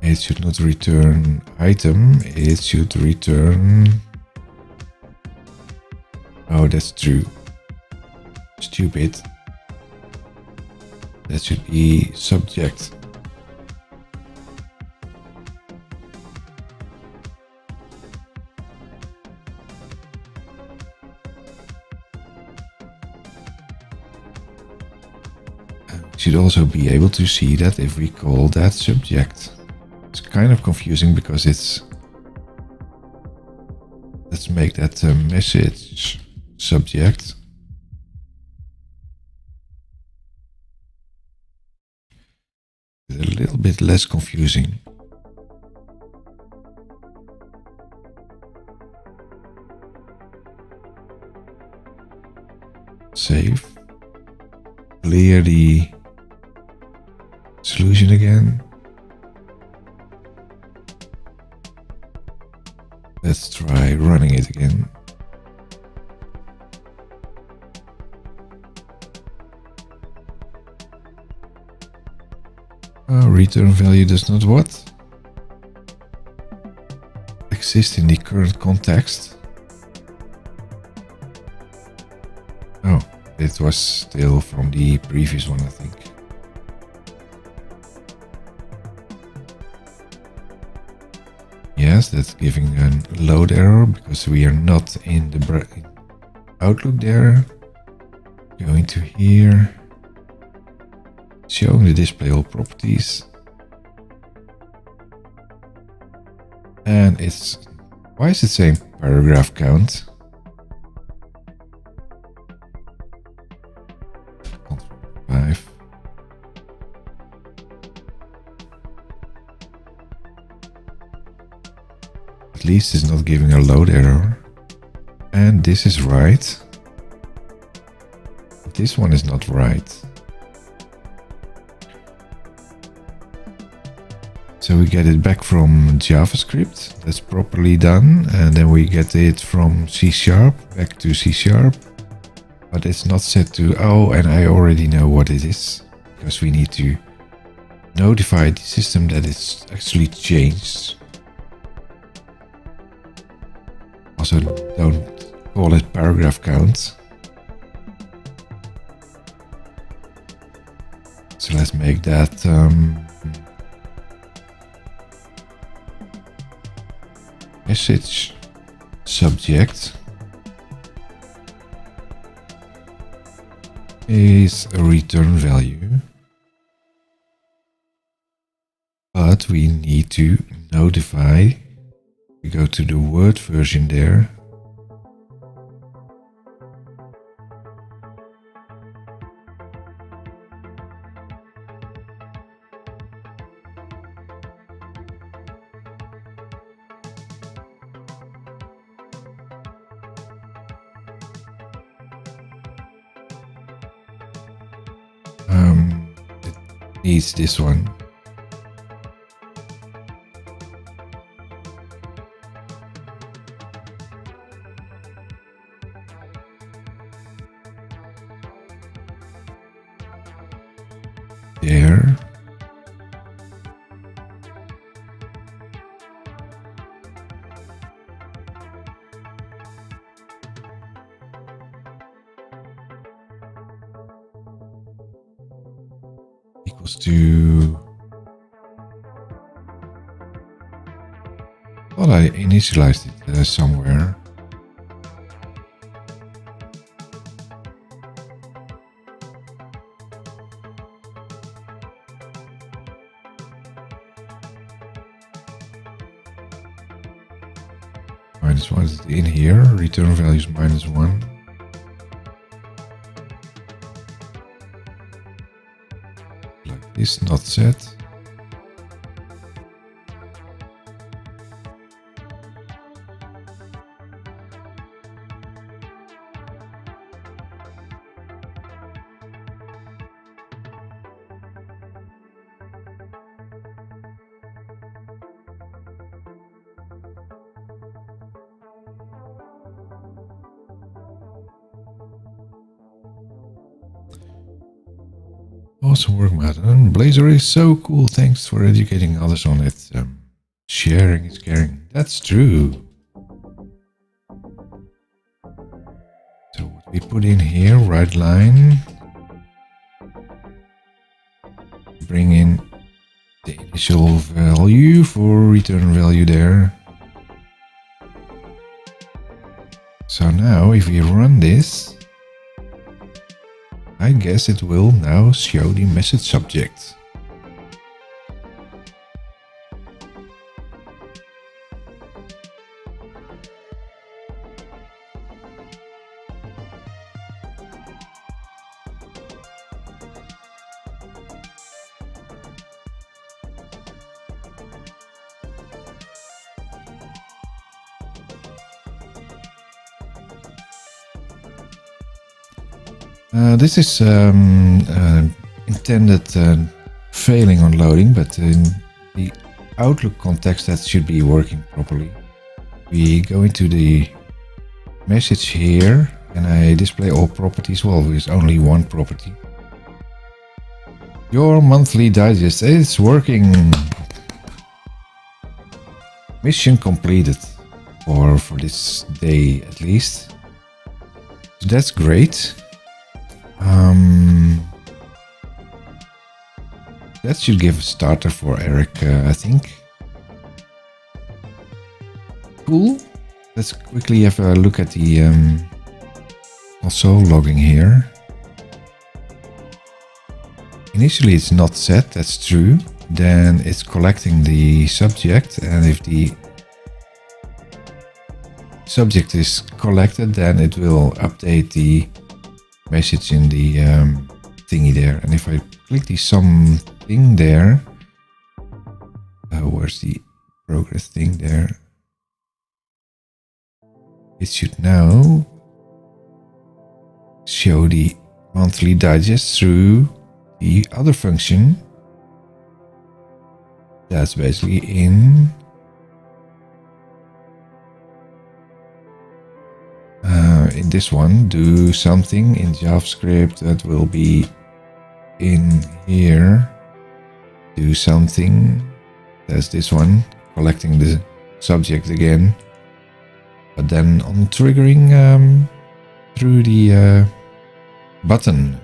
It should not return item, it should return... Oh, that's true. Stupid. That should be subject. Should also be able to see that if we call that subject. It's kind of confusing because it's... Let's make that message subject. A little bit less confusing. Save. Clear the solution again. Let's try running it again. Return value does not what? Exist in the current context. Oh, it was still from the previous one, I think. Yes, that's giving a load error because we are not in the Outlook there. Going to here. Showing the display all properties. And it's... Why is it saying paragraph count? Control 5. At least it's not giving a load error. And this is right. But this one is not right. So we get it back from JavaScript, that's properly done, and then we get it from C# back to C#, but it's not set to, oh, and I already know what it is, because we need to notify the system that it's actually changed. Also, don't call it paragraph count. So let's make that message subject is a return value, but we need to notify. We go to the Word version there. It needs this one. There. Equals to... I thought I initialized it somewhere. -1 is in here. Return value is -1. Like this, not set. Awesome work, Madden. Blazor is so cool. Thanks for educating others on it. Sharing is caring. That's true. So what we put in here, right line. Bring in the initial value for return value there. So now if we run this, I guess it will now show the message subject. This is intended failing on loading, but in the Outlook context that should be working properly. We go into the message here and I display all properties. Well, there's only one property. Your monthly digest is working. Mission completed for this day at least. So that's great. That should give a starter for Eric, I think. Cool. Let's quickly have a look at the console logging here. Initially it's not set, that's true. Then it's collecting the subject, and if the subject is collected, then it will update the message in the thingy there. And if I click the something there, where's the progress thing there? It should now show the monthly digest through the other function. That's basically in this one, do something in JavaScript that will be in here. Do something. That's this one, collecting the subject again. But then on triggering through the button.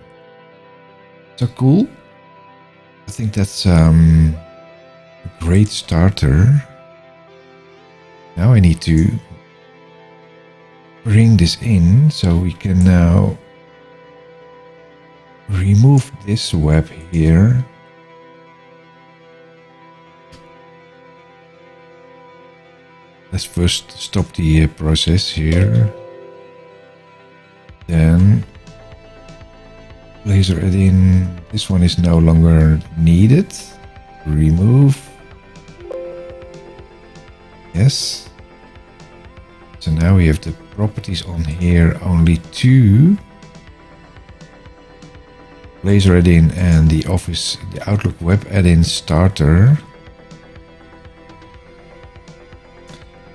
So cool. I think that's a great starter. Now I need to bring this in so we can now remove this web here. Let's first stop the process here. Then Blazor Add-in. This one is no longer needed. Remove. Yes. So now we have the properties on here, only two. Blazor Add-in and the Outlook Web Add-in starter.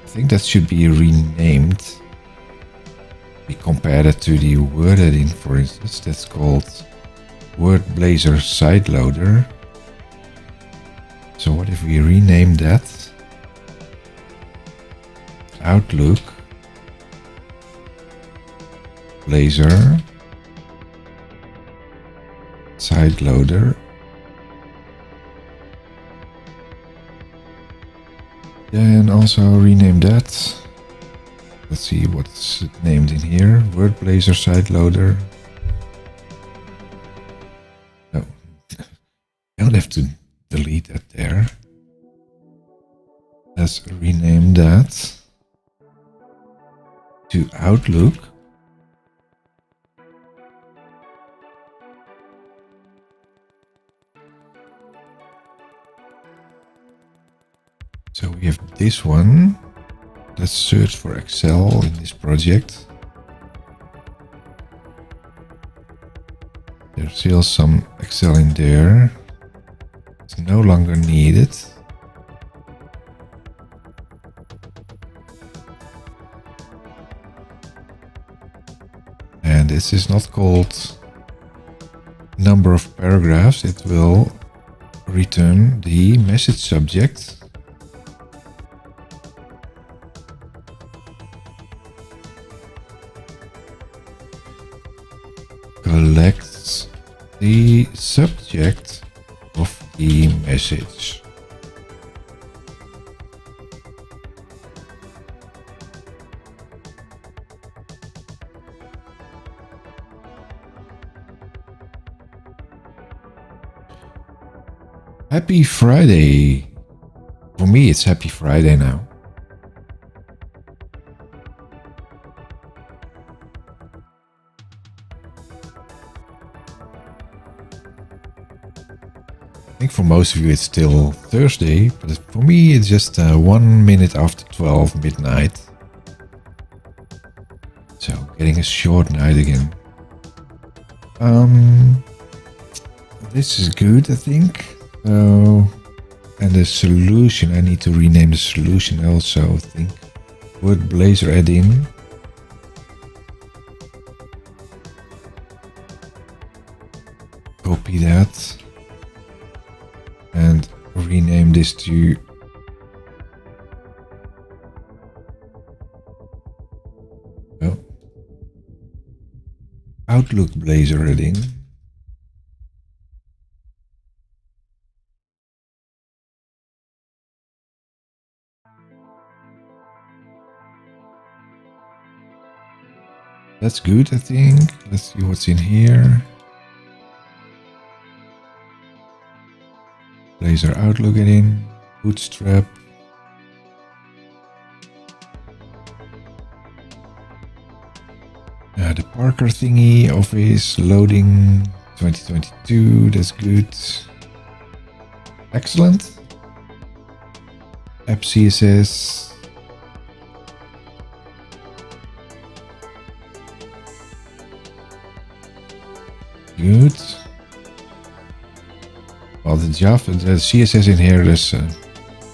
I think that should be renamed. We compare that to the Word Add-in, for instance. That's called Word Blazor Side Loader. So what if we rename that? Outlook Blazor Side Loader. Then also rename that. Let's see what's named in here. Word Blazor Side Loader. No, I don't have to delete that there. Let's rename that to Outlook. So we have this one. Let's search for Excel in this project. There's still some Excel in there. It's no longer needed. And this is not called number of paragraphs. It will return the message subject. Collects the subject of the message. Happy Friday. For me, it's Happy Friday now. I think for most of you it's still Thursday, but for me it's just 1 minute after 12 midnight. So getting a short night again. This is good, I think. So, and the solution, I need to rename the solution also, I think. Put Blazor Add-in. Copy that. And rename this to Outlook Blazor Add-in. That's good, I think. Let's see what's in here. Blazor Outlook Add-in, Bootstrap. The Parker thingy, Office, loading 2022, that's good. Excellent. App CSS. Good. Well, the CSS in here, there's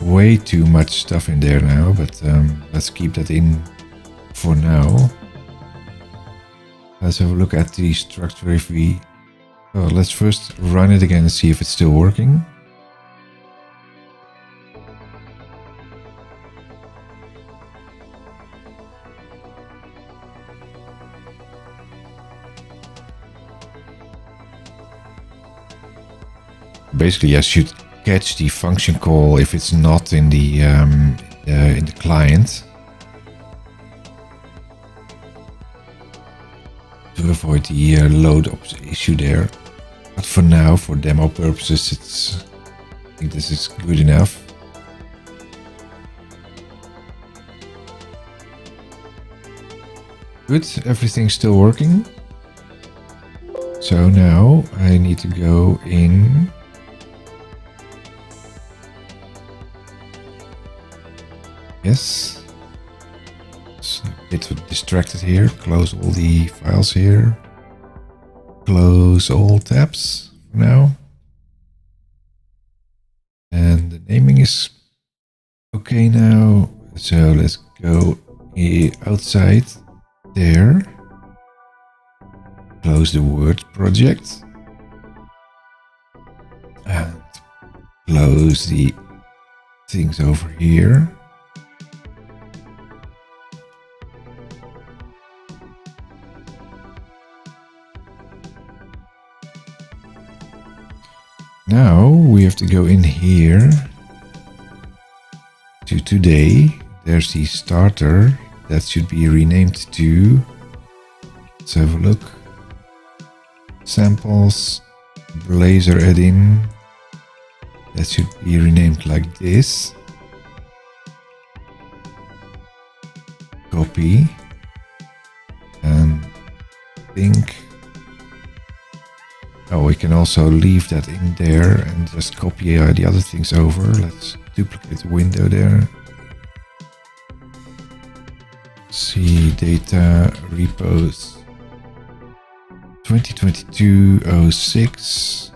way too much stuff in there now, but let's keep that in for now. Let's have a look at the structure if we... Oh, let's first run it again and see if it's still working. Basically, I should catch the function call if it's not in the client, to avoid the load issue there. But for now, for demo purposes, I think this is good enough. Good, everything's still working. So now I need to go in. Yes. It's a bit distracted here. Close all the files here. Close all tabs for now. And the naming is okay now. So let's go outside there. Close the Word project. And close the things over here. Now we have to go in here to today. There's the starter that should be renamed to, let's have a look, samples, Blazor Add-in. That should be renamed like this. Copy and think. Oh, we can also leave that in there and just copy the other things over. Let's duplicate the window there. See data repos 2022-06.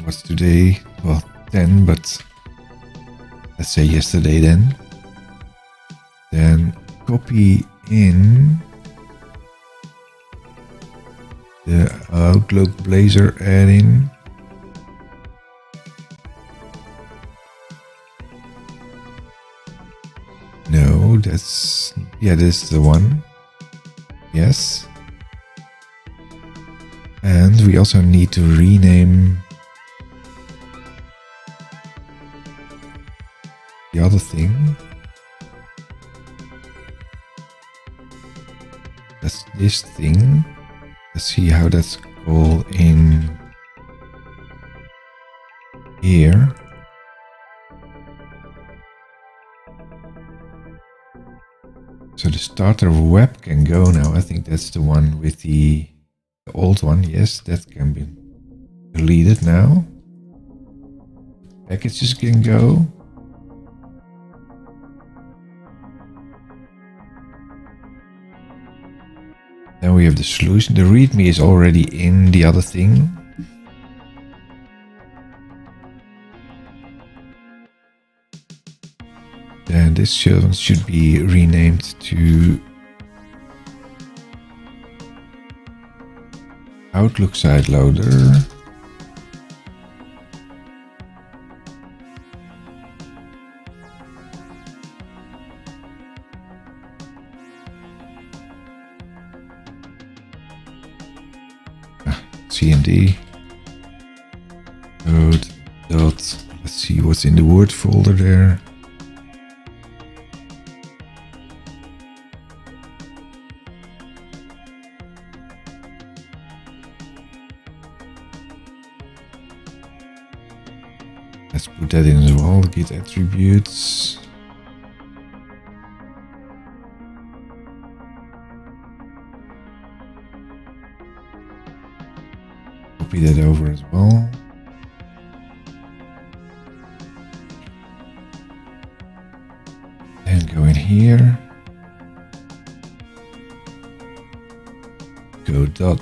What's today? Well, 10, but let's say yesterday then. Then copy in the Outlook Blazor Add-in. No, that's... yeah, this is the one. Yes. And we also need to rename the other thing. That's this thing. Let's see how that's called in here. So the starter web can go now. I think that's the one with the old one. Yes, that can be deleted now. Packages can go. Then we have the solution. The README is already in the other thing. Then this should be renamed to Outlook Side Loader. CMD code dot, let's see what's in the Word folder there. Let's put that in as well, git attributes. Copy that over as well. And go in here. Go dot.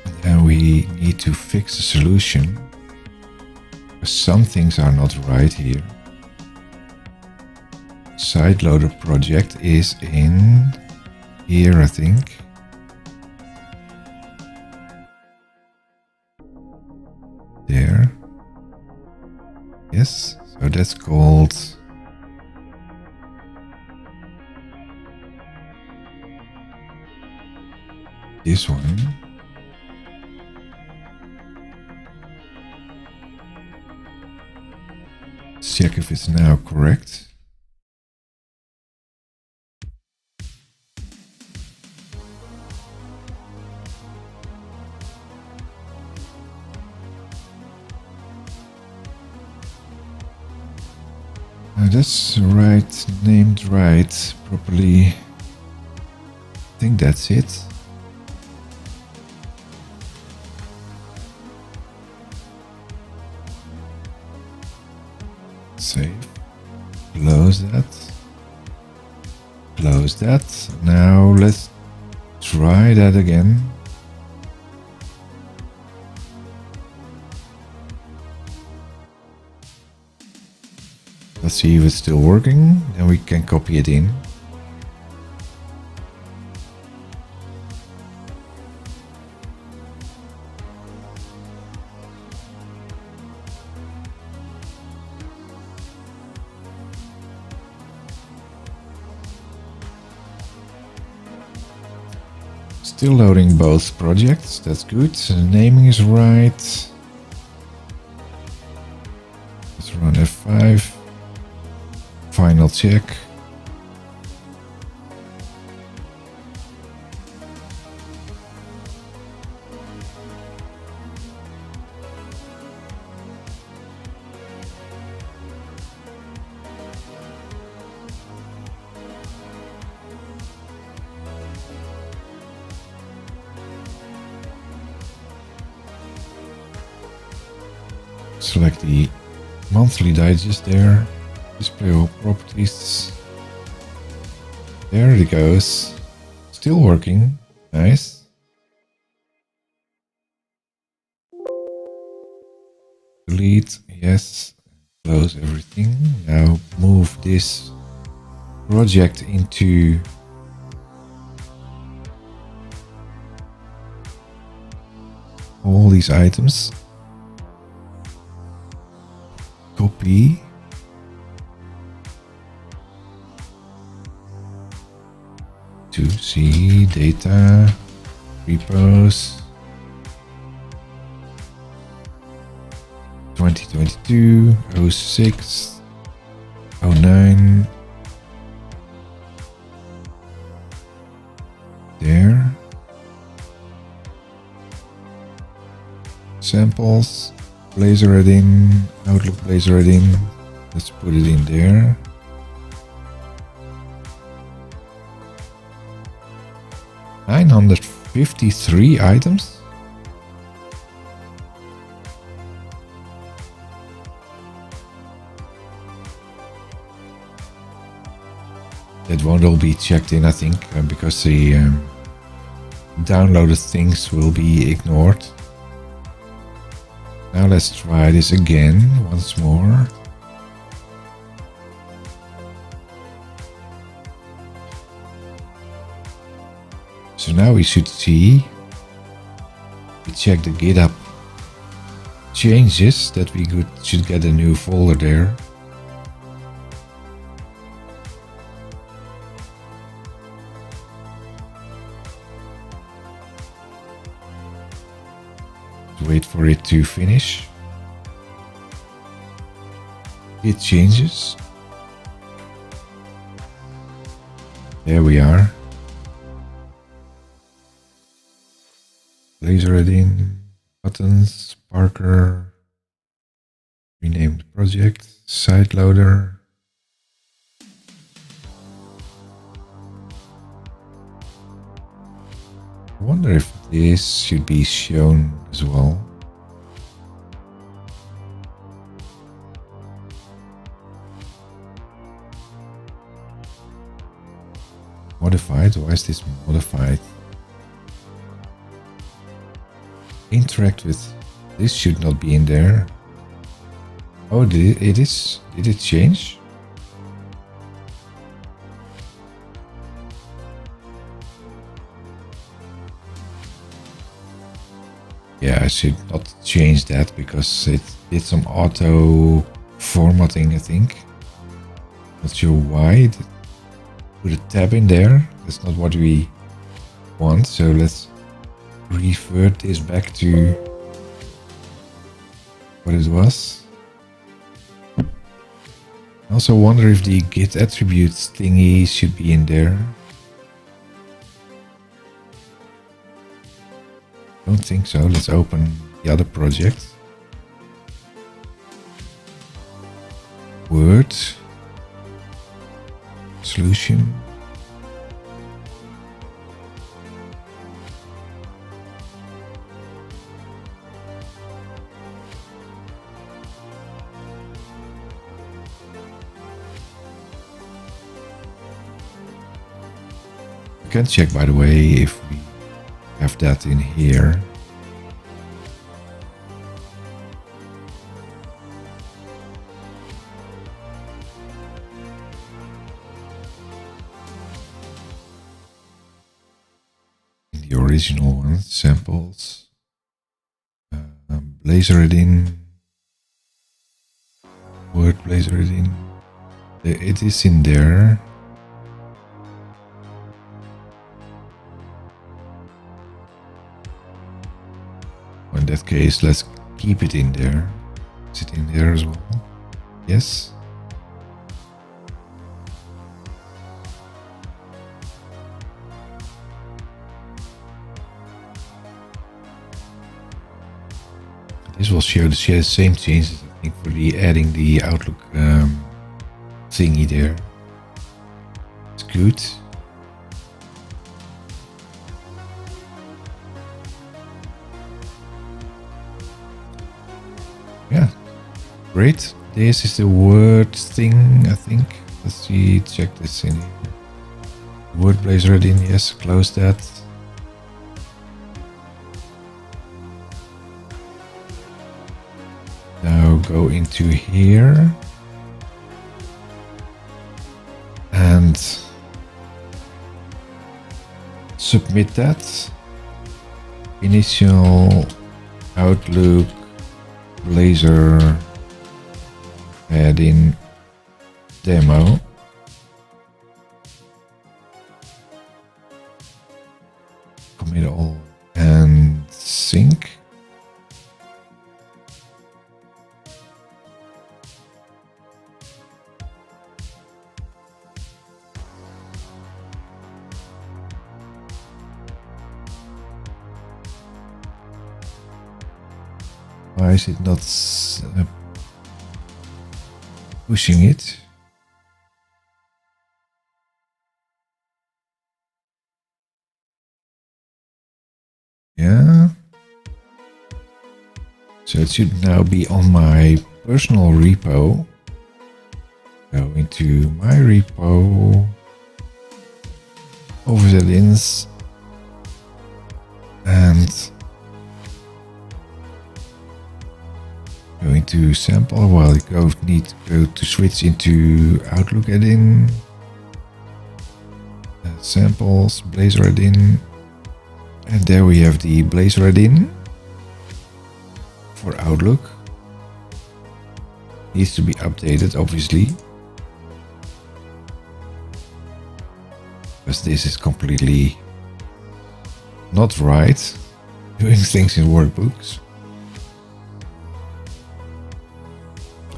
And then we need to fix the solution. Some things are not right here. Side loader project is in here, I think. There. Yes, so that's called this one. Check if it's now correct. That's right, named right properly. I think that's it. Save. Close that. Close that. Now let's try that again. Let's see if it's still working. Then we can copy it in. Still loading both projects, that's good. The naming is right. Let's run F5. Final check. Select the monthly digest there. Display all properties. There it goes. Still working. Nice. Delete. Yes. Close everything. Now move this project into all these items. Copy. To see data, repos, 2022, 06, 09, there, samples, Blazor Add-in, Outlook Blazor Add-in, let's put it in there. $953 items. that won't all be checked in, I think, because the downloaded things will be ignored. Now let's try this again once more. So now we should see, we check the GitHub changes, that we should get a new folder there. Wait for it to finish. Git changes. There we are. Blazor Add-in, buttons, Parker, renamed project, site loader. I wonder if this should be shown as well. Modified, why is this modified? Interact with, this should not be in there. Oh, it is, did it change? Yeah, I should not change that because it did some auto formatting, I think. Not sure why. Put a tab in there. That's not what we want. So let's revert this back to what it was. I also wonder if the git attributes thingy should be in there. Don't think so. Let's open the other project. Word. Solution. You can check, by the way, if we have that in here. In the original one, samples, Blazor Add-in, Word Blazor Add-in. It is in there. In that case, let's keep it in there. Is it in there as well? Yes. This will show the same changes, I think, for the adding the Outlook thingy there. It's good. Yeah, great. This is the word thing, I think. Let's see, check this in here. Word Blazor Add-in, yes, close that. Now go into here. And submit that. Initial Outlook Blazor Add-in demo. Commit all and sync. Why is it not pushing it? Yeah. So it should now be on my personal repo. Go into my repo, Office add-ins, and going to sample. Well, you need to go to switch into Outlook add-in, samples, Blazor Add-in, and there we have the Blazor Add-in for Outlook. Needs to be updated, obviously, because this is completely not right, doing things in workbooks.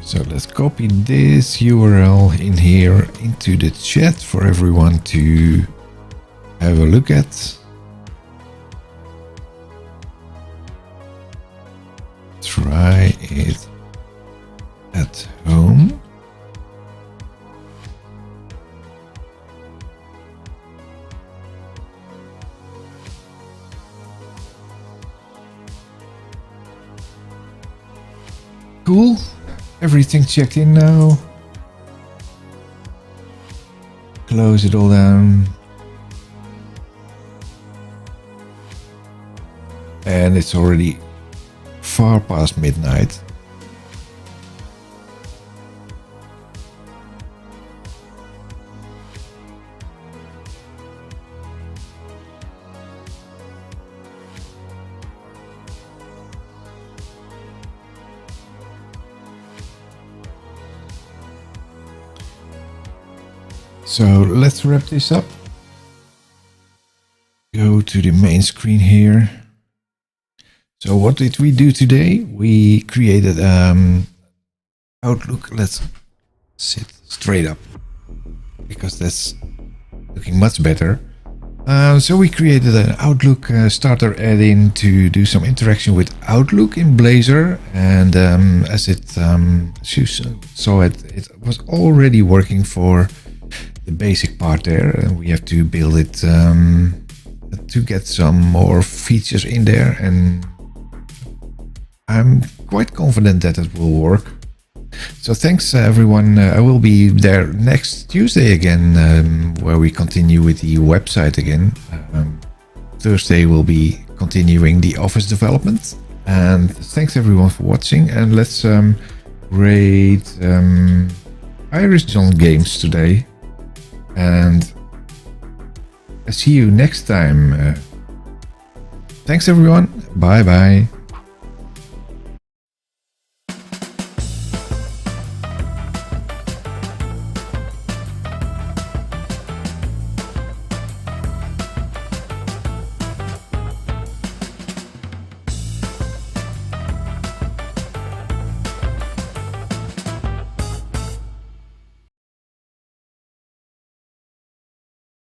So let's copy this URL in here into the chat for everyone to have a look at. Try it at home. Cool. Everything checked in now. Close it all down. And it's already far past midnight. So let's wrap this up. Go to the main screen here. So what did we do today? We created Outlook. Let's sit straight up because that's looking much better. So we created an Outlook starter add-in to do some interaction with Outlook in Blazor, and as you saw it was already working for the basic part there, and we have to build it to get some more features in there, and I'm quite confident that it will work. So thanks everyone. I will be there next Tuesday again, where we continue with the website again. Thursday we'll be continuing the office development, and thanks everyone for watching, and let's rate Irish on games today, and I see you next time. Thanks everyone. Bye bye.